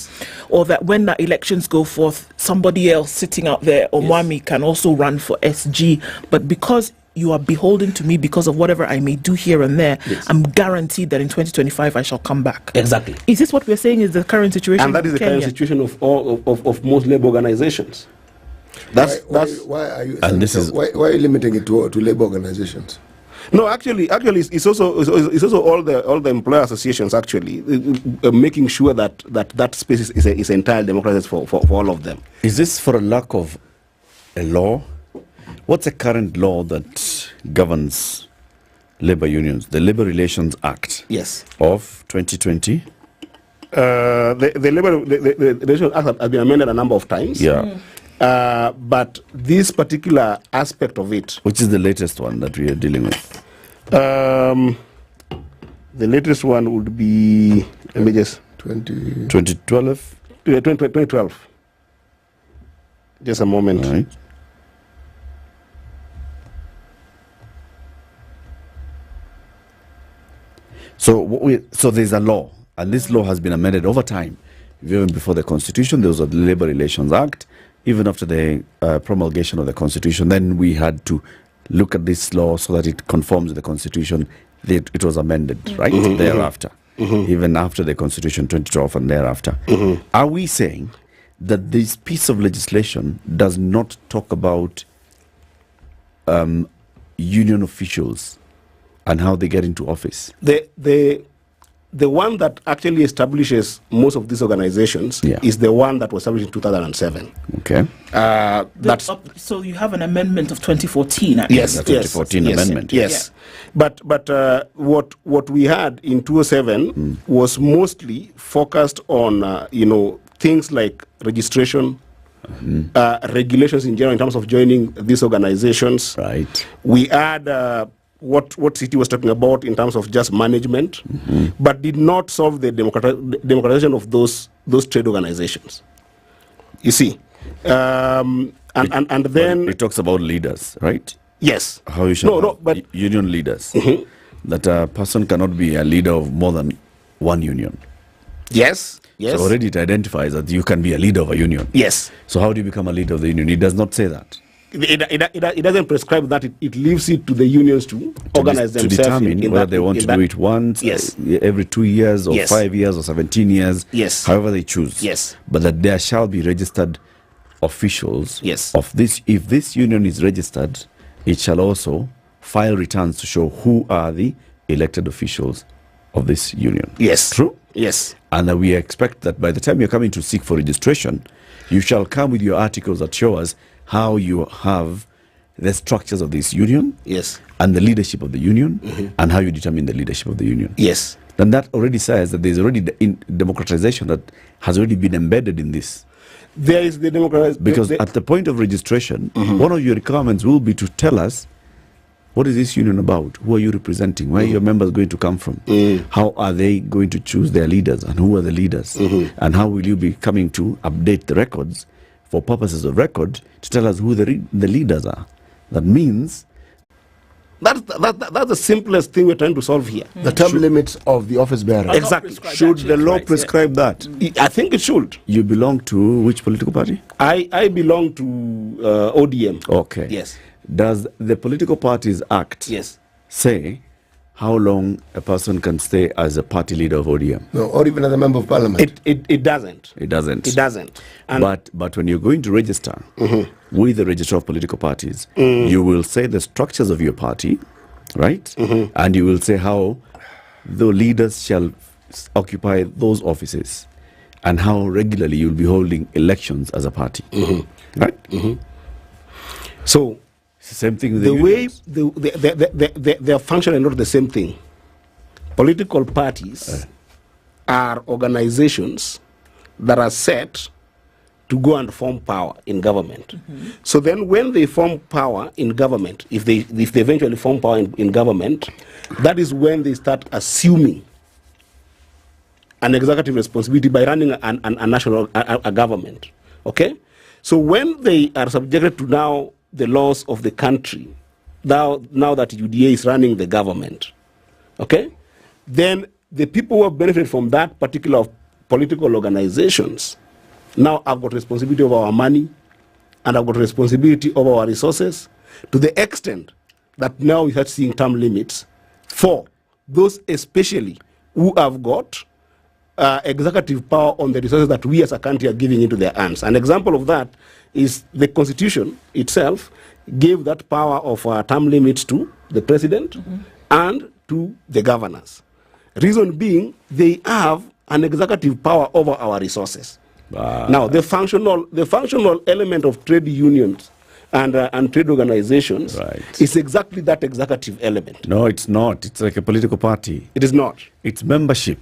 or that when the elections go forth, somebody else sitting out there, Omwami, can also run for SG, but because you are beholden to me because of whatever I may do here and there, I'm guaranteed that in 2025 I shall come back. Exactly. Is this what we're saying is the current situation? And that is the current situation of most labor organizations. Why are you? And this is why are you limiting it to labor organizations? No, actually, it's also all the employer associations actually making sure that space is entirely democratized for all of them. Is this for a lack of a law? What's the current law that governs labor unions? The Labor Relations Act. Yes. Of 2020. The Relations Act has been amended a number of times. Yeah. But this particular aspect of it, which is the latest one that we are dealing with? The latest one would be 2012. 2012. Just a moment. All right. So there's a law, and this law has been amended over time. Even before the Constitution, there was a Labor Relations Act. Even after the promulgation of the Constitution, then we had to look at this law so that it conforms with the Constitution. It was amended, right? Thereafter. Even after the Constitution 2012 and thereafter. Are we saying that this piece of legislation does not talk about union officials and how they get into office? The one that actually establishes most of these organizations is the one that was established in 2007. Okay. So you have an amendment of 2014. Yes, the 2014 amendment. Yes. But what we had in 2007 was mostly focused on things like registration, regulations in general in terms of joining these organizations. Right. We had what City was talking about in terms of just management, but did not solve the democratization of those trade organizations. You see, and then it talks about leaders, right? Yes. How you should but union leaders. That a person cannot be a leader of more than one union. Yes. Yes. So already it identifies that you can be a leader of a union. Yes. So how do you become a leader of the union? It does not say that. It doesn't prescribe that. It leaves it to the unions to organize themselves. To determine whether they want to do it once, every 2 years, or 5 years, or 17 years, however they choose. Yes. But that there shall be registered officials of this. If this union is registered, it shall also file returns to show who are the elected officials of this union. Yes. True? Yes. And we expect that by the time you're coming to seek for registration, you shall come with your articles that show us how you have the structures of this union, and the leadership of the union, and how you determine the leadership of the union. Yes. Then that already says that there's already democratization that has already been embedded in this. There is the democratization. Because at the point of registration, one of your requirements will be to tell us, what is this union about? Who are you representing? Where are your members going to come from? How are they going to choose their leaders? And who are the leaders? And how will you be coming to update the records for purposes of record to tell us who the leaders are? That means that's the simplest thing we're trying to solve here. The term limits of the office bearer. Exactly. Should the law prescribe that? I think it should. You belong to which political party? I belong to ODM. Okay. Yes. Does the Political Parties Act say how long a person can stay as a party leader of ODM? No, or even as a member of parliament. It doesn't. It doesn't. It doesn't. And but when you're going to register with the Register of Political Parties, you will say the structures of your party, right? And you will say how the leaders shall occupy those offices and how regularly you'll be holding elections as a party. Right? So same thing with the way their function are not the same thing. Political parties are organizations that are set to go and form power in government. So then when they form power in government, if they eventually form power in government, that is when they start assuming an executive responsibility by running a national government. Okay? So when they are subjected to now the laws of the country, now that UDA is running the government, okay, then the people who have benefited from that particular political organizations now have got responsibility of our money and have got responsibility of our resources to the extent that now we start seeing term limits for those especially who have got executive power on the resources that we as a country are giving into their hands. An example of that is the Constitution itself gave that power of term limits to the president and to the governors. Reason being, they have an executive power over our resources. Now, the functional element of trade unions and trade organizations is exactly that executive element. No, it's not. It's like a political party. It is not. It's membership.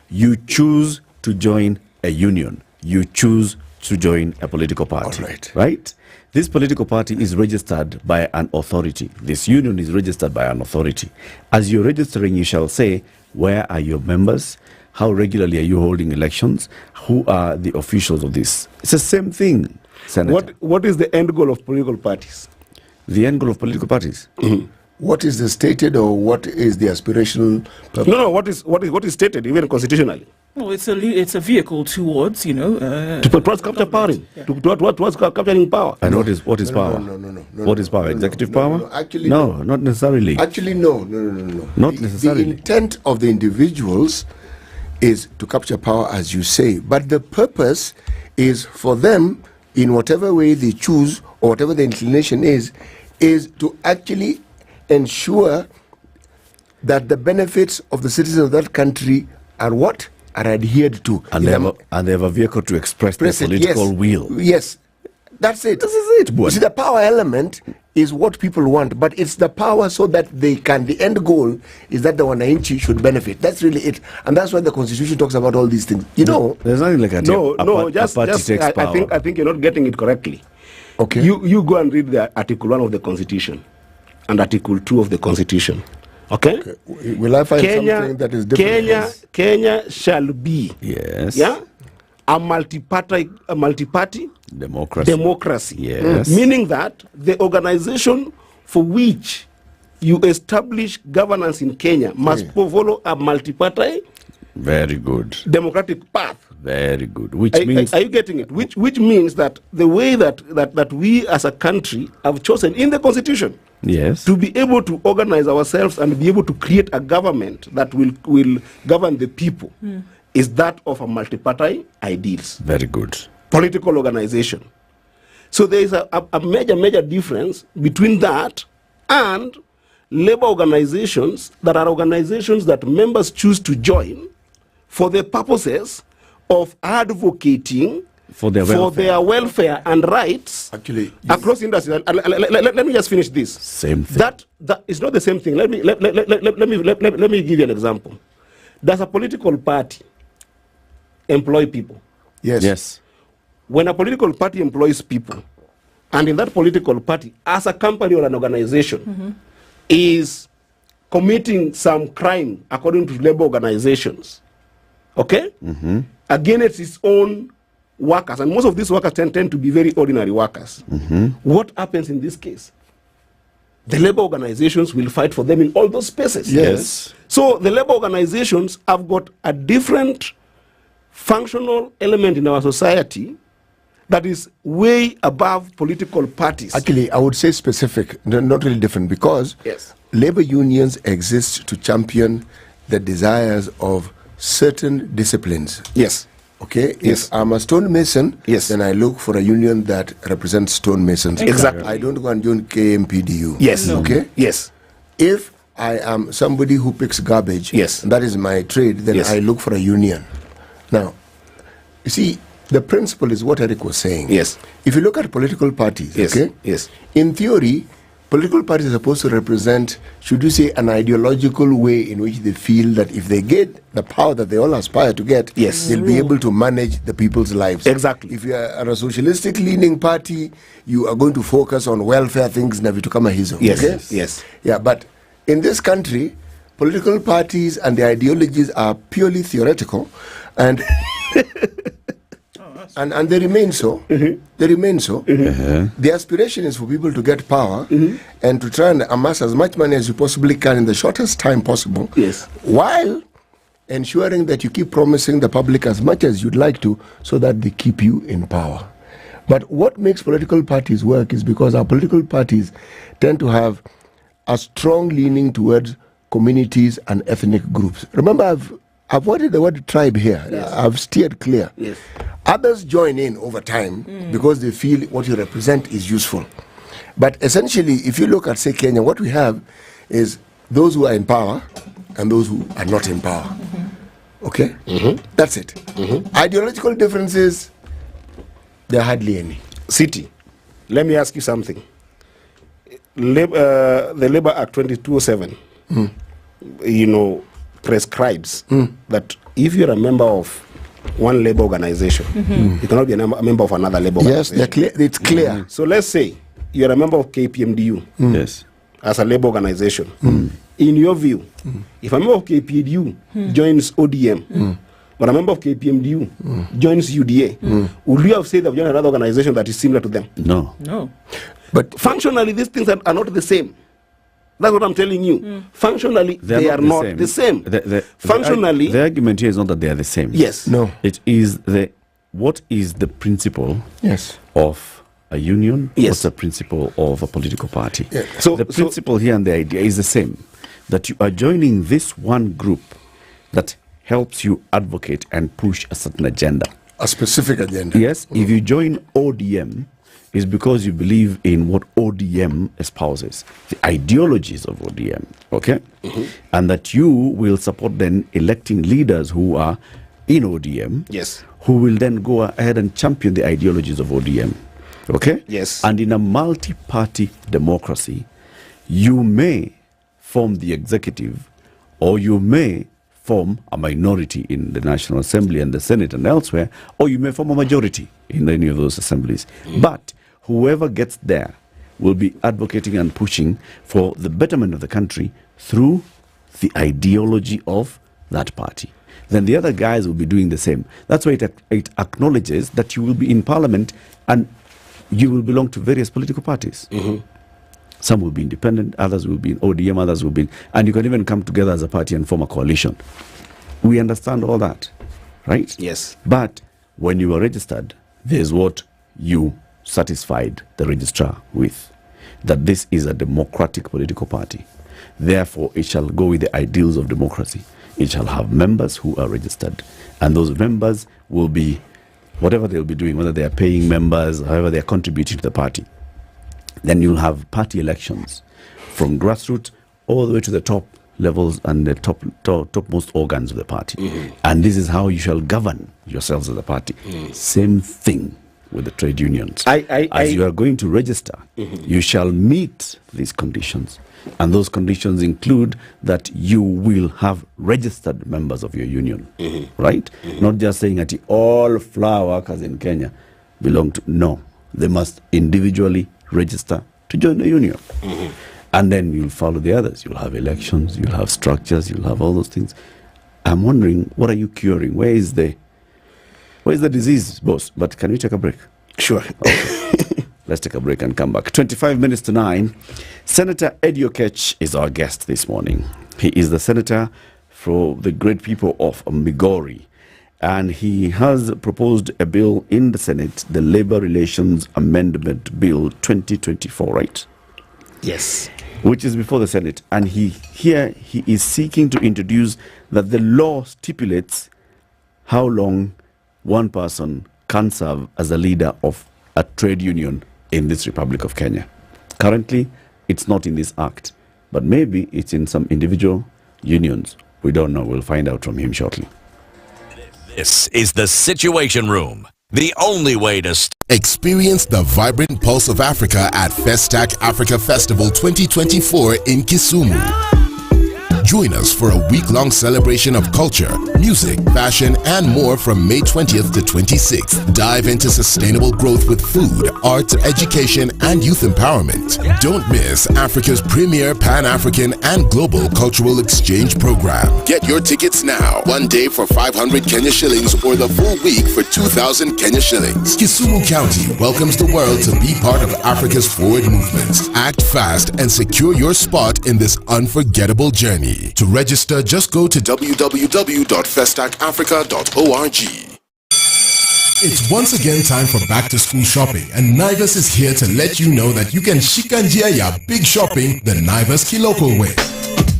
You choose to join a union. You choose to join a political party. Right? This political party is registered by an authority. This union is registered by an authority. As you're registering, you shall say, where are your members? How regularly are you holding elections? Who are the officials of this? It's the same thing, Senator. What is the end goal of political parties? The end goal of political parties? What is the stated or what is the aspirational purpose? No, what is stated, even constitutionally? No, it's a vehicle towards, towards capture power, towards capturing power. And what is power? No. What is power? Executive power? No, actually, no, not necessarily. Actually, no. Not necessarily. The intent of the individuals is to capture power, as you say, but the purpose is for them, in whatever way they choose or whatever the inclination is to actually ensure that the benefits of the citizens of that country are what? Are adhered to. And they have a vehicle to express their political will. Yes, that's it. This is it, boy. You see, the power element is what people want, but it's the power so that they can, the end goal is that the Wananchi should benefit. That's really it. And that's why the Constitution talks about all these things. There's nothing like I think you're not getting it correctly. Okay. You go and read the Article 1 of the Constitution and Article 2 of the Constitution. Okay? Will I find something that is different? Kenya shall be a multi-party democracy. Yes. Meaning that the organization for which you establish governance in Kenya must follow a multi-party very good democratic path. Very good. Which means, are you getting it? Which means that the way that we as a country have chosen in the Constitution to be able to organize ourselves and be able to create a government that will govern the people is that of a multi-party ideals. Very good. Political organization. So there is a major difference between that and labor organizations that are organizations that members choose to join for the purposes of advocating for their welfare and rights across industries. Let me just finish this. Same thing. That is not the same thing. Let me give you an example. Does a political party employ people? Yes. When a political party employs people, and in that political party, as a company or an organization, is committing some crime according to labor organizations, against its own workers, and most of these workers tend to be very ordinary workers. What happens in this case? The labor organizations will fight for them in all those spaces. Yes. So the labor organizations have got a different functional element in our society that is way above political parties. Actually, I would say specific, not really different, because labor unions exist to champion the desires of certain disciplines. Yes. Okay? If I'm a stonemason, then I look for a union that represents stonemasons. Exactly. I don't go and join KMPDU. Yes. Okay? Yes. If I am somebody who picks garbage, and that is my trade, then I look for a union. Now, you see, the principle is what Eric was saying. Yes. If you look at political parties, in theory, political parties are supposed to represent, should you say, an ideological way in which they feel that if they get the power that they all aspire to get, they'll be able to manage the people's lives. Exactly. If you are a socialistic leaning party, you are going to focus on welfare things, navitu kama hizo. Yes. Yeah, but in this country, political parties and the ideologies are purely theoretical, and and they remain so. They remain so. The aspiration is for people to get power and to try and amass as much money as you possibly can in the shortest time possible, while ensuring that you keep promising the public as much as you'd like to so that they keep you in power. But what makes political parties work is because our political parties tend to have a strong leaning towards communities and ethnic groups. Remember, I've avoided the word tribe here. Yes. I've steered clear. Yes. Others join in over time because they feel what you represent is useful. But essentially, if you look at, say, Kenya, what we have is those who are in power and those who are not in power. Okay? That's it. Ideological differences, there are hardly any. City, let me ask you something. The Labour Act 2207, prescribes that if you're a member of one labor organization, you cannot be a member of another labor organization. Yes, it's clear. So let's say you're a member of KPMDU yes, as a labor organization. In your view, if a member of KPMDU joins ODM, or a member of KPMDU joins UDA, would you have said they've joined another organization that is similar to them? No. But functionally, these things are not the same. That's what I'm telling you. Functionally, they are not the same. Functionally, the argument here is not that they are the same. Yes. No. It is what is the principle Yes. of a union? Yes. What's the principle of a political party? Yeah. So the principle here and the idea is the same. That you are joining this one group that helps you advocate and push a certain agenda. A specific agenda. Yes. If you join ODM, is because you believe in what ODM espouses, the ideologies of ODM, okay? And that you will support then electing leaders who are in ODM, yes, who will then go ahead and champion the ideologies of ODM, okay? Yes. And in a multi-party democracy, you may form the executive, or you may form a minority in the National Assembly and the Senate and elsewhere, or you may form a majority in any of those assemblies. But whoever gets there will be advocating and pushing for the betterment of the country through the ideology of that party. Then the other guys will be doing the same. That's why it acknowledges that you will be in parliament and you will belong to various political parties. Some will be independent, others will be in ODM, others will be and you can even come together as a party and form a coalition. We understand all that, right? Yes. But when you are registered, there's what you satisfied the registrar with, that this is a democratic political party. Therefore, it shall go with the ideals of democracy. It shall have members who are registered, and those members will be whatever they'll be doing, whether they are paying members, however they are contributing to the party. Then you'll have party elections from grassroots all the way to the top levels and the topmost organs of the party. And this is how you shall govern yourselves as a party. Same thing with the trade unions. As you are going to register, you shall meet these conditions. And those conditions include that you will have registered members of your union, right? Not just saying that all flower workers in Kenya belong to, no. They must individually register to join the union. And then you'll follow the others. You'll have elections, you'll have structures, you'll have all those things. I'm wondering, what are you curing? Where is the disease, boss? But can we take a break? Sure. Okay. Let's take a break and come back. 25 minutes to 9. Senator Ndu Okoh is our guest this morning. He is the senator for the great people of Migori. And he has proposed a bill in the Senate, the Labor Relations Amendment Bill 2024, right? Yes. Which is before the Senate. And he is seeking to introduce that the law stipulates how long one person can serve as a leader of a trade union in this Republic of Kenya. Currently, it's not in this act, but maybe it's in some individual unions. We don't know. We'll find out from him shortly. This is the Situation Room, the only way to experience the vibrant pulse of Africa at Festac Africa Festival 2024 in Kisumu. Join us for a week-long celebration of culture, music, fashion, and more from May 20th to 26th. Dive into sustainable growth with food, art, education, and youth empowerment. Don't miss Africa's premier Pan-African and global cultural exchange program. Get your tickets now. 1 day for 500 Kenya shillings or the full week for 2,000 Kenya shillings. Kisumu County welcomes the world to be part of Africa's forward movement. Act fast and secure your spot in this unforgettable journey. To register, just go to www.festacafrica.org. It's once again time for back-to-school shopping, and Naivas is here to let you know that you can shikanjia ya big shopping the Naivas Kiloko way.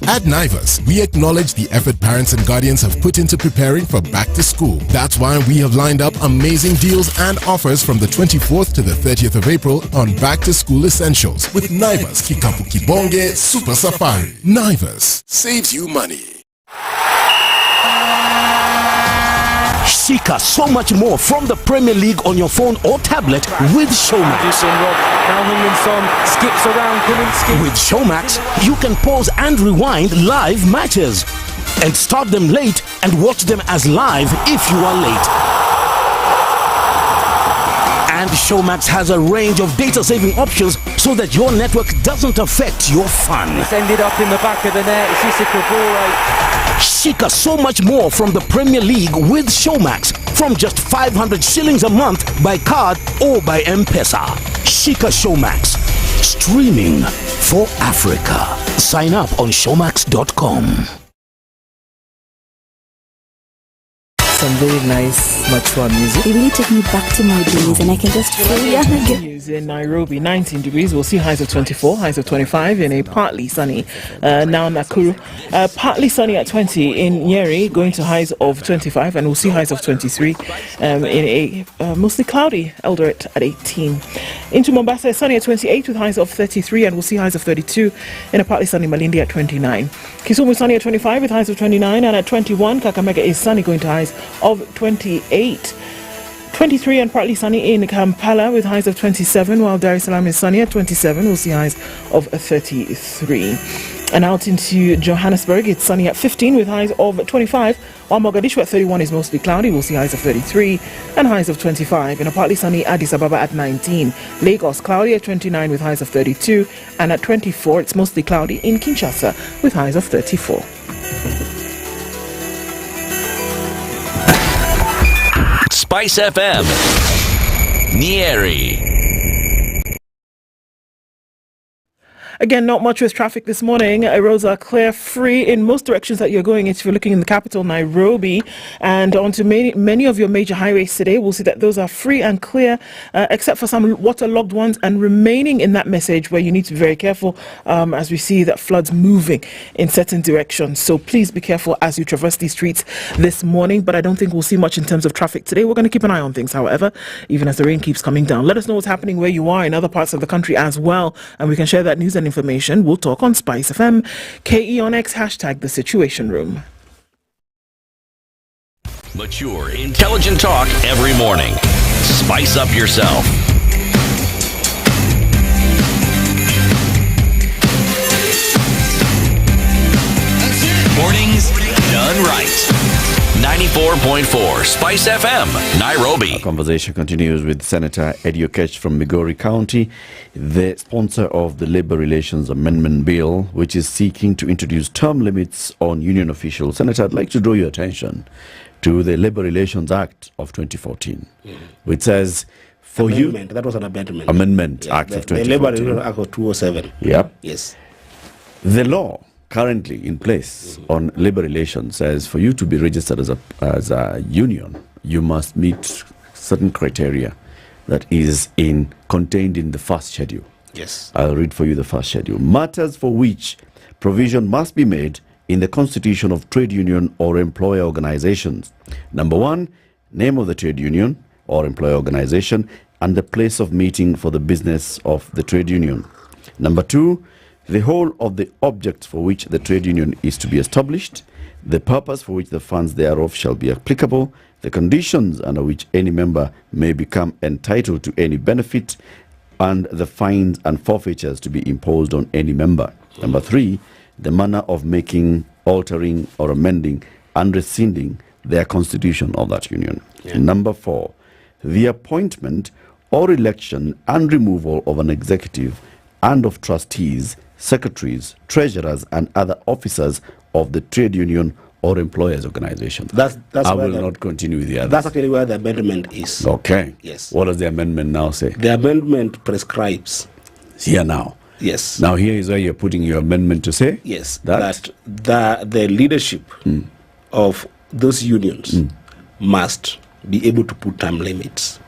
At Naivas, we acknowledge the effort parents and guardians have put into preparing for back-to-school. That's why we have lined up amazing deals and offers from the 24th to the 30th of April on back-to-school essentials with Naivas Kikapu Kibonge Super Safari. Naivas saves you money. Shika so much more from the Premier League on your phone or tablet with Showmax. Skips around Kulinski. With Showmax, you can pause and rewind live matches and start them late and watch them as live if you are late. And Showmax has a range of data-saving options so that your network doesn't affect your fun. It's ended up in the back of the net. It's Shika so much more from the Premier League with Showmax from just 500 shillings a month by card or by M-Pesa. Shika Showmax. Streaming for Africa. Sign up on showmax.com. Some very nice, mature music. It really took me back to my days, and I can just feel young again. In Nairobi, 19 degrees. We'll see highs of 24, highs of 25 in a partly sunny now Nakuru. Partly sunny at 20 in Nyeri, going to highs of 25, and we'll see highs of 23 in a mostly cloudy Eldoret at 18. Into Mombasa, sunny at 28 with highs of 33, and we'll see highs of 32 in a partly sunny Malindi at 29. Kisumu sunny at 25 with highs of 29, and at 21, Kakamega is sunny, going to highs of 28. 23 and partly sunny in Kampala with highs of 27, while Dar es Salaam is sunny at 27. We'll see highs of 33. And out into Johannesburg, it's sunny at 15 with highs of 25, while Mogadishu at 31 is mostly cloudy. We'll see highs of 33 and highs of 25. In a partly sunny Addis Ababa at 19. Lagos cloudy at 29 with highs of 32, and at 24 it's mostly cloudy in Kinshasa with highs of 34. SpiceFM, Nyeri. Again, not much with traffic this morning. Roads are clear, free in most directions that you're going. If you're looking in the capital, Nairobi, and onto many of your major highways today, we'll see that those are free and clear, except for some waterlogged ones, and remaining in that message where you need to be very careful as we see that floods moving in certain directions. So please be careful as you traverse these streets this morning. But I don't think we'll see much in terms of traffic today. We're going to keep an eye on things, however, even as the rain keeps coming down. Let us know what's happening where you are in other parts of the country as well, and we can share that news and information. We'll talk on SpiceFM, KE on X, hashtag The Situation Room. Mature, intelligent talk every morning. Spice up yourself. Mornings done right. 94.4 Spice FM, Nairobi. Our conversation continues with Senator Ndu Okoh from Migori County, the sponsor of the Labour Relations Amendment Bill, which is seeking to introduce term limits on union officials. Senator, I'd like to draw your attention to the Labour Relations Act of 2014, which says for amendment. you... That was an amendment. Amendment Act of 2014. The Labour Relations Act of 207. Yep. Yes. The law currently in place on labor relations says for you to be registered as a union, you must meet certain criteria that is contained in the first schedule. Yes. I'll read for you the first schedule. Matters for which provision must be made in the constitution of trade union or employer organizations. Number 1, name of the trade union or employer organization and the place of meeting for the business of the trade union. Number 2, the whole of the objects for which the trade union is to be established, the purpose for which the funds thereof shall be applicable, the conditions under which any member may become entitled to any benefit, and the fines and forfeitures to be imposed on any member. Number 3, the manner of making, altering, or amending and rescinding their constitution of that union. Yeah. Number 4, the appointment or election and removal of an executive and of trustees, secretaries, treasurers, and other officers of the trade union or employers organization. That's I will not continue with the others. That's actually where the amendment is. Okay. Yes. What does the amendment now say? The amendment prescribes. Here now. Yes. Now here is where you're putting your amendment to say? Yes. That the leadership of those unions must be able to put time limits.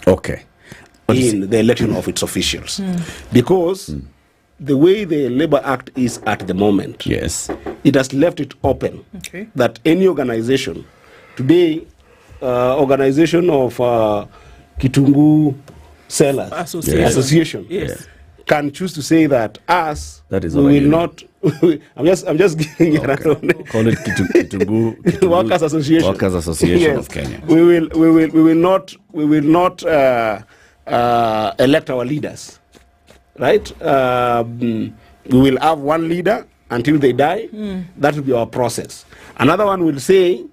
Okay. In the election of its officials. Because the way the Labour Act is at the moment, yes, it has left it open that any organization, today, organization of Kitungu Sellers Association, yes, can choose to say that us, that is we will not. I'm just giving you call it Kitungu Workers Association. Workers Association of Kenya. We will not elect our leaders, right? We will have one leader until they die. That will be our process. Another one will say,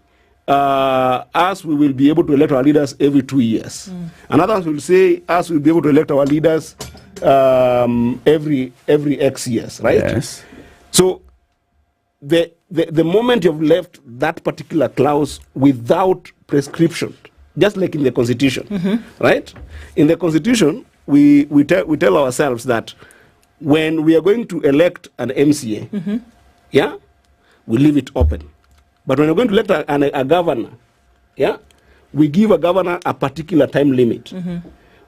us, we will be able to elect our leaders every 2 years. Another one will say, us, we'll be able to elect our leaders every X years, right? Yes. So the moment you've left that particular clause without prescription, just like in the Constitution, right? In the Constitution, we tell ourselves that when we are going to elect an MCA, yeah, we leave it open. But when we're going to elect a governor, yeah, we give a governor a particular time limit.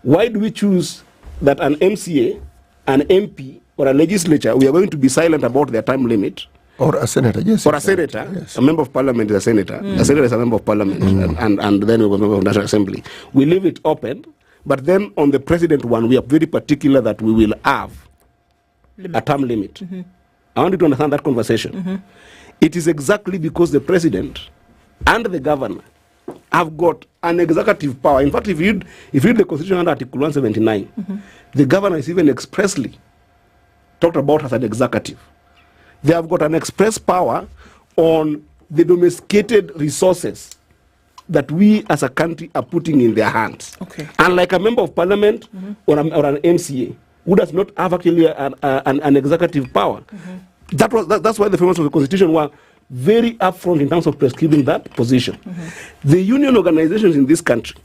Why do we choose that an MCA, an MP, or a legislature, we are going to be silent about their time limit? Or a senator, yes. Or a senator, yes. A member of parliament is a senator. A senator is a member of parliament, and then we will member of National Assembly. We leave it open, but then on the president one, we are very particular that we will have a term limit. I want you to understand that conversation. It is exactly because the president and the governor have got an executive power. In fact, if you read the Constitution under Article 179, the governor is even expressly talked about as an executive. They have got an express power on the domesticated resources that we as a country are putting in their hands. Unlike a member of parliament or an MCA, who does not have actually an executive power. That's why the frameworks of the Constitution were very upfront in terms of prescribing that position. The union organizations in this country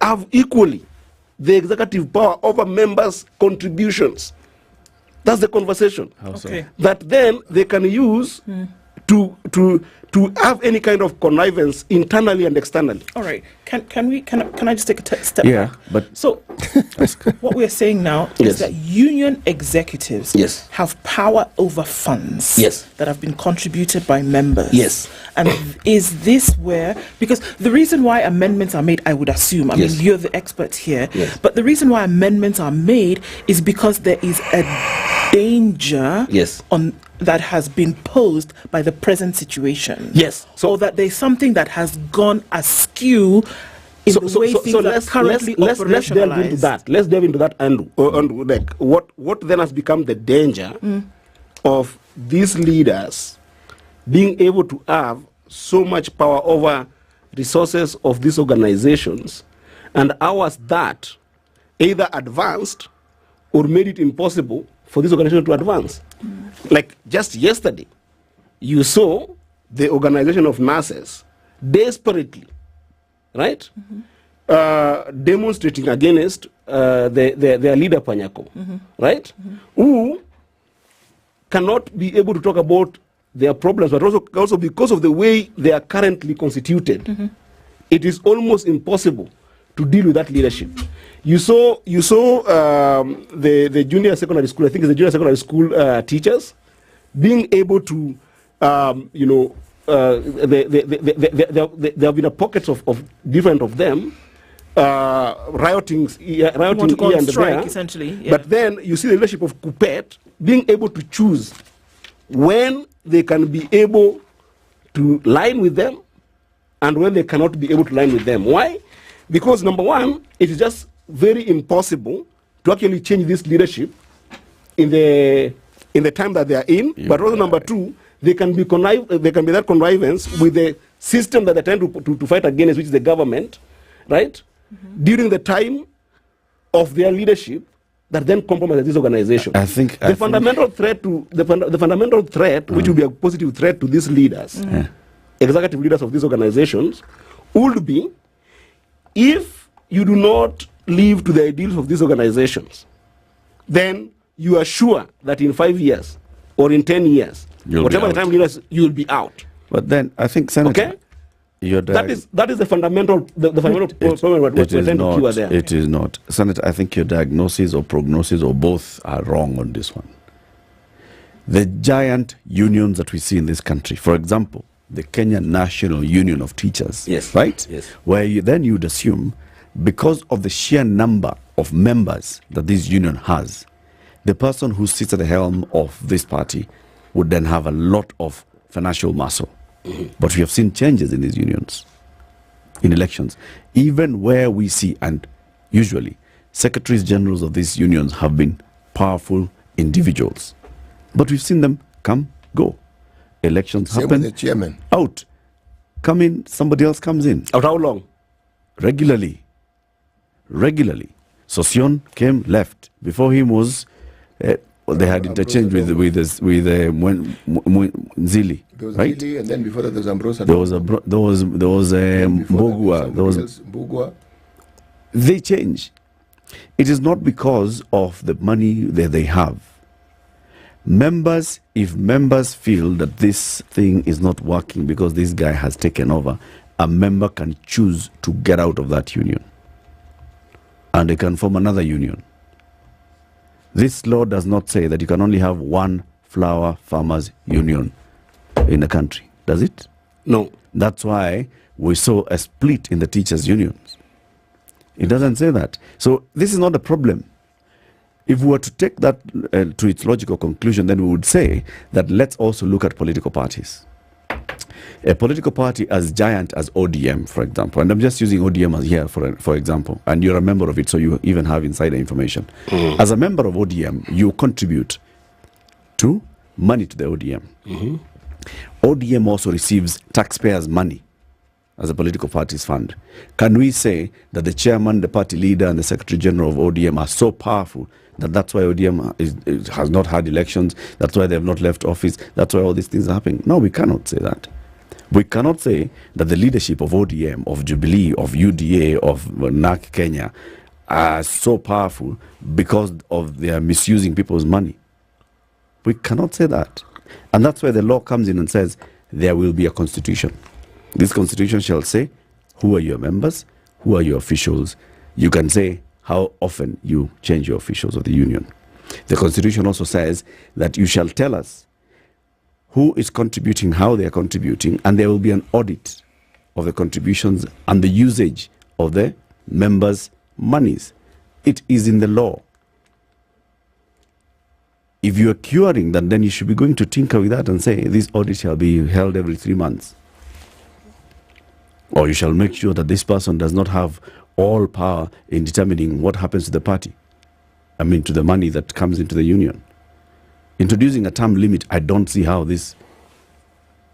have equally the executive power over members' contributions. That's the conversation. That then they can use to have any kind of connivance internally and externally. All right. Can I just take a step back? But so what we're saying now is that union executives have power over funds that have been contributed by members. And is this where, because the reason why amendments are made, I would assume, I mean, you're the expert here, but the reason why amendments are made is because there is a danger that has been posed by the present situation. So that there's something that has gone askew in the way things are currently operationalized. Let's delve into that and like what then has become the danger of these leaders being able to have so much power over resources of these organizations, and hours that either advanced or made it impossible for this organization to advance. Like just yesterday, you saw the organization of nurses desperately, right, demonstrating against their leader Panyako, right, who cannot be able to talk about their problems, but also because of the way they are currently constituted, it is almost impossible to deal with that leadership. You saw the junior secondary school, I think it's the junior secondary school teachers being able to, there have been a pockets of different of them rioting here and there. Essentially, But then you see the leadership of Kupet being able to choose when they can be able to line with them and when they cannot be able to line with them. Why? Because number one, it is just very impossible to actually change this leadership in the time that they are in. But also number two, they can be that connivance with the system that they're trying to fight against, which is the government, right? During the time of their leadership, that then compromises this organization. I think the fundamental threat to the fundamental threat, which would be a positive threat to these leaders, executive leaders of these organizations, would be if you do not live to the ideals of these organizations, then you are sure that in 5 years or in 10 years, whatever the time leaders, you will be out. But then I think, Senator, that is the fundamental problem we're trying to cure there. It is not. Senator, I think your diagnosis or prognosis or both are wrong on this one. The giant unions that we see in this country, for example, the Kenya National Union of Teachers, right? Yes. Where you'd assume, because of the sheer number of members that this union has, the person who sits at the helm of this party would then have a lot of financial muscle. But we have seen changes in these unions, in elections, even where we see, and usually, secretaries generals of these unions have been powerful individuals. But we've seen them come, go. Elections Same happen, with the chairman. out, come in, somebody else comes in. Out how long? Regularly. Sosion came, left. Before him was, they had interchanged with Nzili, There was right? Nzili, and then before that there was Ambrosa. There was Mbugua. They change. It is not because of the money that they have. If members feel that this thing is not working because this guy has taken over, a member can choose to get out of that union. And they can form another union. This law does not say that you can only have one flour farmers union in the country, does it? No. That's why we saw a split in the teachers' unions. It doesn't say that. So this is not a problem. If we were to take that to its logical conclusion, then we would say that let's also look at political parties. A political party as giant as ODM, for example, and I'm just using ODM as here for example, and you're a member of it, so you even have insider information. As a member of ODM, you contribute to money to the ODM. ODM also receives taxpayers' money as a political party's fund. Can we say that the chairman, the party leader, and the secretary general of ODM are so powerful that that's why ODM has not had elections, that's why they have not left office, that's why all these things are happening? No, we cannot say that. We cannot say that the leadership of ODM, of Jubilee, of UDA, of NAC Kenya are so powerful because of their misusing people's money. We cannot say that. And that's why the law comes in and says there will be a constitution. This constitution shall say who are your members, who are your officials. You can say how often you change your officials of the union. The constitution also says that you shall tell us who is contributing, how they are contributing, and there will be an audit of the contributions and the usage of the members' monies. It is in the law. If you are curing that, then you should be going to tinker with that and say this audit shall be held every 3 months. Or you shall make sure that this person does not have all power in determining what happens to the party. I mean, to the money that comes into the union. Introducing a term limit, I don't see how this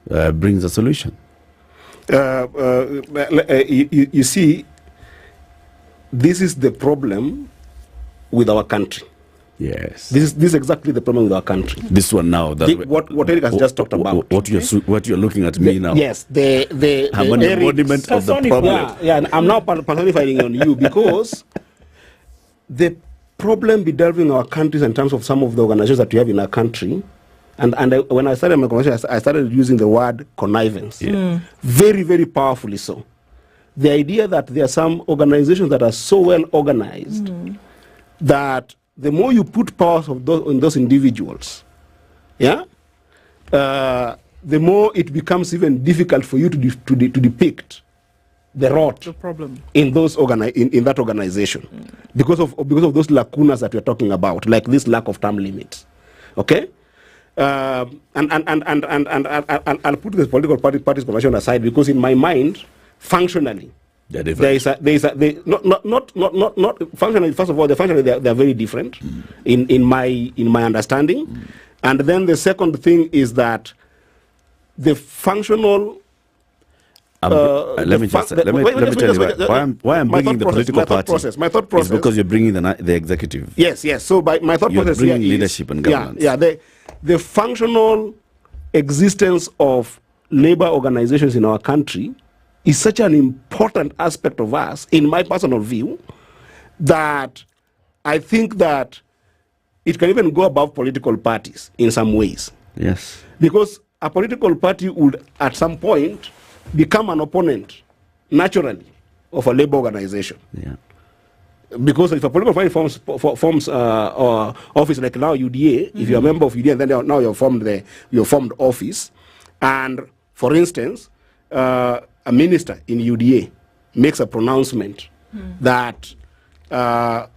brings a solution. You see, this is the problem with our country. Yes. This is exactly the problem with our country. This one now. What Eric has just talked about. What you're looking at me now. Yes. I'm an embodiment of the problem. Yeah, and I'm now personifying on you because the problem bedelving our countries in terms of some of the organizations that we have in our country, and when I started my conversation, I started using the word connivance. Very, very powerfully so. The idea that there are some organizations that are so well organized that the more you put powers of those individuals, the more it becomes even difficult for you to depict the rot, the problem in those in that organization, because of those lacunas that we're talking about, like this lack of term limits. Okay, and I'll put the political parties conversion aside because in my mind, functionally, not functionally. First of all, functionally they're very different in my understanding, and then the second thing is that the functional let me tell you why I'm bringing the political party. My thought process is because you're bringing the executive. Yes. So my thought process bringing here leadership and governance. The functional existence of labor organizations in our country is such an important aspect of us, in my personal view, that I think that it can even go above political parties in some ways. Yes. Because a political party would, at some point, become an opponent, naturally, of a labor organization. Yeah. Because if a political party forms office like now UDA, if you're a member of UDA, and then now you're formed office, and for instance, a minister in UDA makes a pronouncement that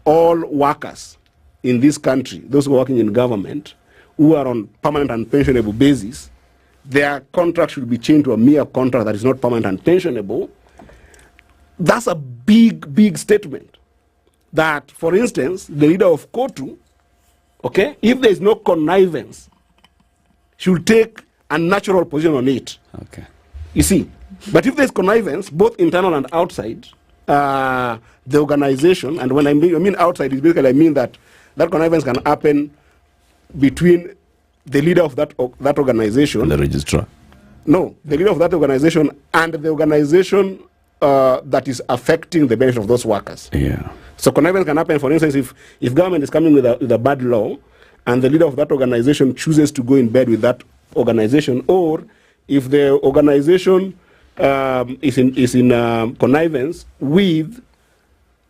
all workers in this country, those who are working in government, who are on permanent and pensionable basis, their contract should be changed to a mere contract that is not permanent and pensionable. That's a big statement. That, for instance, the leader of KOTU, okay, if there is no connivance, should take a natural position on it. Okay. You see, but if there is connivance, both internal and outside the organization, and when I mean outside, is basically I mean that connivance can happen between the leader of that organization and the registrar. No, the leader of that organization and the organization that is affecting the benefit of those workers. Yeah. So connivance can happen, for instance, if government is coming with a bad law and the leader of that organization chooses to go in bed with that organization, or if the organization is in connivance with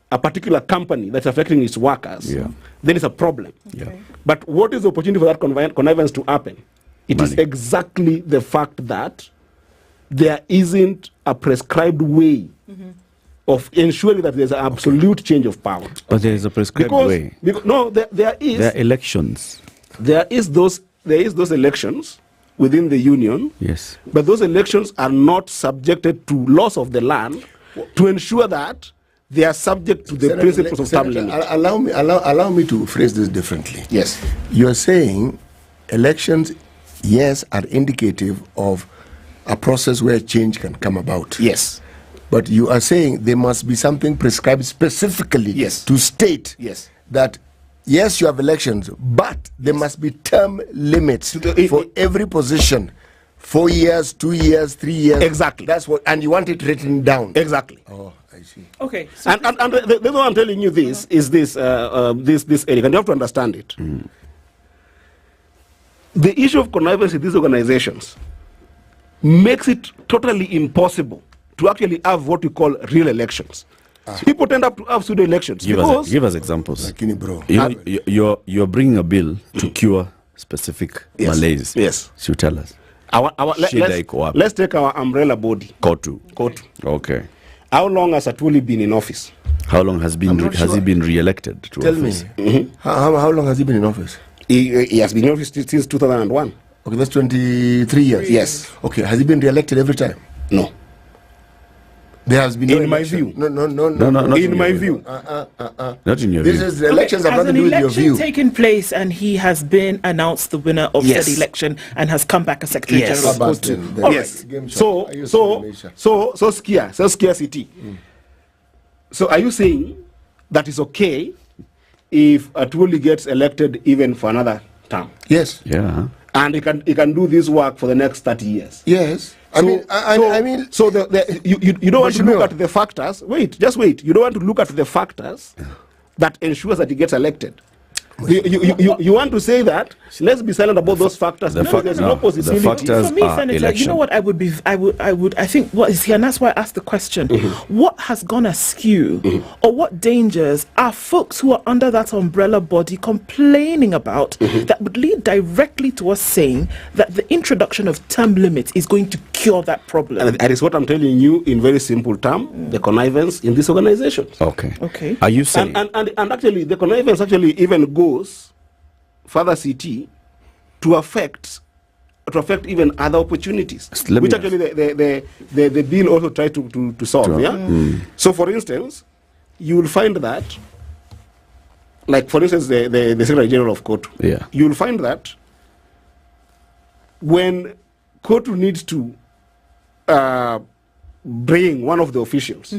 a particular company that's affecting its workers, then it's a problem. Okay. But what is the opportunity for that connivance to happen? It is exactly the fact that there isn't a prescribed way of ensuring that there's an absolute change of power. But there is a prescribed way. No, there is. There are elections. There is those elections within the union. Yes. But those elections are not subjected to laws of the land to ensure that they are subject to the principles of term limit. Allow me to phrase this differently. Yes. You are saying elections, yes, are indicative of a process where change can come about. Yes. But you are saying there must be something prescribed specifically to state that, yes, you have elections, but there must be term limits for every position. 4 years, 2 years, 3 years. Exactly. That's what, and you want it written down. Exactly. Oh, I see. Okay. So and the reason I'm telling you this is this Eric, and you have to understand it. The issue of connivance in these organizations makes it totally impossible to actually have what we call real elections. People tend up to have pseudo elections. Give us examples. You're bringing a bill to cure specific malaise. Yes. So tell us. Let's take our umbrella body. KOTU. Okay. How long has Atwoli been in office? How long has he been re-elected to Tell office? me. How long has he been in office? He has been in office since 2001. Okay, that's 23 years. Yes. Okay, has he been re-elected every time? No. There has been in my view. No. In my view. Not in your this view. Is the elections have nothing to do with your Has an view. election taken place and he has been announced the winner of said election and has come back as Secretary General of KOTU? Yes. So scarcity. So are you saying that it's okay if Atwoli gets elected even for another term? Yes. Yeah. And he can do this work for the next 30 years. Yes. You don't want to look at the factors. Just wait. You don't want to look at the factors that ensures that he gets elected. You want to say that let's be silent about those factors because there's no possibility. The factors for me, Senator, election. you know what I think what is here, and that's why I asked the question. What has gone askew, or what dangers are folks who are under that umbrella body complaining about that would lead directly to us saying that the introduction of term limits is going to cure that problem? And that is what I'm telling you in very simple term, the connivance in this organization. Okay. Are you saying? And actually, the connivance actually even goes further CT to affect even other opportunities, which actually the bill also tried to solve. So, for instance, you will find that, like for instance, the Secretary General of KOTU, you will find that when KOTU needs to bring one of the officials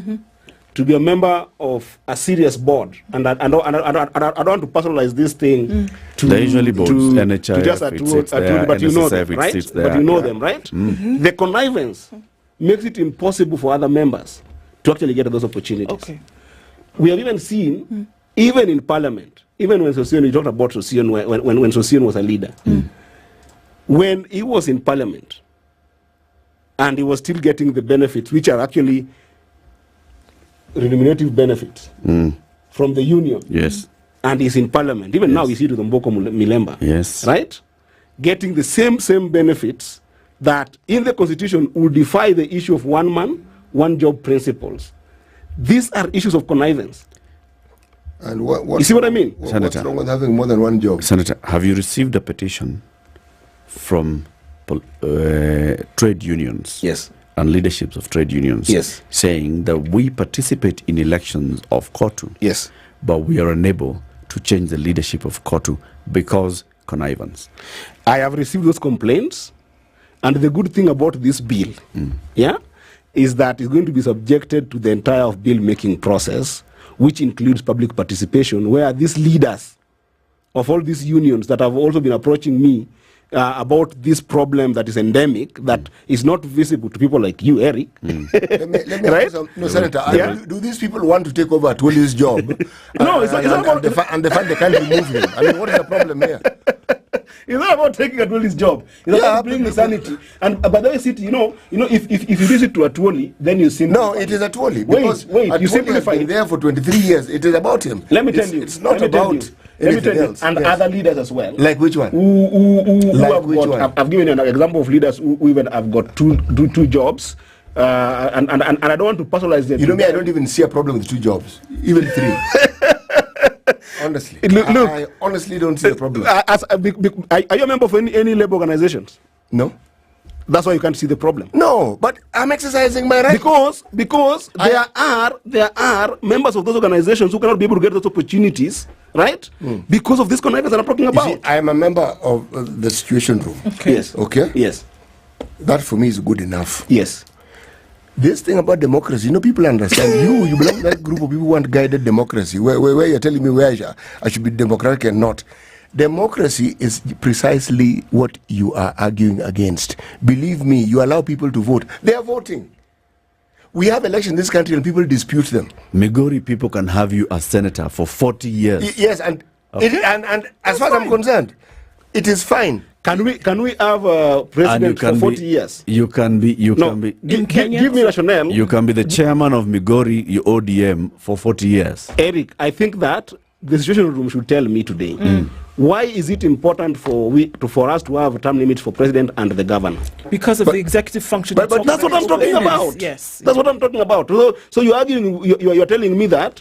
to be a member of a serious board, and I don't want to personalize this thing to They're usually boards, NHIF, to just but you know them, NSSF, right? But you know them, right? The connivance makes it impossible for other members to actually get those opportunities. Okay. We have even seen, even in Parliament, even when Sosion, you talked about Sosion when Sosion was a leader, when he was in Parliament, and he was still getting the benefits, which are actually remunerative benefits from the union. Yes. And he's in Parliament. Even now, we see it with Mboko Milemba. Yes. Right? Getting the same benefits that in the Constitution would defy the issue of one man, one job principles. These are issues of connivance. And what you see what I mean? What's wrong with having more than one job? Senator, have you received a petition from trade unions? Yes. And leaderships of trade unions? Yes. Saying that we participate in elections of KOTU. Yes. But we are unable to change the leadership of KOTU because connivance. I have received those complaints, and the good thing about this bill, is that it's going to be subjected to the entire bill making process, which includes public participation, where these leaders of all these unions that have also been approaching me about this problem that is endemic, that is not visible to people like you, Eric. Let me Right? ask you no, Senator, do these people want to take over Atwoli's job? No, it's not about and the fact they can't remove him. I mean, what is the problem here? It's not about taking Atwoli's job. It's about bringing sanity. And by the way, City, if you visit to Atwoli, then you simplify. No, it is Atwoli. Wait, Atwoli you simplify has been there for 23 years. It is about him. Let me tell you. It's not about anything else. And other leaders as well. Like which one? I've given you an example of leaders who even have got two jobs. And I don't want to personalize them. You know me, I don't even see a problem with 2 jobs. Even 3. Honestly. Look, I honestly don't see a problem. Are you a member of any labor organizations? No. That's why you can't see the problem. No, but I'm exercising my right. Because there are members of those organizations who cannot be able to get those opportunities, right? Because of this connivance that I'm talking about. You see, I am a member of the Situation Room. Okay. Yes. Okay? Yes. That for me is good enough. Yes. This thing about democracy, people understand. You belong to that group of people who want guided democracy, where you're telling me where I should be democratic and not. Democracy is precisely what you are arguing against. Believe me, you allow people to vote. They are voting. We have elections in this country and people dispute them. Migori people can have you as senator for 40 years. Yes, and as far as I'm concerned, it is fine. Can we have a president for 40 years? You can be. Give me rationale. You can be the chairman of Migori, your ODM, for 40 years. Eric, I think that the Situation Room should tell me today. Why is it important for us to have term limits for president and the governor? Because of the executive function. But that's what I'm talking about. Yes. That's what I'm talking about. So you're arguing, you're telling me that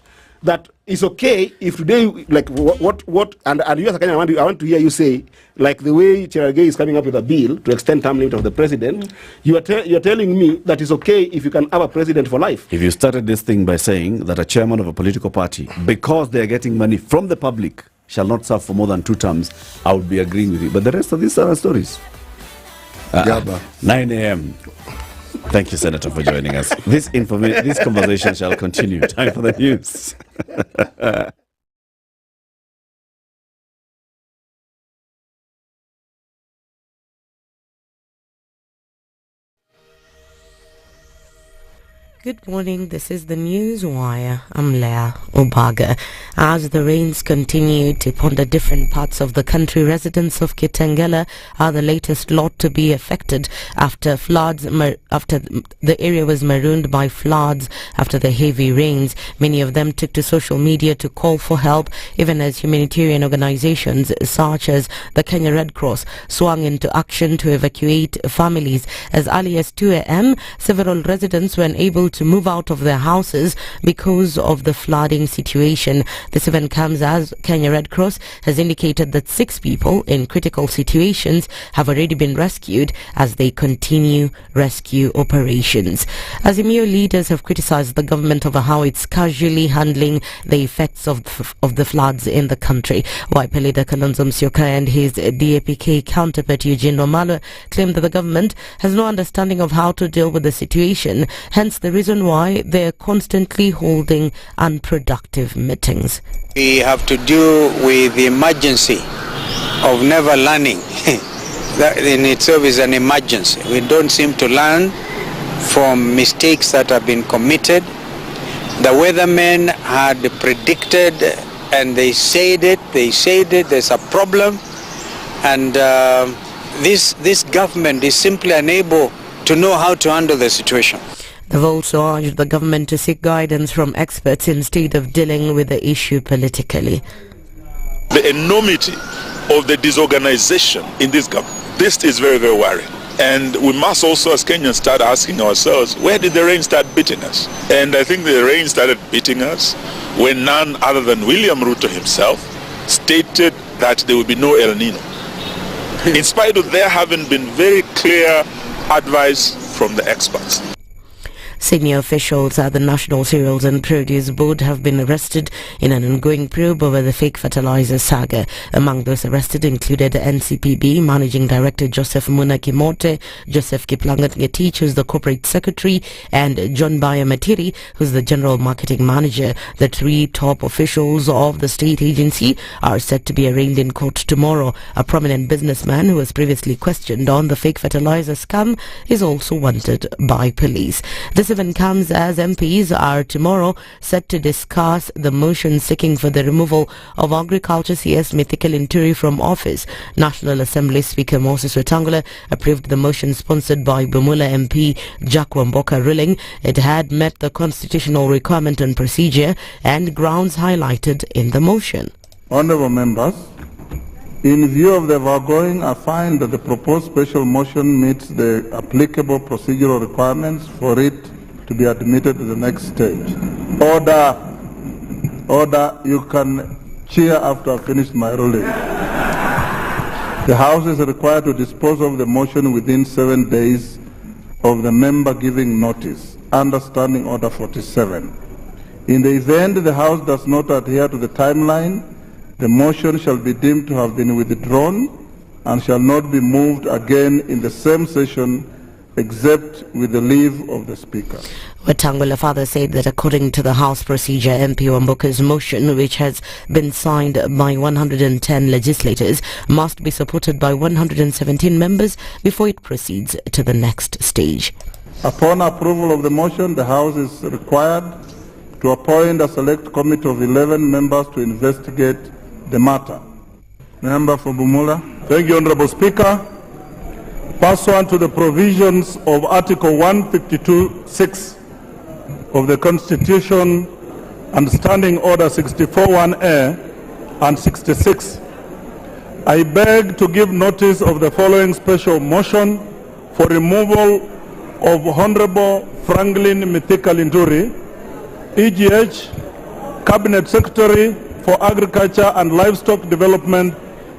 it's okay if today, like what and you as a Kenyan, I want to hear you say, like the way Cherargei is coming up with a bill to extend term limit of the president, you're telling me that it's okay if you can have a president for life. If you started this thing by saying that a chairman of a political party, because they're getting money from the public, shall not serve for more than 2 terms, I would be agreeing with you. But the rest of these are stories. 9 a.m. Thank you, Senator, for joining us. This conversation shall continue. Time for the news. Good morning, this is the News Wire. I'm Leah Obaga. As the rains continue to ponder different parts of the country, residents of Kitengela are the latest lot to be affected after the area was marooned by floods after the heavy rains. Many of them took to social media to call for help, even as humanitarian organizations such as the Kenya Red Cross swung into action to evacuate families. As early as 2 a.m., several residents were unable to move out of their houses because of the flooding situation. This event comes as Kenya Red Cross has indicated that 6 people in critical situations have already been rescued as they continue rescue operations. Azimio leaders have criticized the government over how it's casually handling the effects of the floods in the country. Wiper leader Kalonzo Musyoka and his DAPK counterpart Eugene Wamalwa claimed that the government has no understanding of how to deal with the situation, hence the reason why they're constantly holding unproductive meetings. We have to deal with the emergency of never learning. That in itself is an emergency. We don't seem to learn from mistakes that have been committed. The weathermen had predicted and they said it, there's a problem, and this government is simply unable to know how to handle the situation. They've also urged the government to seek guidance from experts instead of dealing with the issue politically. The enormity of the disorganization in this government, this is very, very worrying. And we must also, as Kenyans, start asking ourselves, where did the rain start beating us? And I think the rain started beating us when none other than William Ruto himself stated that there would be no El Nino. In spite of there having been very clear advice from the experts. Senior officials at the National Cereals and Produce Board have been arrested in an ongoing probe over the fake fertilizer saga. Among those arrested included NCPB Managing Director Joseph Muna Kimote, Joseph Kiplangat Ngetich, who's the Corporate Secretary, and John Baya Matiri, who's the General Marketing Manager. The 3 top officials of the state agency are set to be arraigned in court tomorrow. A prominent businessman who was previously questioned on the fake fertilizer scam is also wanted by police. This event comes as MPs are tomorrow set to discuss the motion seeking for the removal of Agriculture CS Mithika Linturi from office. National Assembly Speaker Moses Wetangula approved the motion sponsored by Bumula MP Jack Wamboka, ruling it had met the constitutional requirement and procedure and grounds highlighted in the motion. Honourable members, in view of the foregoing, I find that the proposed special motion meets the applicable procedural requirements for it to be admitted to the next stage. Order, you can cheer after I finish my ruling. The House is required to dispose of the motion within 7 days of the member giving notice, under Standing Order 47. In the event the House does not adhere to the timeline, the motion shall be deemed to have been withdrawn and shall not be moved again in the same session except with the leave of the Speaker. Wetangula further said that according to the House procedure, MP Wamboka's motion, which has been signed by 110 legislators, must be supported by 117 members before it proceeds to the next stage. Upon approval of the motion, the House is required to appoint a select committee of 11 members to investigate the matter. Member for Bumula. Thank you, Honourable Speaker. Pursuant to the provisions of Article 152(6) of the Constitution and Standing Order 64(1)A and 66, I beg to give notice of the following special motion for removal of Honourable Franklin Mithika Linturi, EGH, Cabinet Secretary for Agriculture and Livestock Development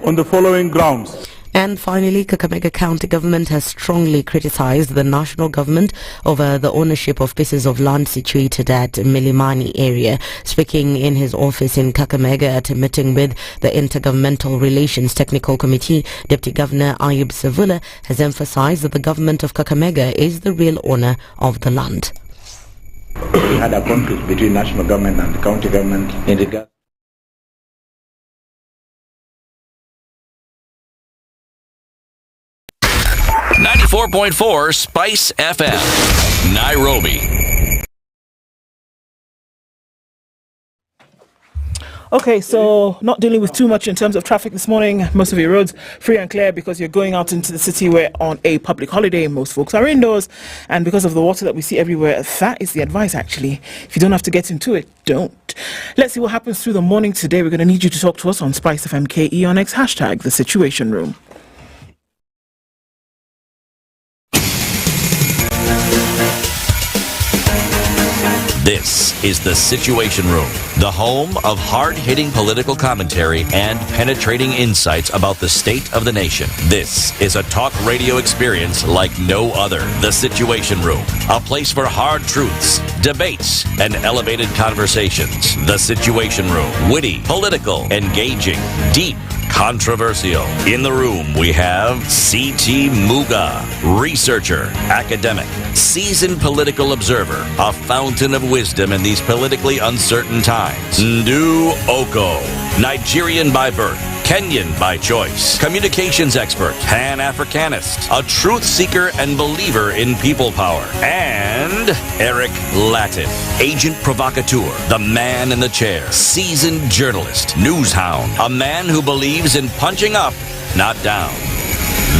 on the following grounds. And finally, Kakamega County Government has strongly criticized the national government over the ownership of pieces of land situated at Milimani area. Speaking in his office in Kakamega at a meeting with the Intergovernmental Relations Technical Committee, Deputy Governor Ayub Savula has emphasized that the government of Kakamega is the real owner of the land. We had a conflict between national government and the county government in regard 94.4 Spice FM, Nairobi. Okay, so not dealing with too much in terms of traffic this morning. Most of your roads free and clear because you're going out into the city where on a public holiday. Most folks are indoors, and because of the water that we see everywhere, that is the advice actually. If you don't have to get into it, don't. Let's see what happens through the morning today. We're going to need you to talk to us on SpiceFM KE on X, hashtag The Situation Room. is the Situation Room, the home of hard-hitting political commentary and penetrating insights about the state of the nation. This is a talk radio experience like no other. The Situation Room, a place for hard truths, debates, and elevated conversations. The Situation Room, witty, political, engaging, deep, controversial. In the room, we have C.T. Muga, researcher, academic, seasoned political observer, a fountain of wisdom in these politically uncertain times. Ndu Okoh, Nigerian by birth, Kenyan by choice, communications expert, Pan-Africanist, a truth seeker and believer in people power, and Eric Latiff, agent provocateur, the man in the chair, seasoned journalist, news hound, a man who believes in punching up, not down.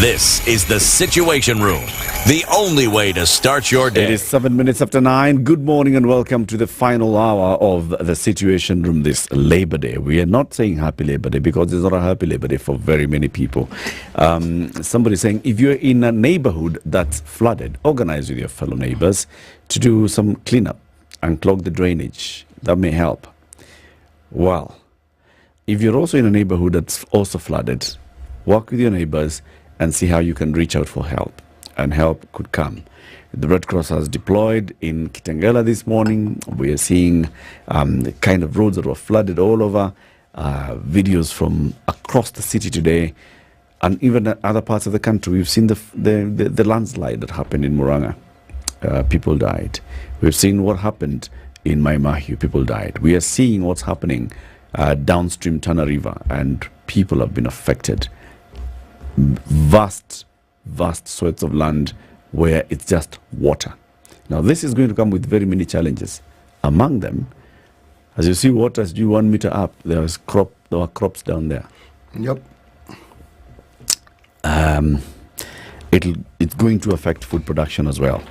This is the Situation Room, the only way to start your day. It is 7 minutes after 9. Good morning and welcome to the final hour of the Situation Room this Labor Day. We are not saying Happy Labor Day because it's not a Happy Labor Day for very many people. Somebody saying if you're in a neighborhood that's flooded, organize with your fellow neighbors to do some cleanup and clog the drainage. That may help. Well, if you're also in a neighborhood that's also flooded, work with your neighbors and see how you can reach out for help. And help could come. The Red Cross has deployed in Kitengela this morning. We are seeing the kind of roads that were flooded all over. Videos from across the city today, and even other parts of the country. We've seen the landslide that happened in Muranga. People died. We've seen what happened in Mai Mahiu. People died. We are seeing what's happening downstream Tana River, and people have been affected. Vast swaths of land where it's just water. Now this is going to come with very many challenges. Among them, as you see, water is due 1 meter up. There were crops down there. Yep. It's going to affect food production as well.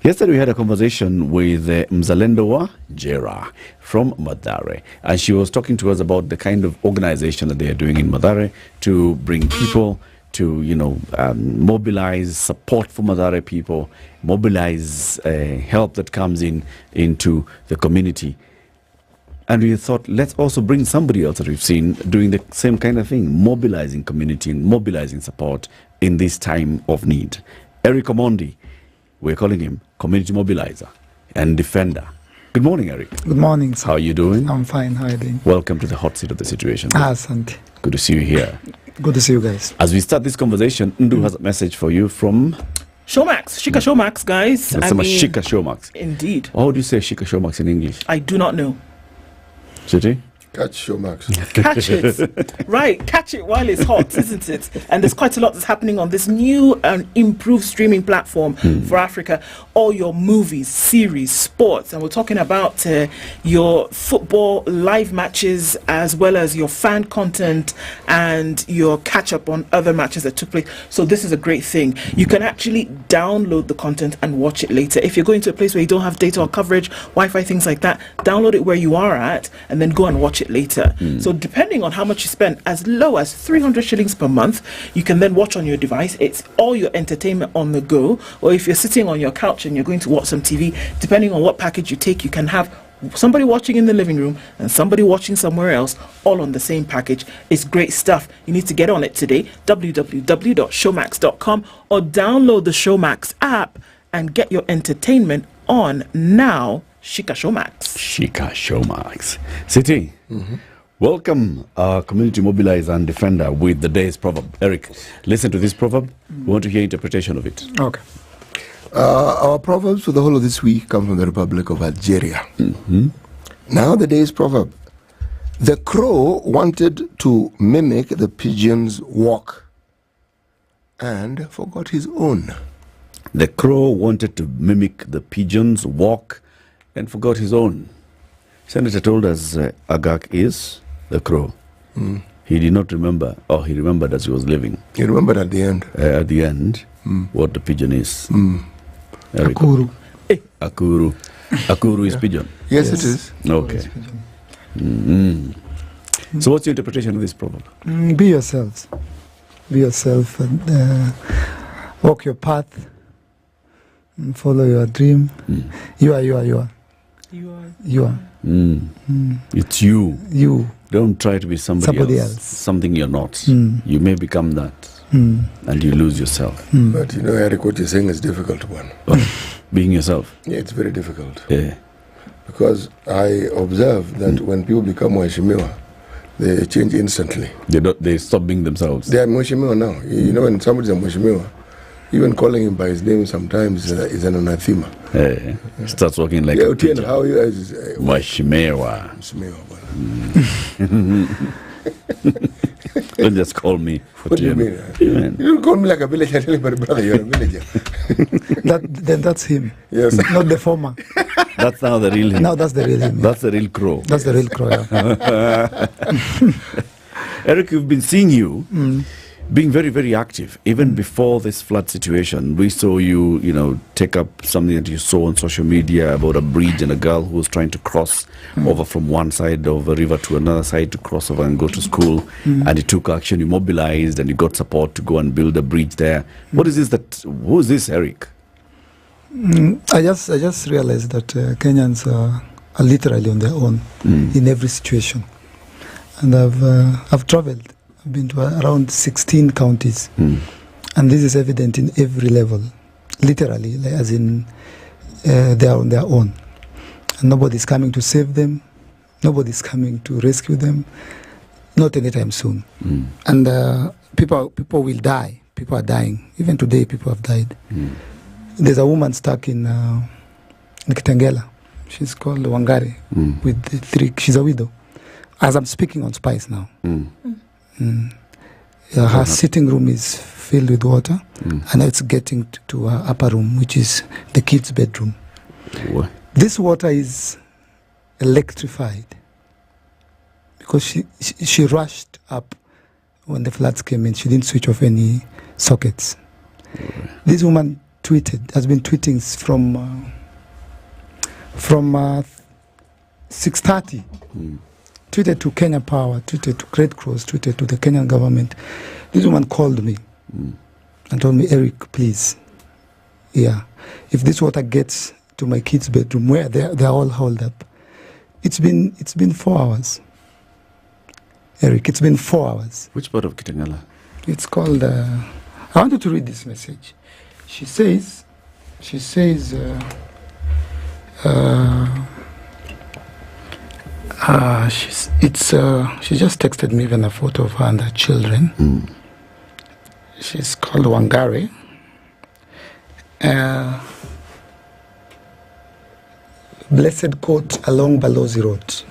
Yesterday we had a conversation with Mzalendo wa Jera from Mathare, and she was talking to us about the kind of organization that they are doing in Mathare to bring people to, mobilize support for Mathare people, mobilize help that comes into the community. And we thought, let's also bring somebody else that we've seen doing the same kind of thing, mobilizing community, mobilizing support in this time of need. Eric Omondi, we're calling him community mobilizer and defender. Good morning, Eric. Good morning, sir. How are you doing? I'm fine. How are you doing? Welcome to the hot seat of the Situation. Asante. Good to see you here. Good to see you guys. As we start this conversation, Ndu has a message for you from Showmax. Shika Showmax, guys. Shika Showmax. Indeed. How do you say Shika Showmax in English? I do not know. City? Catch Showmax. Catch it. Right, catch it while it's hot, isn't it? And there's quite a lot that's happening on this new and improved streaming platform for Africa. All your movies, series, sports, and we're talking about your football live matches as well as your fan content and your catch-up on other matches that took place. So this is a great thing. You can actually download the content and watch it later. If you're going to a place where you don't have data or coverage, Wi-Fi, things like that, download it where you are at and then go and watch it later. So depending on how much you spend, as low as 300 shillings per month, you can then watch on your device. It's all your entertainment on the go. Or if you're sitting on your couch and you're going to watch some TV, depending on what package you take, you can have somebody watching in the living room and somebody watching somewhere else, all on the same package. It's great stuff. You need to get on it today, www.showmax.com, or download the Showmax app and get your entertainment on now. Shika Showmax. Shika Showmax. City, welcome, community mobilizer and defender with the day's proverb. Eric, listen to this proverb. We want to hear interpretation of it. Okay. Our proverbs for the whole of this week come from the Republic of Algeria. Now the day's proverb. The crow wanted to mimic the pigeon's walk and forgot his own. The crow wanted to mimic the pigeon's walk and forgot his own. Senator told us Agak is the crow. He did not remember, or he remembered as he was living. He remembered at the end. What the pigeon is. Nakuru. Akuru. Akuru is pigeon. Yes, it is. Okay. So what's your interpretation of this proverb? Be yourselves. Be yourself and walk your path and follow your dream. You are. You are. You are. It's you. You. Don't try to be somebody else. Something you're not. You may become that. And you lose yourself. But you know, Eric, what you're saying is difficult one. Being yourself. Yeah, it's very difficult. Yeah. Because I observe that when people become Mheshimiwa, they change instantly. They stop being themselves. They are Mheshimiwa now. You know, when somebody's a Mheshimiwa, even calling him by his name sometimes is an anathema. Hey, starts walking like a pigeon. How you guys? Mheshimiwa. Don't just call me. What do you mean? You don't call me like a villager. Tell my brother you're a villager. Then that's him. Yes. Not the former. That's now the real him. Now that's the real him. That's the real crow. That's the real crow. Yeah. Eric, we've been seeing you being very, very active. Even before this flood situation, we saw you, take up something that you saw on social media about a bridge and a girl who was trying to cross over from one side of a river to another side to cross over and go to school. And you took action, you mobilized, and you got support to go and build a bridge there. What is this who is this, Eric? I just realized that Kenyans are literally on their own in every situation. And I've traveled. I've been to around 16 counties. And this is evident in every level. Literally, as in they are on their own. And nobody's coming to save them. Nobody's coming to rescue them. Not anytime soon. And people will die. People are dying. Even today, people have died. There's a woman stuck in Kitengela. She's called Wangari with the 3. She's a widow. As I'm speaking on Spice now. Her sitting room is filled with water, and now it's getting to her upper room, which is the kids' bedroom. What? This water is electrified because she rushed up when the floods came in. She didn't switch off any sockets. This woman has been tweeting from 6:30. Tweeted to Kenya Power, tweeted to Red Cross, tweeted to the Kenyan government. This woman called me and told me, Eric, please, if this water gets to my kids' bedroom where they're all hauled up, it's been 4 hours. Eric, it's been 4 hours. Which part of Kitengela? It's called. I wanted to read this message. She says. She just texted me even a photo of her and her children. She's called Wangari. Blessed Court along Balozi Road.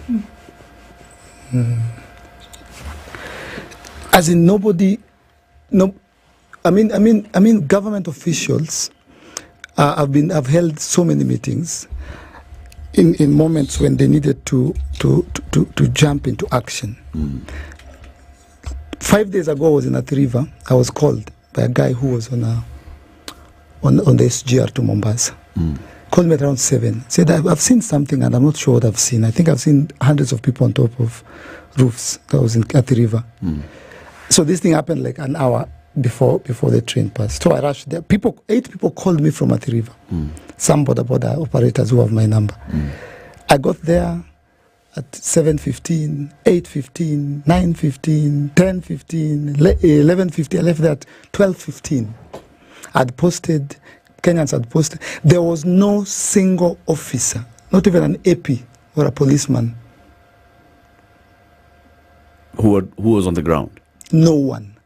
As in nobody, I mean government officials. I've held so many meetings. In moments when they needed to jump into action. 5 days ago, I was in Athi River. I was called by a guy who was on the SGR to Mombasa. Called me at around 7. Said, I've seen something and I'm not sure what I've seen. I think I've seen hundreds of people on top of roofs. That was in Athi River. So this thing happened like an hour before the train passed. So I rushed there. 8 people called me from Athi River. Some border operators who have my number. I got there at 7:15, 8:15, 9:15, 10:15, 11:15. I left there at 12:15. Kenyans had posted. There was no single officer, not even an AP or a policeman. Who was on the ground? No one.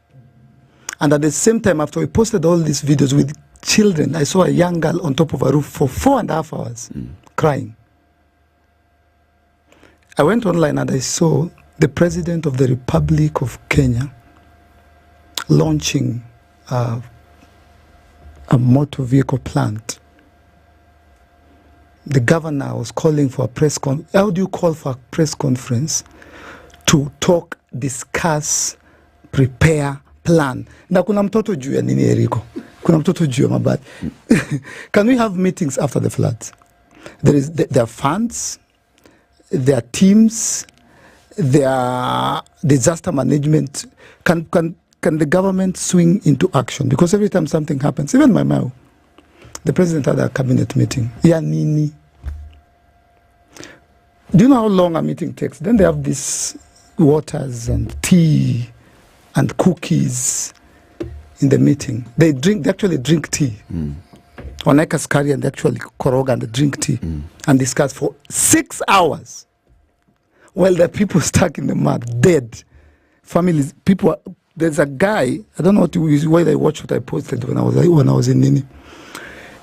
And at the same time, after we posted all these videos with children, I saw a young girl on top of a roof for 4.5 hours crying. I went online and I saw the President of the Republic of Kenya launching a motor vehicle plant. The governor was calling for a press conference. How do you call for a press conference to talk, discuss, prepare, plan? Na kuna mtoto juu ya nini Eriko? Kuna mtoto juu ya mabati. Can we have meetings after the floods? There are funds, there are teams, there are disaster management. Can the government swing into action? Because every time something happens, even Mai Mahiu, the president had a cabinet meeting. Ya nini? Do you know how long a meeting takes? Then they have these waters and tea and cookies in the meeting. They actually drink tea. Wanaeka sukari and they actually koroga and they drink tea and discuss for 6 hours while the people stuck in the mud, dead. Families, people. There's a guy, I don't know why they watched what I posted when I was in Nini.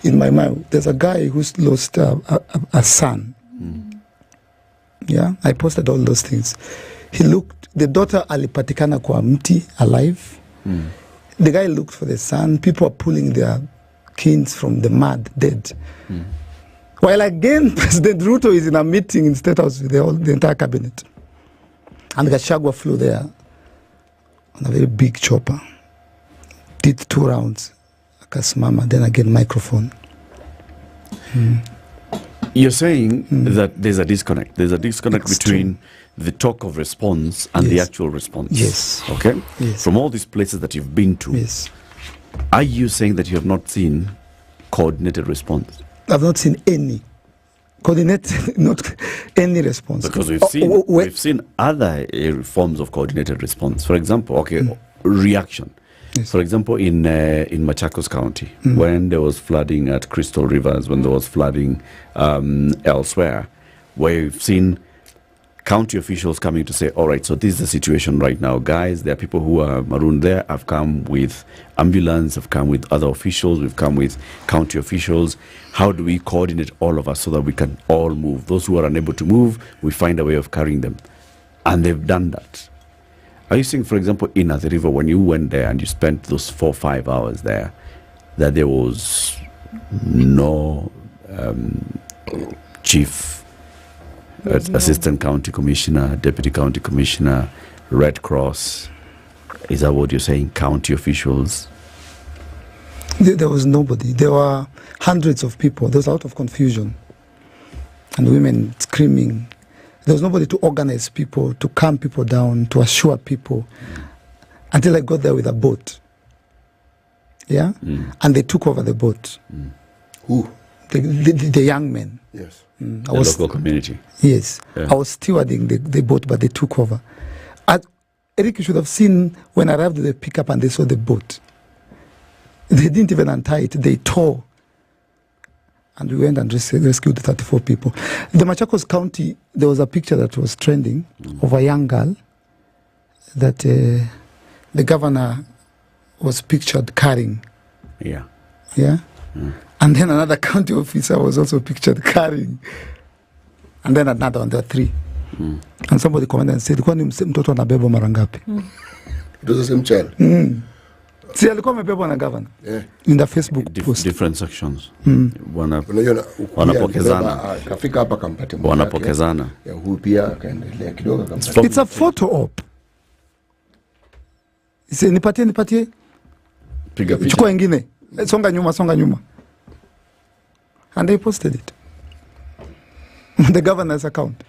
In Mai Mahiu, there's a guy who's lost a son. Yeah, I posted all those things. The daughter alipatikana kwa mti, alive. The guy looked for the son. People are pulling their kids from the mud, dead. While again, President Ruto is in a meeting in State House with the entire cabinet. And Gachagua flew there on a very big chopper. Did 2 rounds. Akasimama, then again microphone. You're saying that there's a disconnect. There's a disconnect between the talk of response and the actual response. Yes. Okay? Yes. From all these places that you've been to, are you saying that you have not seen coordinated response? I've not seen any coordinated, not any response. Because we've seen other forms of coordinated response. For example, reaction. Yes. For example, in Machakos County, when there was flooding at Crystal Rivers, when there was flooding elsewhere, where we've seen county officials coming to say, all right, so this is the situation right now, guys. There are people who are marooned there. I've come with ambulance. I've come with other officials. We've come with county officials. How do we coordinate all of us so that we can all move? Those who are unable to move, we find a way of carrying them. And they've done that. Are you saying, for example, in the river, when you went there and you spent those 4 or 5 hours there, that there was no chief, assistant county commissioner, deputy county commissioner, Red Cross? Is that what you're saying? County officials? There was nobody. There were hundreds of people. There was a lot of confusion. And women screaming. There was nobody to organize people, to calm people down, to assure people, until I got there with a boat. Yeah? And they took over the boat. Who? The young men. Yes. The local community. Yes. Yeah. I was stewarding the boat, but they took over. Eric, you should have seen when I arrived at the pickup and they saw the boat. They didn't even untie it. They tore. And we went and rescued the 34 people. The Machakos County, there was a picture that was trending of a young girl that the governor was pictured carrying. Yeah. Yeah? And then another county officer was also pictured carrying. And then another one, there were 3. And somebody commented and said, kwani mtoto anabebwa mara ngapi? It was the same child. Si alikuwa amebebwa na governor. In the Facebook post. Different sections. Wanapokezana. Kafika hapa kampati. Wanapokezana. Huyu pia akaendelea kidogo kampati. It's a photo op. Isi nipatie. Piga picha. Chukua ingine. Songa nyuma. And they posted it. The governor's account.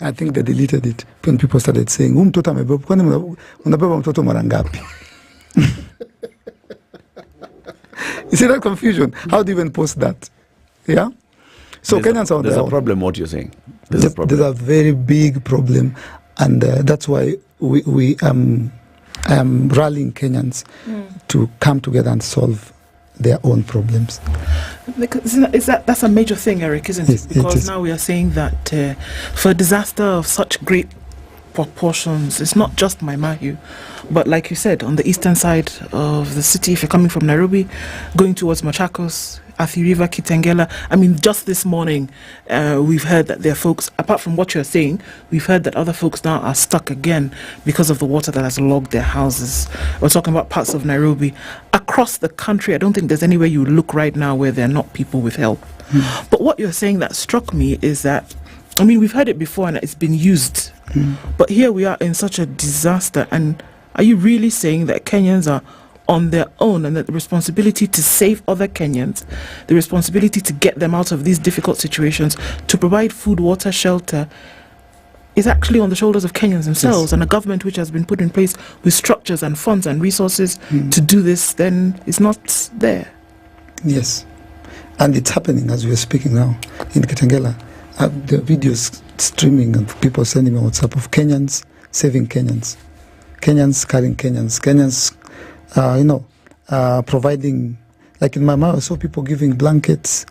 I think they deleted it when people started saying, mtoto amebeba, kwani unabeba mtoto mara ngapi? You see that confusion? How do you even post that? Yeah? So Kenyans are on there's their a own. problem, what you're saying. There's a problem. There's a very big problem. And that's why I am rallying Kenyans to come together and solve their own problems. That's a major thing, Eric, isn't Yes, it? Because it is. now we are saying that for a disaster of such great proportions, it's not just Mai Mahiu, but like you said, on the eastern side of the city, if you're coming from Nairobi, going towards Machakos, Athi River, Kitengela. I mean, just this morning, we've heard that there are folks, apart from what you're saying, we've heard that other folks now are stuck again because of the water that has logged their houses. We're talking about parts of Nairobi. Across the country, I don't think there's anywhere you look right now where there are not people with help. But what you're saying that struck me is that, I mean, we've heard it before and it's been used. But here we are in such a disaster. And are you really saying that Kenyans are on their own and that the responsibility to save other Kenyans, the responsibility to get them out of these difficult situations, to provide food, water, shelter, is actually on the shoulders of Kenyans themselves? Yes. And a government which has been put in place with structures and funds and resources to do this, then is not there. Yes. And it's happening as we are speaking now in Kitengela. the videos streaming and people sending me WhatsApp of Kenyans saving Kenyans, Kenyans carrying Kenyans, Kenyans, providing. Like in my mouth, I saw people giving blankets.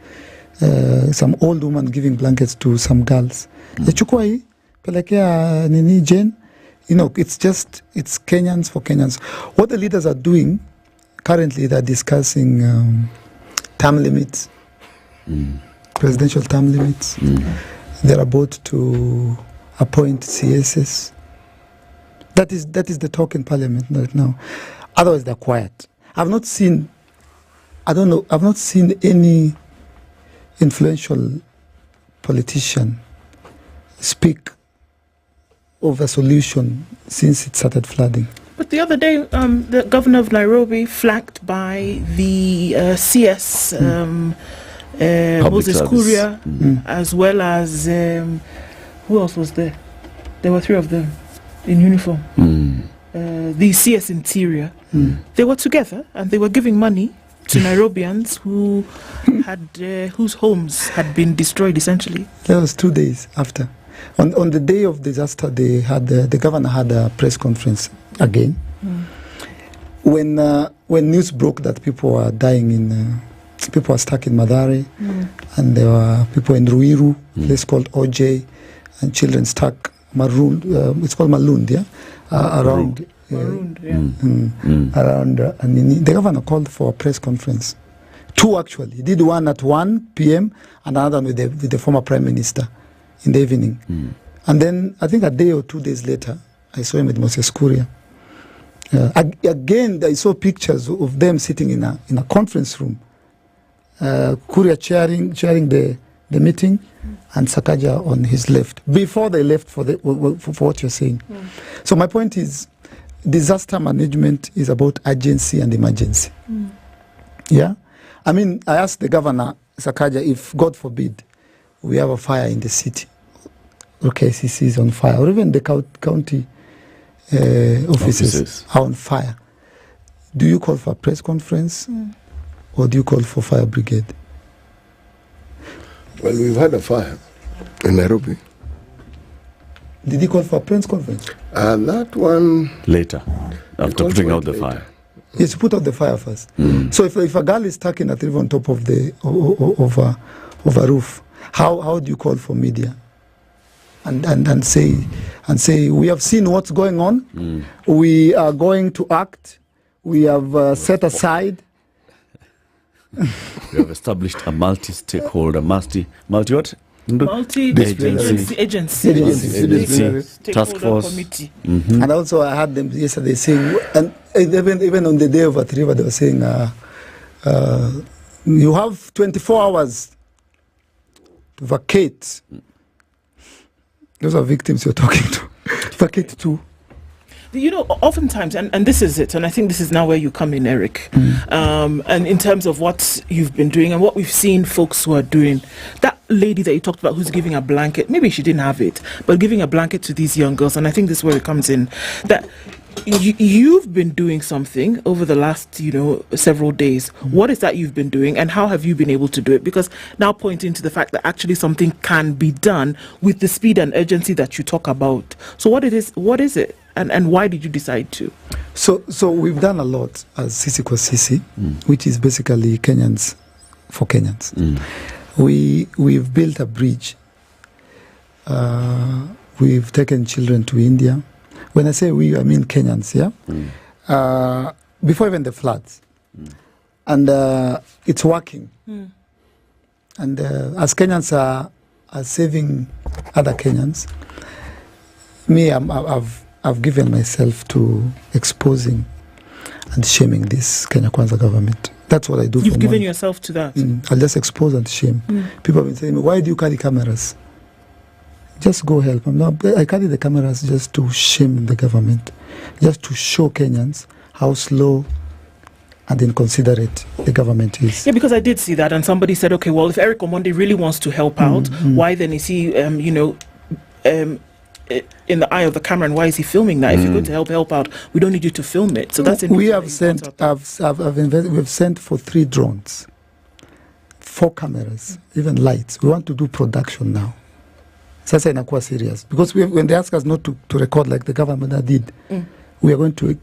Some old woman giving blankets to some girls. Chukua hii pelekea nini Jane. It's Kenyans for Kenyans. What the leaders are doing currently, they're discussing term limits, presidential term limits. They're about to appoint CSS. That is the talk in Parliament right now. Otherwise, they're quiet. I've not seen any influential politician speak of a solution since it started flooding. But the other day, the governor of Nairobi, flanked by the CS, Moses Kuria, as well as, who else was there? There were three of them in uniform. The CS Interior. They were together and they were giving money to Nairobians who had whose homes had been destroyed essentially. That was 2 days after. On the day of disaster, they had the governor had a press conference again. When news broke that people were dying people were stuck in Mathare, and there were people in Ruiru, a place called OJ, and children stuck marooned. It's called Malindi, yeah, around. Around, and the governor called for a press conference. Two actually. He did one at 1 p.m. and another with the former prime minister in the evening. And then I think a day or 2 days later, I saw him with Moses Kuria. Again, I saw pictures of them sitting in a conference room. Kuria chairing the meeting, and Sakaja on his left before they left for what you're saying. So my point is, disaster management is about urgency and emergency. Yeah, I mean, I asked the governor Sakaja if, God forbid, we have a fire in the city, or KCC is on fire, or even the county offices are on fire. Do you call for a press conference, or do you call for fire brigade? Well, we've had a fire in Nairobi. Did he call for a press conference? That one later, after putting out the fire. Yes, put out the fire first. So if a girl is stuck in a tree on top of of a roof, how do you call for media? And say we have seen what's going on. We are going to act. We have set aside. We have established a multi-stakeholder, multi what? Agency task force committee. And also I had them yesterday saying, and even on the day of Athi River, they were saying, you have 24 hours to vacate. Those are victims you're talking to. Vacate too. You know, oftentimes, and this is it, and I think this is now where you come in, Eric, and in terms of what you've been doing and what we've seen folks who are doing, that lady that you talked about who's giving a blanket, maybe she didn't have it, but giving a blanket to these young girls, and I think this is where it comes in, that you've been doing something over the last, several days. What is that you've been doing, and how have you been able to do it? Because now pointing to the fact that actually something can be done with the speed and urgency that you talk about. So what is it? And why did you decide to? So we've done a lot as Sisi kwa Sisi, which is basically Kenyans for Kenyans. We've built a bridge. We've taken children to India. When I say we, I mean Kenyans, yeah? Before even the floods. And it's working. And as Kenyans are saving other Kenyans, I've given myself to exposing and shaming this Kenya Kwanza government. That's what I do. You've given yourself to that? I'll just expose and shame. People have been saying, why do you carry cameras? Just go help. I carry the cameras just to shame the government, just to show Kenyans how slow and inconsiderate the government is. Yeah, because I did see that, and somebody said, okay, well, if Eric Omondi really wants to help out, why then is he, in the eye of the camera, and why is he filming that? If you're going to help out, we don't need you to film it. So that's we have sent. We've sent for 3 drones, 4 cameras, even lights. We want to do production now. Sasa inakuwa serious because when they ask us not to record like the government did, we are going to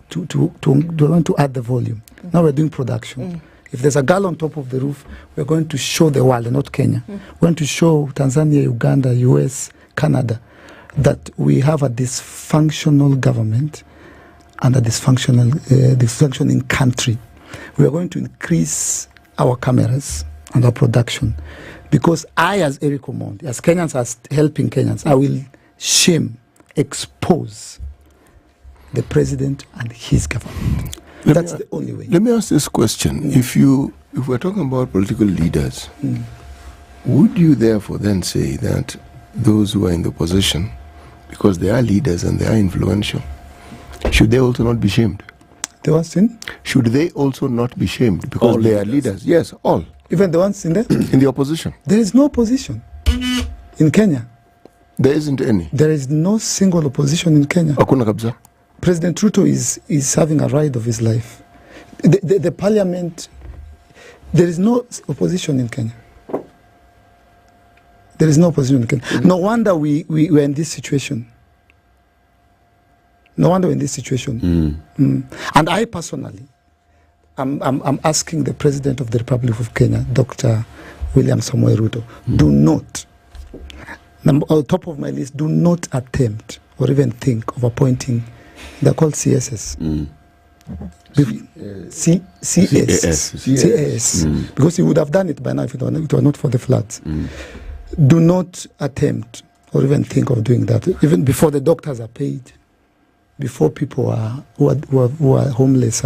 add the volume. Now we're doing production. If there's a girl on top of the roof, we're going to show the world, not Kenya. We're going to show Tanzania, Uganda, US, Canada, that we have a dysfunctional government and a dysfunctioning country. We are going to increase our cameras and our production. Because I, as Eric Omondi, as Kenyans, as helping Kenyans, I will expose the president and his government. That's the only way. Let me ask this question. If we're talking about political leaders, would you therefore then say that those who are in the opposition, because they are leaders and they are influential, should they also not be shamed? The ones in? Should they also not be shamed because All they are leaders? Yes, all. Even the ones in there? In the opposition. There is no opposition in Kenya. There isn't any. There is no single opposition in Kenya. Hakuna kabisa. President Ruto is having a ride of his life. The parliament, there is no opposition in Kenya. There is no opposition in Kenya. No wonder we were in this situation. No wonder we're in this situation. And I personally, I'm asking the President of the Republic of Kenya, Dr. William Samoei Ruto, do not, on top of my list, do not attempt or even think of appointing, they're called CSS. CAS. Because he would have done it by now if it were not for the floods. Do not attempt or even think of doing that, even before the doctors are paid, before people who are homeless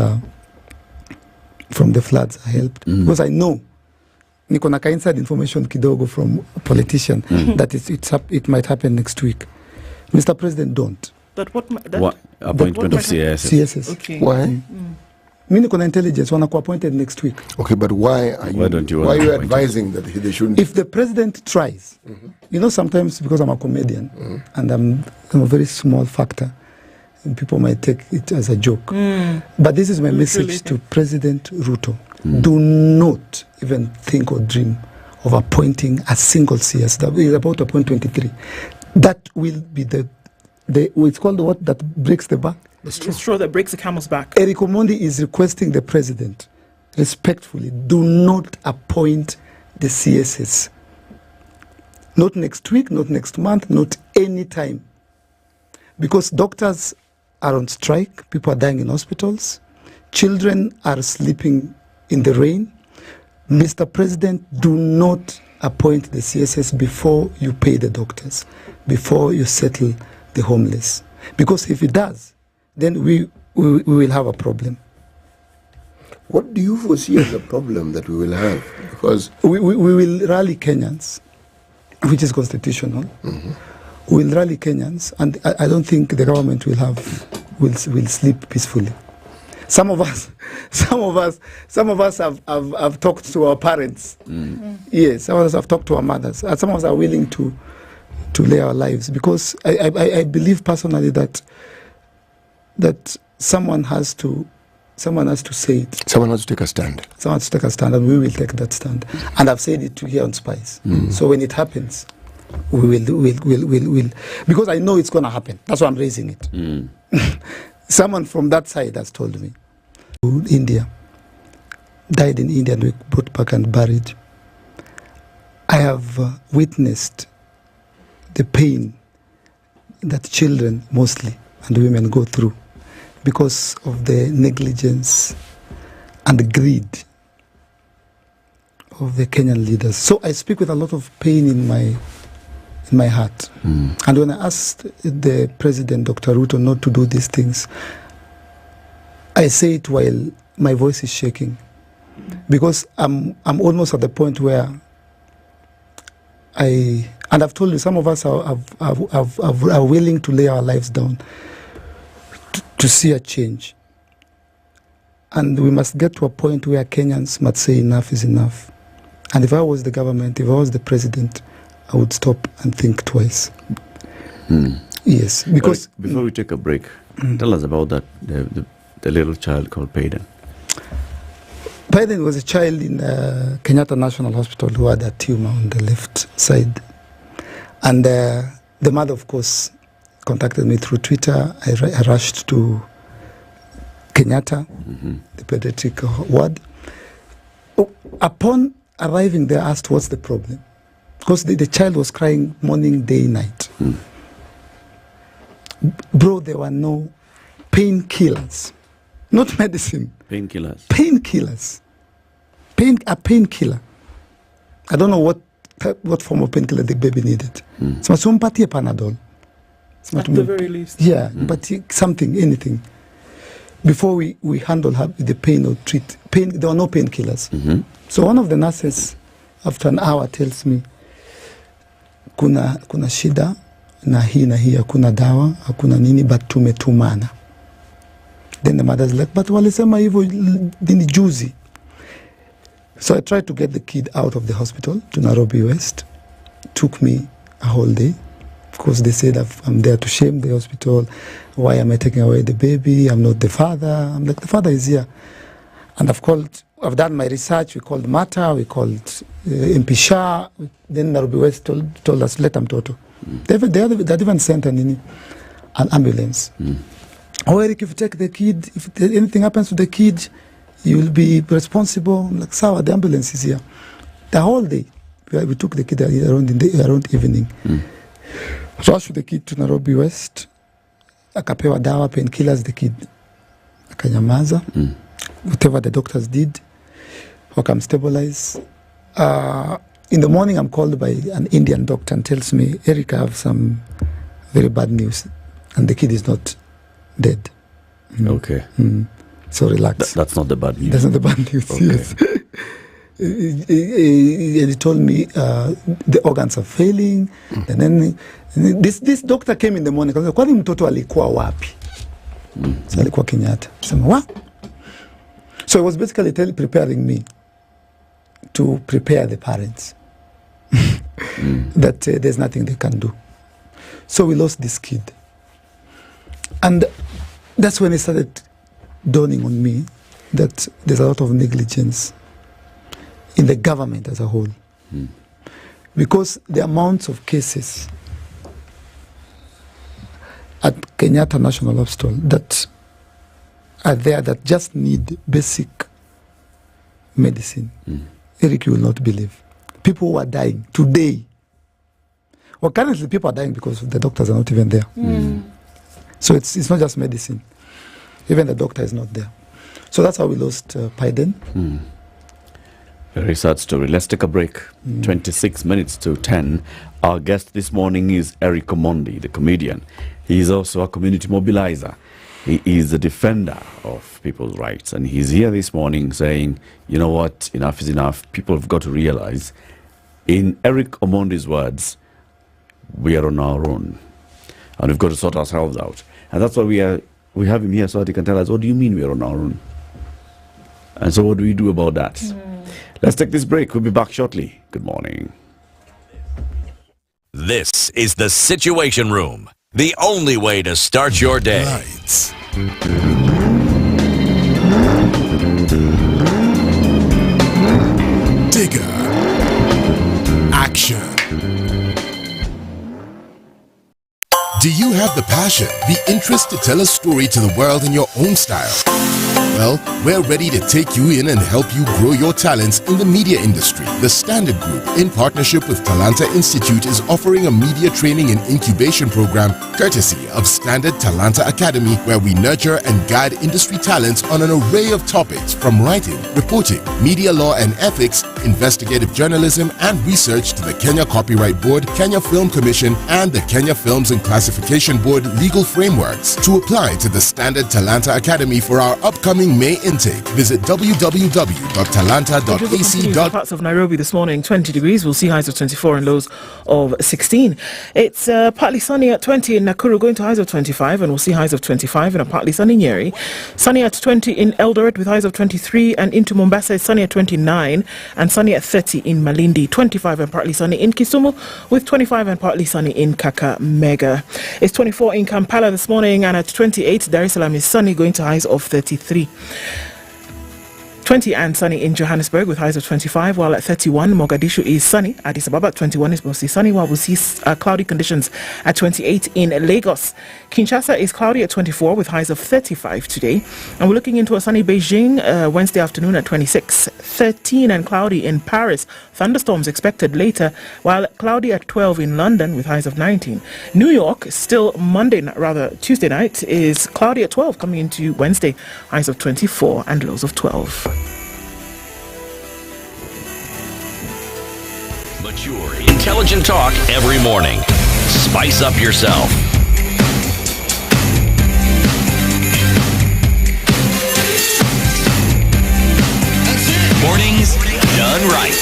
from the floods are helped. Because I know, niko na inside information kidogo from a politician that it might happen next week. Mr. President, don't. What appointment of CSS. Okay. Why? Mi niko na intelligence wanakuwa appointed next week. Okay, but why are you advising that they shouldn't? If the president tries, you know, sometimes because I'm a comedian and I'm a very small factor, and people might take it as a joke. But this is my message to President Ruto. Do not even think or dream of appointing a single CS. That is about to appoint 23. That will be it's called what that breaks the back? The straw that breaks the camel's back. Eric Omondi is requesting the president, respectfully, do not appoint the CSS. Not next week, not next month, not any time. Because doctors are on strike, people are dying in hospitals, children are sleeping in the rain. Mr. President, do not appoint the CSS before you pay the doctors, before you settle the homeless. Because if it does, then we will have a problem. What do you foresee as a problem that we will have? Because we will rally Kenyans, which is constitutional. We will rally Kenyans, and I don't think the government will sleep peacefully. Some of us have talked to our parents. Yes, some of us have talked to our mothers. And some of us are willing to lay our lives because I believe personally that someone has to say it. Someone has to take a stand. Someone has to take a stand, and we will take that stand. And I've said it here on Spice. So when it happens, we'll because I know it's going to happen. That's why I'm raising it. Someone from that side has told me. India. Died in India and we brought back and buried. I have witnessed the pain that children mostly and women go through because of the negligence and the greed of the Kenyan leaders. So I speak with a lot of pain in my heart. And when I asked the President, Dr. Ruto, not to do these things, I say it while my voice is shaking. Because I'm almost at the point where and I've told you, some of us are willing to lay our lives down to see a change. And we must get to a point where Kenyans must say enough is enough. And if I was the government, if I was the president, I would stop and think twice. Yes, because... Before we take a break, tell us about that, the little child called Payden. Payden was a child in Kenyatta National Hospital who had a tumor on the left side. And The mother, of course, contacted me through Twitter. I rushed to Kenyatta, the pediatric ward. Upon arriving there, I asked what's the problem. Because the child was crying morning, day, night. Bro, there were no painkillers. Not medicine. Painkillers. Painkillers. A painkiller. I don't know what form of painkiller the baby needed. So sumpatie Panadol. At the very least. Yeah, but something, anything. Before we handle her with the pain or treat pain, there were no painkillers. So one of the nurses, after an hour, tells me, kuna shida na hii hakuna dawa, hakuna nini, but tumetumana. Then the mother's like, but walisema hivyo ni juzi. So I tried to get the kid out of the hospital to Nairobi West. Took me a whole day. Of course, they said I'm there to shame the hospital. Why am I taking away the baby? I'm not the father. I'm like, the father is here. And I've done my research. We called Mata, we called Impisha. Then Nairobi West told us, let them toto. They even sent an ambulance. Oh, Eric, if you take the kid, if anything happens to the kid, you will be responsible. I'm like, Sawa, the ambulance is here. The whole day, we took the kid around evening. Rushed the kid to Nairobi West. Akapewa dawa, painkillers, the kid akanyamaza. Whatever the doctors did, wakam stabilize. In the morning, I'm called by an Indian doctor and tells me, Eric, I have some very bad news. And the kid is not dead. Okay. So relax. That's not the bad news. That's not the bad news, okay. Yes. He told me the organs are failing. And then this doctor came in the morning. Kwani mtoto alikuwa wapi? So alikuwa Kenyatta. So he was basically preparing me to prepare the parents that there's nothing they can do. So we lost this kid. And that's when it started dawning on me that there's a lot of negligence in the government as a whole. Because the amounts of cases at Kenyatta National Hospital that are there that just need basic medicine. Eric, you will not believe. People who are dying today. Well, currently people are dying because the doctors are not even there. So it's not just medicine. Even the doctor is not there. So that's how we lost Paiden. Very sad story. Let's take a break. 26 minutes to 10. Our guest this morning is Eric Omondi, the comedian. He is also a community mobilizer. He is a defender of people's rights. And he's here this morning saying, you know what, enough is enough. People have got to realize, in Eric Omondi's words, we are on our own. And we've got to sort ourselves out. And that's why we have him here so that he can tell us, what do you mean we are on our own? And so what do we do about that? Let's take this break. We'll be back shortly. Good morning. This is the Situation Room, the only way to start your day. Lights. Digger. Action. Do you have the passion, the interest to tell a story to the world in your own style? Well, we're ready to take you in and help you grow your talents in the media industry. The Standard Group, in partnership with Talanta Institute, is offering a media training and incubation program courtesy of Standard-Talanta Academy, where we nurture and guide industry talents on an array of topics from writing, reporting, media law and ethics, investigative journalism and research to the Kenya Copyright Board, Kenya Film Commission and the Kenya Films and Classification Board legal frameworks. To apply to the Standard-Talanta Academy for our upcoming May intake, visit www.talanta.ac. Parts of Nairobi this morning, 20 degrees. We'll see highs of 24 and lows of 16. It's partly sunny at 20 in Nakuru, going to highs of 25, and we'll see highs of 25 in a partly sunny Nyeri. Sunny at 20 in Eldoret with highs of 23, and into Mombasa is sunny at 29 and sunny at 30 in Malindi. 25 and partly sunny in Kisumu with 25 and partly sunny in Kakamega. It's 24 in Kampala this morning, and at 28 Dar es Salaam is sunny, going to highs of 33. 20 and sunny in Johannesburg with highs of 25, while at 31 Mogadishu is sunny. Addis Ababa at 21 is mostly sunny, while we'll see cloudy conditions at 28 in Lagos. Kinshasa is cloudy at 24 with highs of 35 today. And we're looking into a sunny Beijing Wednesday afternoon at 26. 13 and cloudy in Paris. Thunderstorms expected later, while cloudy at 12 in London with highs of 19. New York, still Tuesday night, is cloudy at 12 coming into Wednesday. Highs of 24 and lows of 12. Mature, intelligent talk every morning. Spice up yourself. Mornings done right.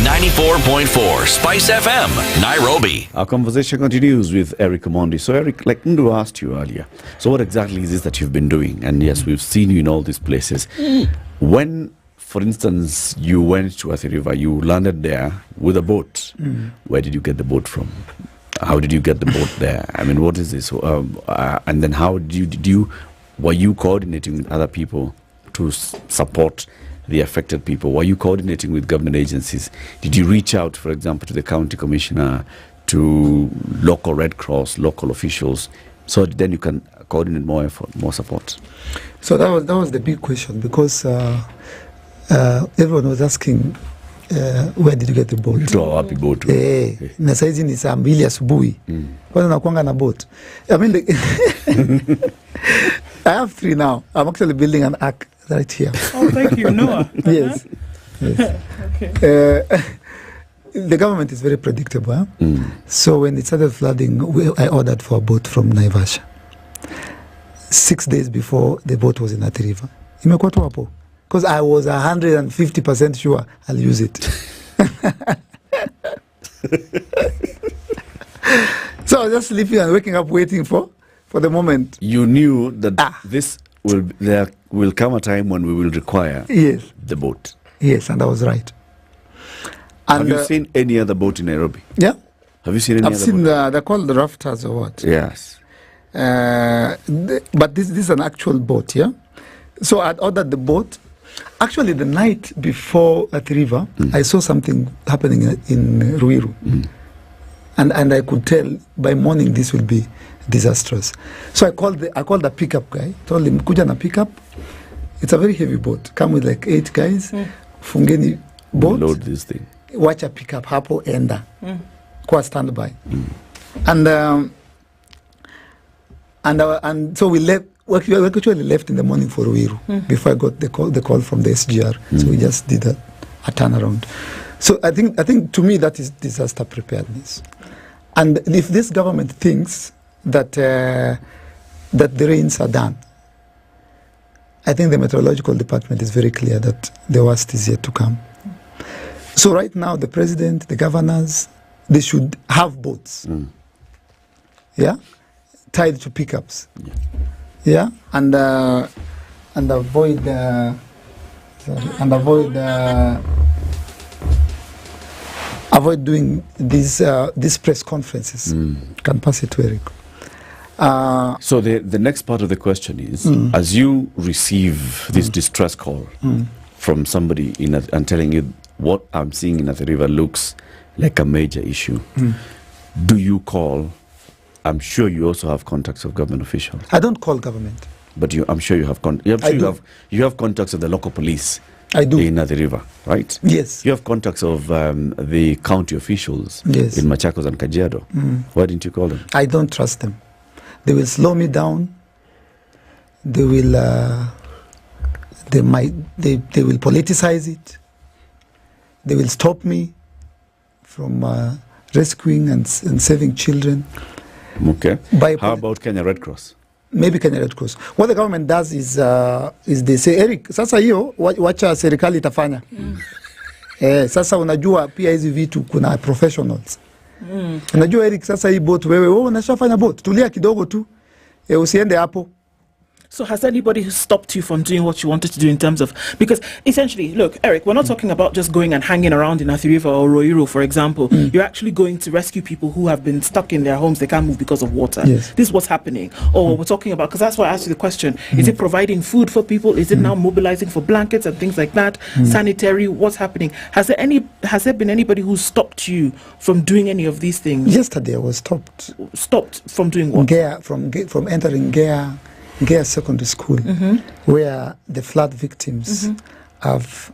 94.4 Spice FM, Nairobi. Our conversation continues with Eric Omondi. So Eric, like Ndu asked you earlier, so what exactly is this that you've been doing? And yes, we've seen you in all these places. When, for instance, you went to Athi River, you landed there with a boat. Where did you get the boat from? How did you get the boat there? I mean, what is this? And then how were you coordinating with other people to support the affected people? Were you coordinating with government agencies? Did you reach out, for example, to the county commissioner, to local Red Cross, local officials, so then you can coordinate more effort, more support? So that was the big question, because everyone was asking, where did you get the boat? Wapi boat? Na saizi ni saa 2 asubuhi. Kwanza nakuanga na boat. I mean, I have 3 now. I'm actually building an ark right here. Oh, thank you, Noah. Yes. Okay. The government is very predictable. So when it started flooding, I ordered for a boat from Naivasha. 6 days before, the boat was in Athi River. Imekuwa tu hapo. Because I was 150% sure I'll use it. So I was just sleeping and waking up waiting for the moment. You knew that there will come a time when we will require the boat. Yes, and I was right. And have you seen any other boat in Nairobi? Yeah. Have you seen any I've other seen boat? they're called the rafters or what? Yes. But this is an actual boat, yeah? So I'd ordered the boat. Actually, the night before at the river, I saw something happening in Ruiru. And I could tell by morning this will be disastrous. So I called the pickup guy, told him, kuja na pickup. It's a very heavy boat. Come with like 8 guys. Fungeni boat. Load this thing. Watch a pickup hapo enda. Kwa standby. And so we left. We actually left in the morning for Ruiru before I got the call from the SGR. So we just did a turnaround. So I think to me that is disaster preparedness. And if this government thinks that the rains are done, I think the meteorological department is very clear that the worst is yet to come. So right now, the president, the governors, they should have boats. Tied to pickups. And avoid doing these press conferences. Can pass it to Eric. So the next part of the question is, as you receive this distress call from somebody and telling you what I'm seeing in Athi River looks like a major issue, do you call? I'm sure you also have contacts of government officials. I don't call government. But I'm sure you have you have contacts of the local police. I do. In Athi River, right? Yes. You have contacts of the county officials in Machakos and Kajiado. Why didn't you call them? I don't trust them. They will slow me down. They will they will politicize it. They will stop me from rescuing and saving children. Okay. How about Kenya Red Cross? Maybe Kenya Red Cross. What the government does is they say, Eric, sasa hiyo wacha serikali itafanya. Sasa unajua pia hizi vitu kuna professionals. Unajua Eric, sasa hii boat wewe unashafanya boat. Tulia kidogo tu. Usiende hapo. So has anybody stopped you from doing what you wanted to do in terms of, because essentially, look, Eric, we're not talking about just going and hanging around in Athi River or Roiro, for example. You're actually going to rescue people who have been stuck in their homes. They can't move because of water. Yes. This is what's happening. Or we're talking about, because that's why I asked you the question, is it providing food for people? Is it now mobilizing for blankets and things like that? Sanitary, what's happening? Has there been anybody who stopped you from doing any of these things? Yesterday I was stopped. Stopped from doing what? From entering Gea Secondary School, where the flood victims have.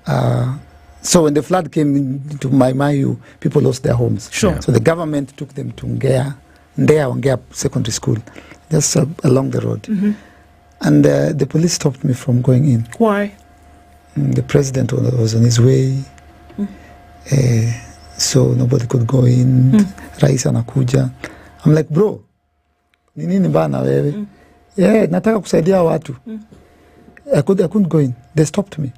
So when the flood came into Mai Mahiu, people lost their homes. Sure. So the government took them to Gea Secondary School, just along the road. And the police stopped me from going in. Why? The president was on his way, so nobody could go in. Rais anakuja. I'm like, bro, ni nini bana wewe? Yeah, nataka kusaidia watu. I couldn't go in. They stopped me.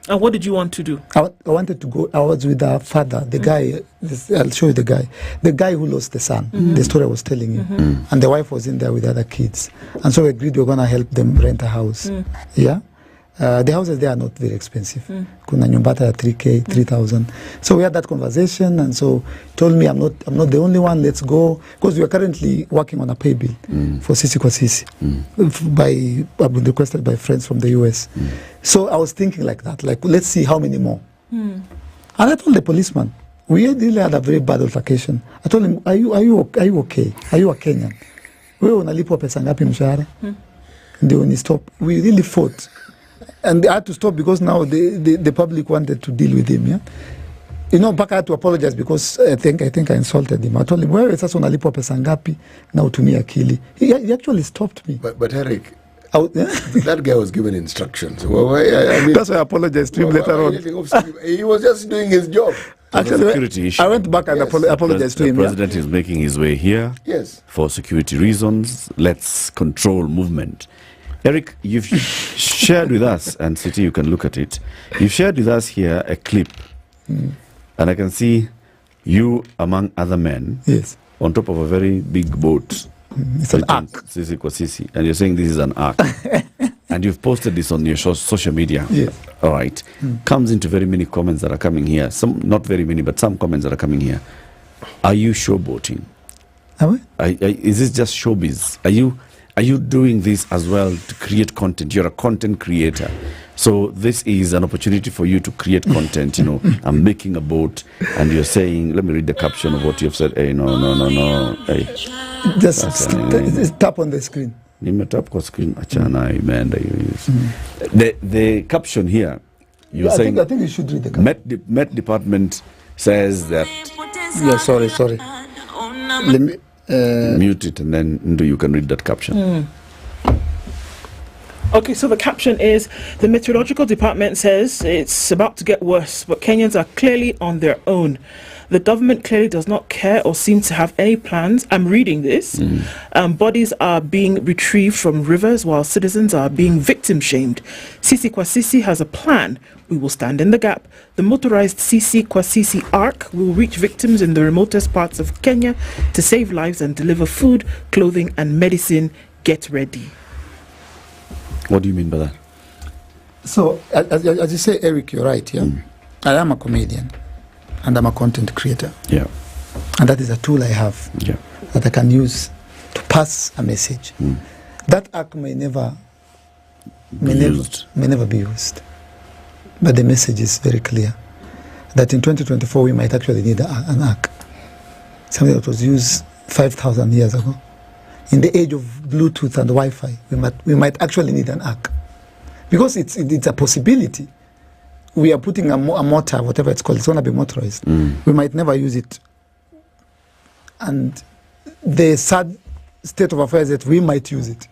And what did you want to do? I wanted to go. I was with our father, the guy. I'll show you the guy who lost the son. The story I was telling you, and the wife was in there with other kids, and so we agreed we were gonna help them rent a house. Yeah, the houses there are not very expensive. Kuna nyumbata ya 3K, 3,000. So we had that conversation, and so told me I'm not the only one. Let's go, because we are currently working on a pay bill for Sisi kwa Sisi. I've been requested by friends from the US. So I was thinking like that, like let's see how many more. And I told the policeman, we really had a very bad altercation. I told him, are you okay? Are you a Kenyan? Wewe unalipwa pesa ngapi mshahara? Ndio ni stop. We really fought. And I had to stop because now the public wanted to deal with him. Yeah, you know, mpaka I had to apologize because I think I insulted him. I told him, wewe sasa unalipwa pesa ngapi na utumie akili. He actually stopped me. But Eric, that guy was given instructions. Well, I mean, that's why I apologized to him later on. He was just doing his job. Actually, I went back and apologized to him. The president is making his way here for security reasons. Let's control movement. Eric, you've shared with us, and City, you can look at it. You've shared with us here a clip, and I can see you among other men on top of a very big boat. It's an ark. Sisi kwa Sisi, and you're saying this is an ark. And you've posted this on your social media. Yes. All right. Comes into very many comments that are coming here. Some, not very many, but some comments that are coming here. Are you showboating? Is this just showbiz? Are you doing this as well to create content? You're a content creator. So this is an opportunity for you to create content. You know, I'm making a boat, and you're saying, let me read the caption of what you've said. Hey, no. Hey. Just tap on the screen. Tap on screen. The caption here, you're saying. I think you should read the caption. Met Department says that. Yeah, sorry. Let me. Mute it, and then you can read that caption. Okay, so the caption is, the Meteorological Department says it's about to get worse, but Kenyans are clearly on their own. The government clearly does not care or seem to have any plans. I'm reading this. Bodies are being retrieved from rivers while citizens are being victim-shamed. Sisi kwa Sisi has a plan. We will stand in the gap. The motorized Sisi kwa Sisi Ark will reach victims in the remotest parts of Kenya to save lives and deliver food, clothing and medicine. Get ready. What do you mean by that? So, as you say, Eric, you're right, yeah? I am a comedian, and I'm a content creator. Yeah. And that is a tool I have that I can use to pass a message. That arc may never be used. But the message is very clear, that in 2024 we might actually need an arc. Something that was used 5,000 years ago. In the age of Bluetooth and Wi-Fi, we might actually need an arc, because it's a possibility. We are putting a motor, whatever it's called, it's going to be motorized. We might never use it, and the sad state of affairs that we might use it.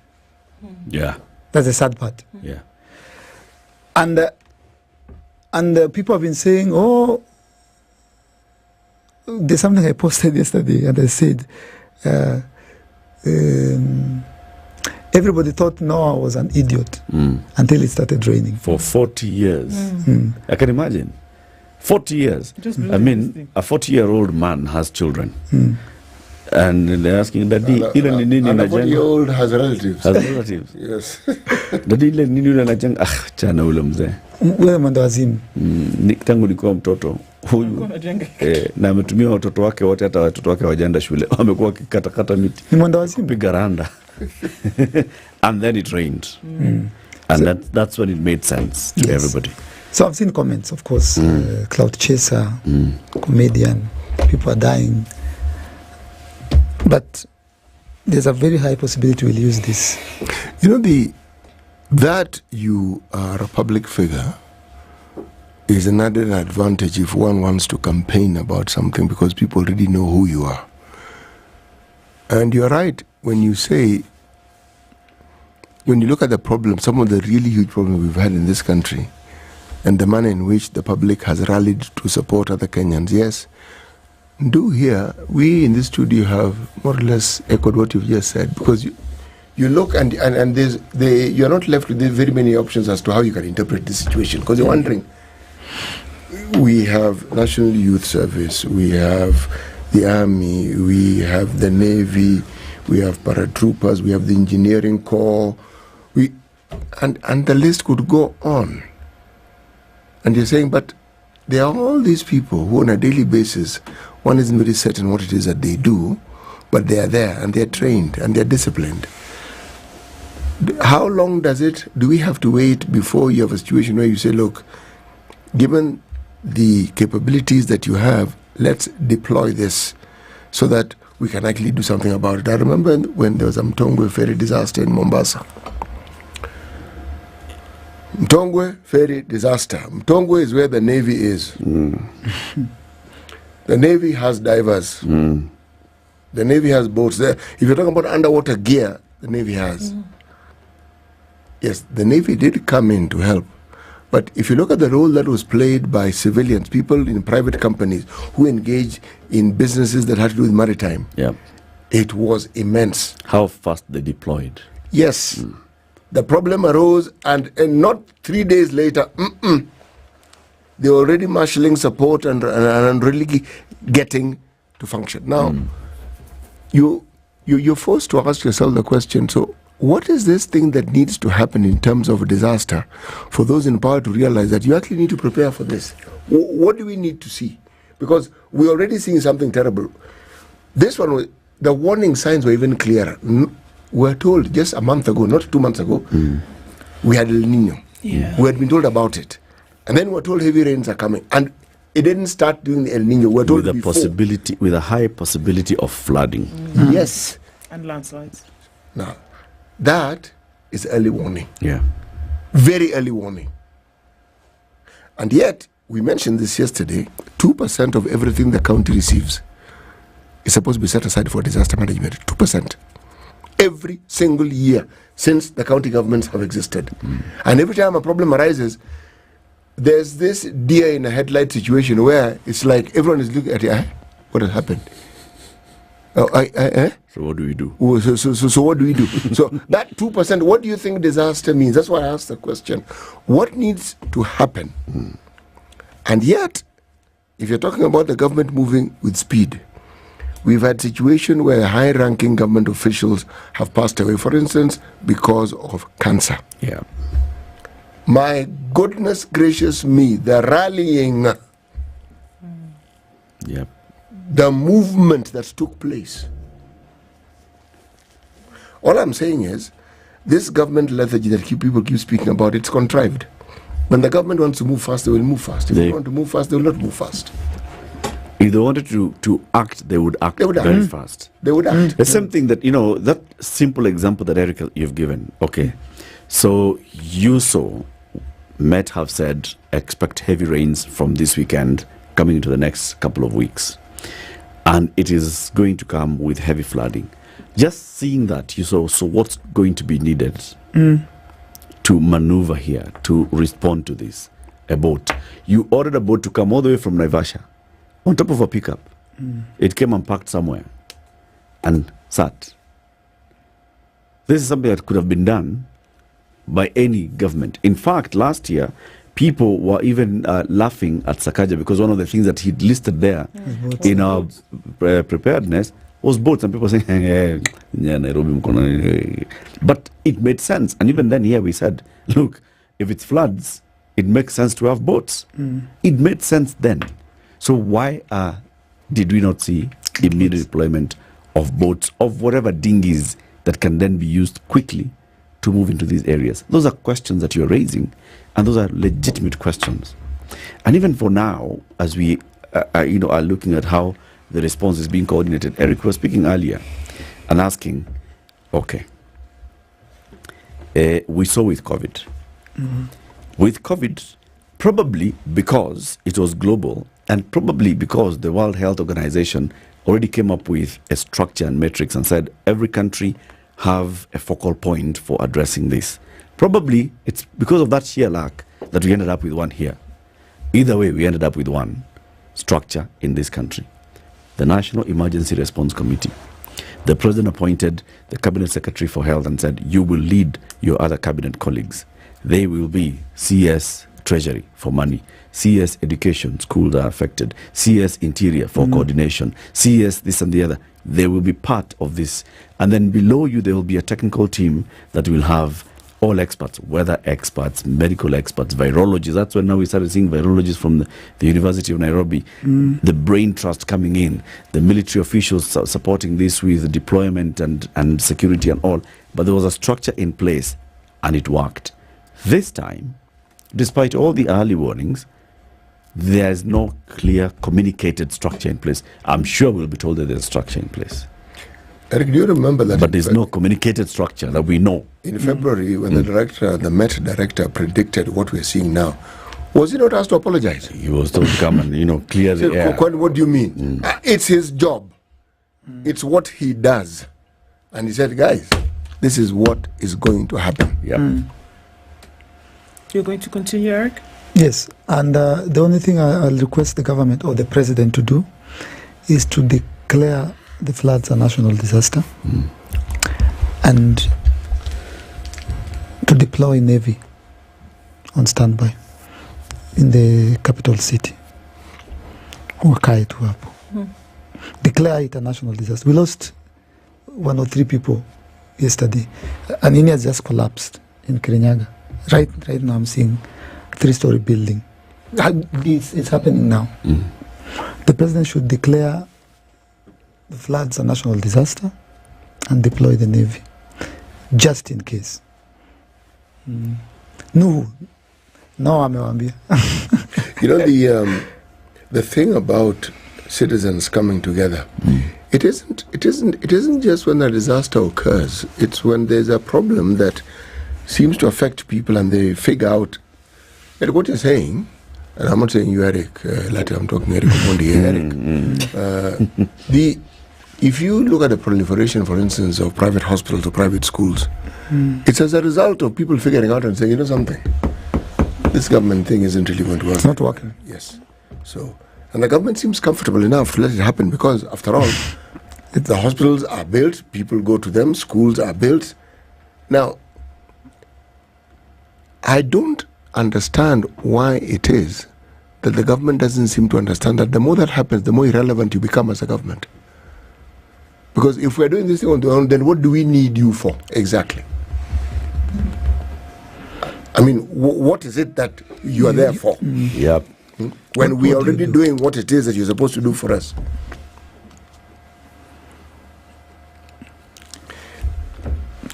Yeah, that's the sad part. Yeah, and people have been saying, oh, there's something I posted yesterday, and I said. Everybody thought Noah was an idiot until it started raining. For 40 years. I can imagine. 40 years. I mean, a 40-year-old man has children. And they're asking, Daddy, ile ni nini and a unajenga? 40-year-old has relatives. Has relatives. Yes. Daddy, ile nini unajenga? Chana ule mzee. Wewe mwendo wazimu. Tangu nilikuwa mtoto huyu na ametumia watoto wake wote, hata watoto wake hawajaenda shule, wamekuwa wakikatakata miti. Ni mwendo wazimu. Piga randa. And then it rained. And so, that's when it made sense to everybody. So I've seen comments, of course, cloud chaser, comedian, people are dying. But there's a very high possibility we'll use this. You know, that you are a public figure is another advantage if one wants to campaign about something, because people already know who you are. And you're right when you say, when you look at the problem, some of the really huge problems we've had in this country, and the manner in which the public has rallied to support other Kenyans, yes, do here, we in this studio have more or less echoed what you've just said, because you look and you're not left with very many options as to how you can interpret the situation, because you're wondering, we have National Youth Service, we have the Army, we have the Navy, we have paratroopers, we have the Engineering Corps, and the list could go on. And you're saying, but there are all these people who on a daily basis, one isn't very certain what it is that they do, but they are there and they're trained and they're disciplined. How long do we have to wait before you have a situation where you say, look, given the capabilities that you have, let's deploy this so that we can actually do something about it? I remember when there was a Mtongwe ferry disaster in Mombasa. Mtongwe ferry disaster. Mtongwe is where the Navy is. The Navy has divers. The Navy has boats there. If you're talking about underwater gear, the Navy has. Yes, the Navy did come in to help. But if you look at the role that was played by civilians, people in private companies who engage in businesses that had to do with maritime, it was immense. How fast they deployed. Yes. The problem arose, and not 3 days later, they were already marshalling support and really getting to function. Now, you're forced to ask yourself the question, so what is this thing that needs to happen in terms of a disaster for those in power to realize that you actually need to prepare for this? What do we need to see? Because we're already seeing something terrible. This one, the warning signs were even clearer. We were told just a month ago, not 2 months ago, we had El Nino. Yeah. We had been told about it. And then we were told heavy rains are coming. And it didn't start during the El Nino. We were told with a high possibility of flooding. Yes. And landslides. Now, that is early warning. Yeah. Very early warning. And yet, we mentioned this yesterday, 2% of everything the county receives is supposed to be set aside for disaster management. 2%. Every single year since the county governments have existed. And every time a problem arises, there's this deer in a headlight situation where it's like everyone is looking at it, what has happened? So what do we do? So what do we do? So that 2%, what do you think disaster means? That's why I asked the question. What needs to happen? And yet, if you're talking about the government moving with speed, we've had situations where high-ranking government officials have passed away, for instance, because of cancer. Yeah. My goodness gracious me, the rallying, the movement that took place. All I'm saying is, this government lethargy that people keep speaking about, it's contrived. When the government wants to move fast, they will move fast. If they want to move fast, they will not move fast. If they wanted to act, they would act very fast. They would act. The same thing that, that simple example that Eric, you've given. Okay. So you might have said, expect heavy rains from this weekend coming into the next couple of weeks. And it is going to come with heavy flooding. Just seeing that, so what's going to be needed to maneuver here, to respond to this? A boat. You ordered a boat to come all the way from Naivasha on top of a pickup. It came and parked somewhere and sat. This is something that could have been done by any government. In fact, last year, people were even laughing at Sakaja because one of the things that he'd listed there in our preparedness was boats, and people saying, yeah, Nairobi. But it made sense. And even then here we said, look, if it's floods, it makes sense to have boats. It made sense then. So why did we not see immediate deployment of boats, of whatever dinghies that can then be used quickly to move into these areas? Those are questions that you're raising, and those are legitimate questions. And even for now, as we are looking at how the response is being coordinated, Eric was speaking earlier and asking, okay, we saw with COVID. With COVID, probably because it was global, and probably because the World Health Organization already came up with a structure and metrics and said every country have a focal point for addressing this. Probably it's because of that sheer lack that we ended up with one here. Either way, we ended up with one structure in this country. The National Emergency Response Committee. The President appointed the Cabinet Secretary for Health and said, you will lead your other cabinet colleagues. They will be CS Treasury for money, CS Education, schools are affected, CS Interior for coordination, CS this and the other. They will be part of this. And then below you, there will be a technical team that will have all experts, weather experts, medical experts, virologists. That's when now we started seeing virologists from the University of Nairobi, the Brain Trust coming in, the military officials supporting this with deployment and security and all. But there was a structure in place, and it worked. This time, despite all the early warnings, there is no clear communicated structure in place. I'm sure we'll be told that there's a structure in place. Eric, do you remember that? But there's no communicated structure that we know. In February, when the Met director predicted what we're seeing now, was he not asked to apologize? He was told to come and, clear the air. What do you mean? It's his job. It's what he does. And he said, guys, this is what is going to happen. You're going to continue, Eric? Yes, and the only thing I'll request the government or the president to do is to declare the floods a national disaster and to deploy Navy on standby in the capital city. Declare it a national disaster. We lost 1 or 3 people yesterday, and India has just collapsed in Kirinyaga. Right now I'm seeing a 3-story building. It's happening now. The president should declare the floods a national disaster and deploy the Navy, just in case. No, amewambia. The thing about citizens coming together, it isn't just when a disaster occurs. It's when there's a problem that seems to affect people and they figure out. Eric, what you're saying, and I'm not saying you, Eric, Latiff, I'm talking Eric Openje, Eric. If you look at the proliferation, for instance, of private hospitals or private schools, it's as a result of people figuring out and saying, you know something, this government thing isn't really going to work. It's not working. Yes. So, and the government seems comfortable enough to let it happen because, after all, the hospitals are built, people go to them, schools are built. Now, I don't understand why it is that the government doesn't seem to understand that the more that happens, the more irrelevant you become as a government. Because if we're doing this thing on the own, then what do we need you for exactly? I mean, what is it that you are there for? When we are already doing what it is that you're supposed to do for us.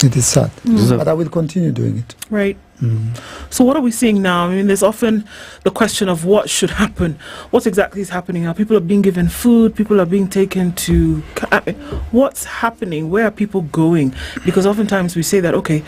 It is sad, but I will continue doing it. Right. So what are we seeing now? I mean, there's often the question of what should happen. What exactly is happening now? People are being given food. People are being taken to... What's happening? Where are people going? Because oftentimes we say that, okay,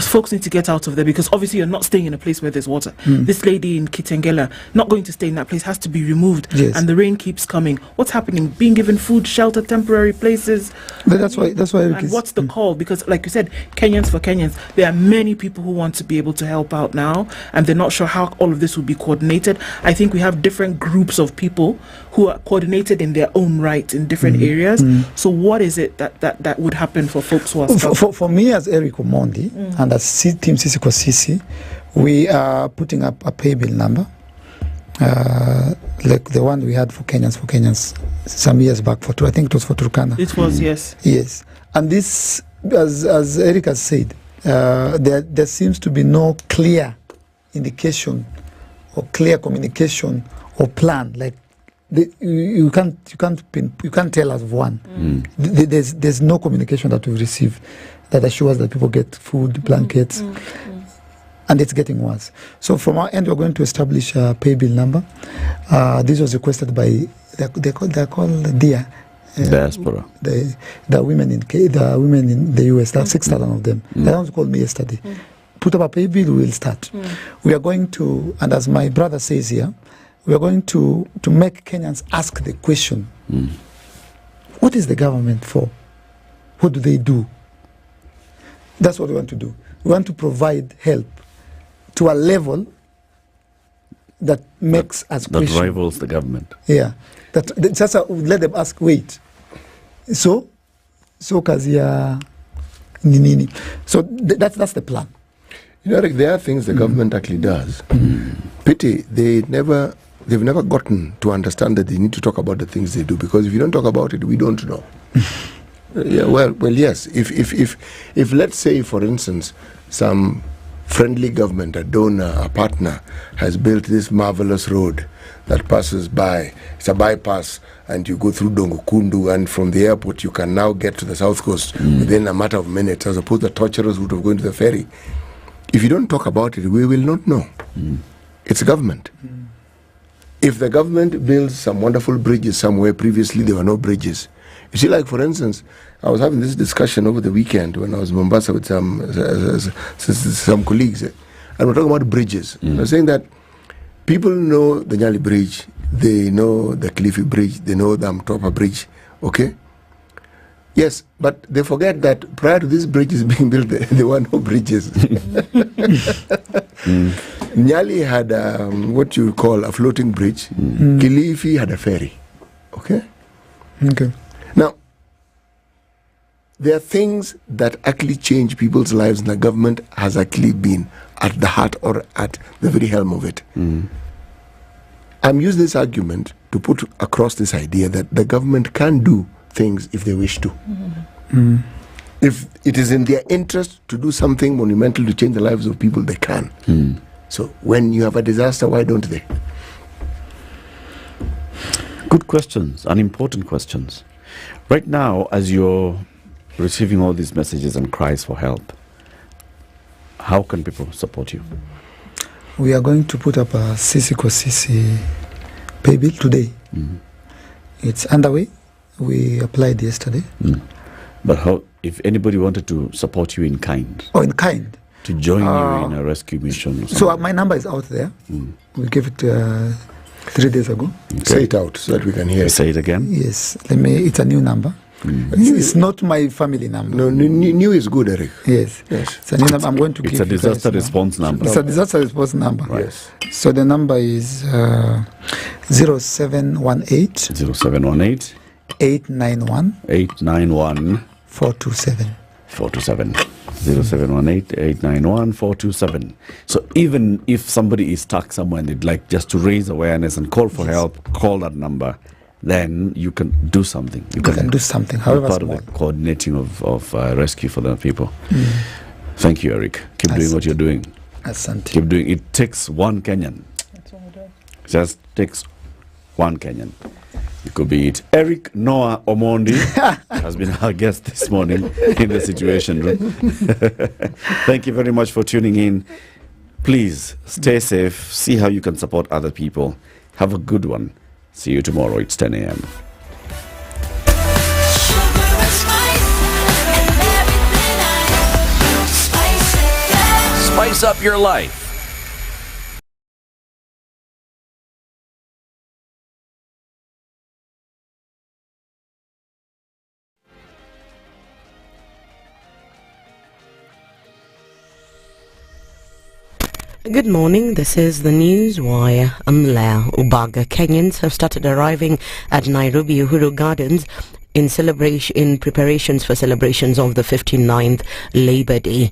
folks need to get out of there because obviously you're not staying in a place where there's water. This lady in Kitengela, not going to stay in that place, has to be removed. Yes. And the rain keeps coming. What's happening? Being given food, shelter, temporary places. But that's why. And what's the call? Because like you said, Kenyans for Kenyans, there are many people who want to be able to help out now, and they're not sure how all of this will be coordinated. I think we have different groups of people who are coordinated in their own right in different areas. So what is it that would happen for folks who are for me as Eric Omondi and as Team Sisi kwa Sisi, we are putting up a pay bill number like the one we had for Kenyans some years back. I think it was for Turkana. It was, yes. Yes. And this, as Eric has said, there seems to be no clear indication or clear communication or plan. Like you can't tell us one. There's no communication that we've received that assures that people get food, blankets, and it's getting worse. So from our end, we're going to establish a pay bill number. This was requested by they're called DIA. Diaspora. The women in the US. There are 6,000 of them. They also called me yesterday. Put up a pay bill. We will start. We are going to, and as my brother says here, we are going to make Kenyans ask the question: what is the government for? What do they do? That's what we want to do. We want to provide help to a level that makes us question. That rivals the government. Yeah. Just let them ask, wait. So kazi ya nini. So that's the plan. You know, there are things the government actually does. Pity they've never gotten to understand that they need to talk about the things they do, because if you don't talk about it, we don't know. Yeah, well, yes. If let's say, for instance, some friendly government, a donor, a partner, has built this marvelous road that passes by. It's a bypass, and you go through Dongokundu, and from the airport you can now get to the south coast within a matter of minutes, as opposed to the torturous route of going to the ferry. If you don't talk about it, we will not know. It's government. If the government builds some wonderful bridges somewhere, previously there were no bridges. You see, like for instance, I was having this discussion over the weekend when I was in Mombasa with some colleagues, and we're talking about bridges. I was saying that people know the Nyali Bridge, they know the Cliffy Bridge, they know the Amtopa Bridge, okay? Yes, but they forget that prior to these bridges being built, there were no bridges. Nyali had what you call a floating bridge. Kilifi had a ferry, okay? Okay. Now, there are things that actually change people's lives, and the government has actually been at the heart or at the very helm of it. I'm using this argument to put across this idea that the government can do things if they wish to. If it is in their interest to do something monumental to change the lives of people, they can. So when you have a disaster, why don't they? Good questions, and important questions. Right now, as you're receiving all these messages and cries for help, how can people support you? We are going to put up a CC pay bill today. It's underway. We applied yesterday. But how, if anybody wanted to support you in kind? Oh, in kind? To join you in a rescue mission or so my number is out there. We gave it 3 days ago. Okay. Say it out so that we can hear it. Say it again? Yes. It's a new number. It's not my family number. No, new is good, Eric. Yes. It's a new number. I'm going to give It's a disaster response number. It's a disaster response number. Right. Yes. So the number is 0718 0718 891 427 0718 427. So even if somebody is stuck somewhere and they'd like just to raise awareness and call for help, call that number, then you can do something. You can do something, however part small. of the coordinating of rescue for the people. Thank you, Eric. Keep doing what you're doing. Asante. Keep doing. It takes one Kenyan. Just takes one Kenyan. It could be it. Eric Noah Omondi has been our guest this morning in the Situation Room. Thank you very much for tuning in. Please stay safe. See how you can support other people. Have a good one. See you tomorrow. It's 10 a.m. Spice up your life. Good morning, this is the News Wire. Amla Ubaga. Kenyans have started arriving at Nairobi Uhuru Gardens in preparations for celebrations of the 59th Labor Day.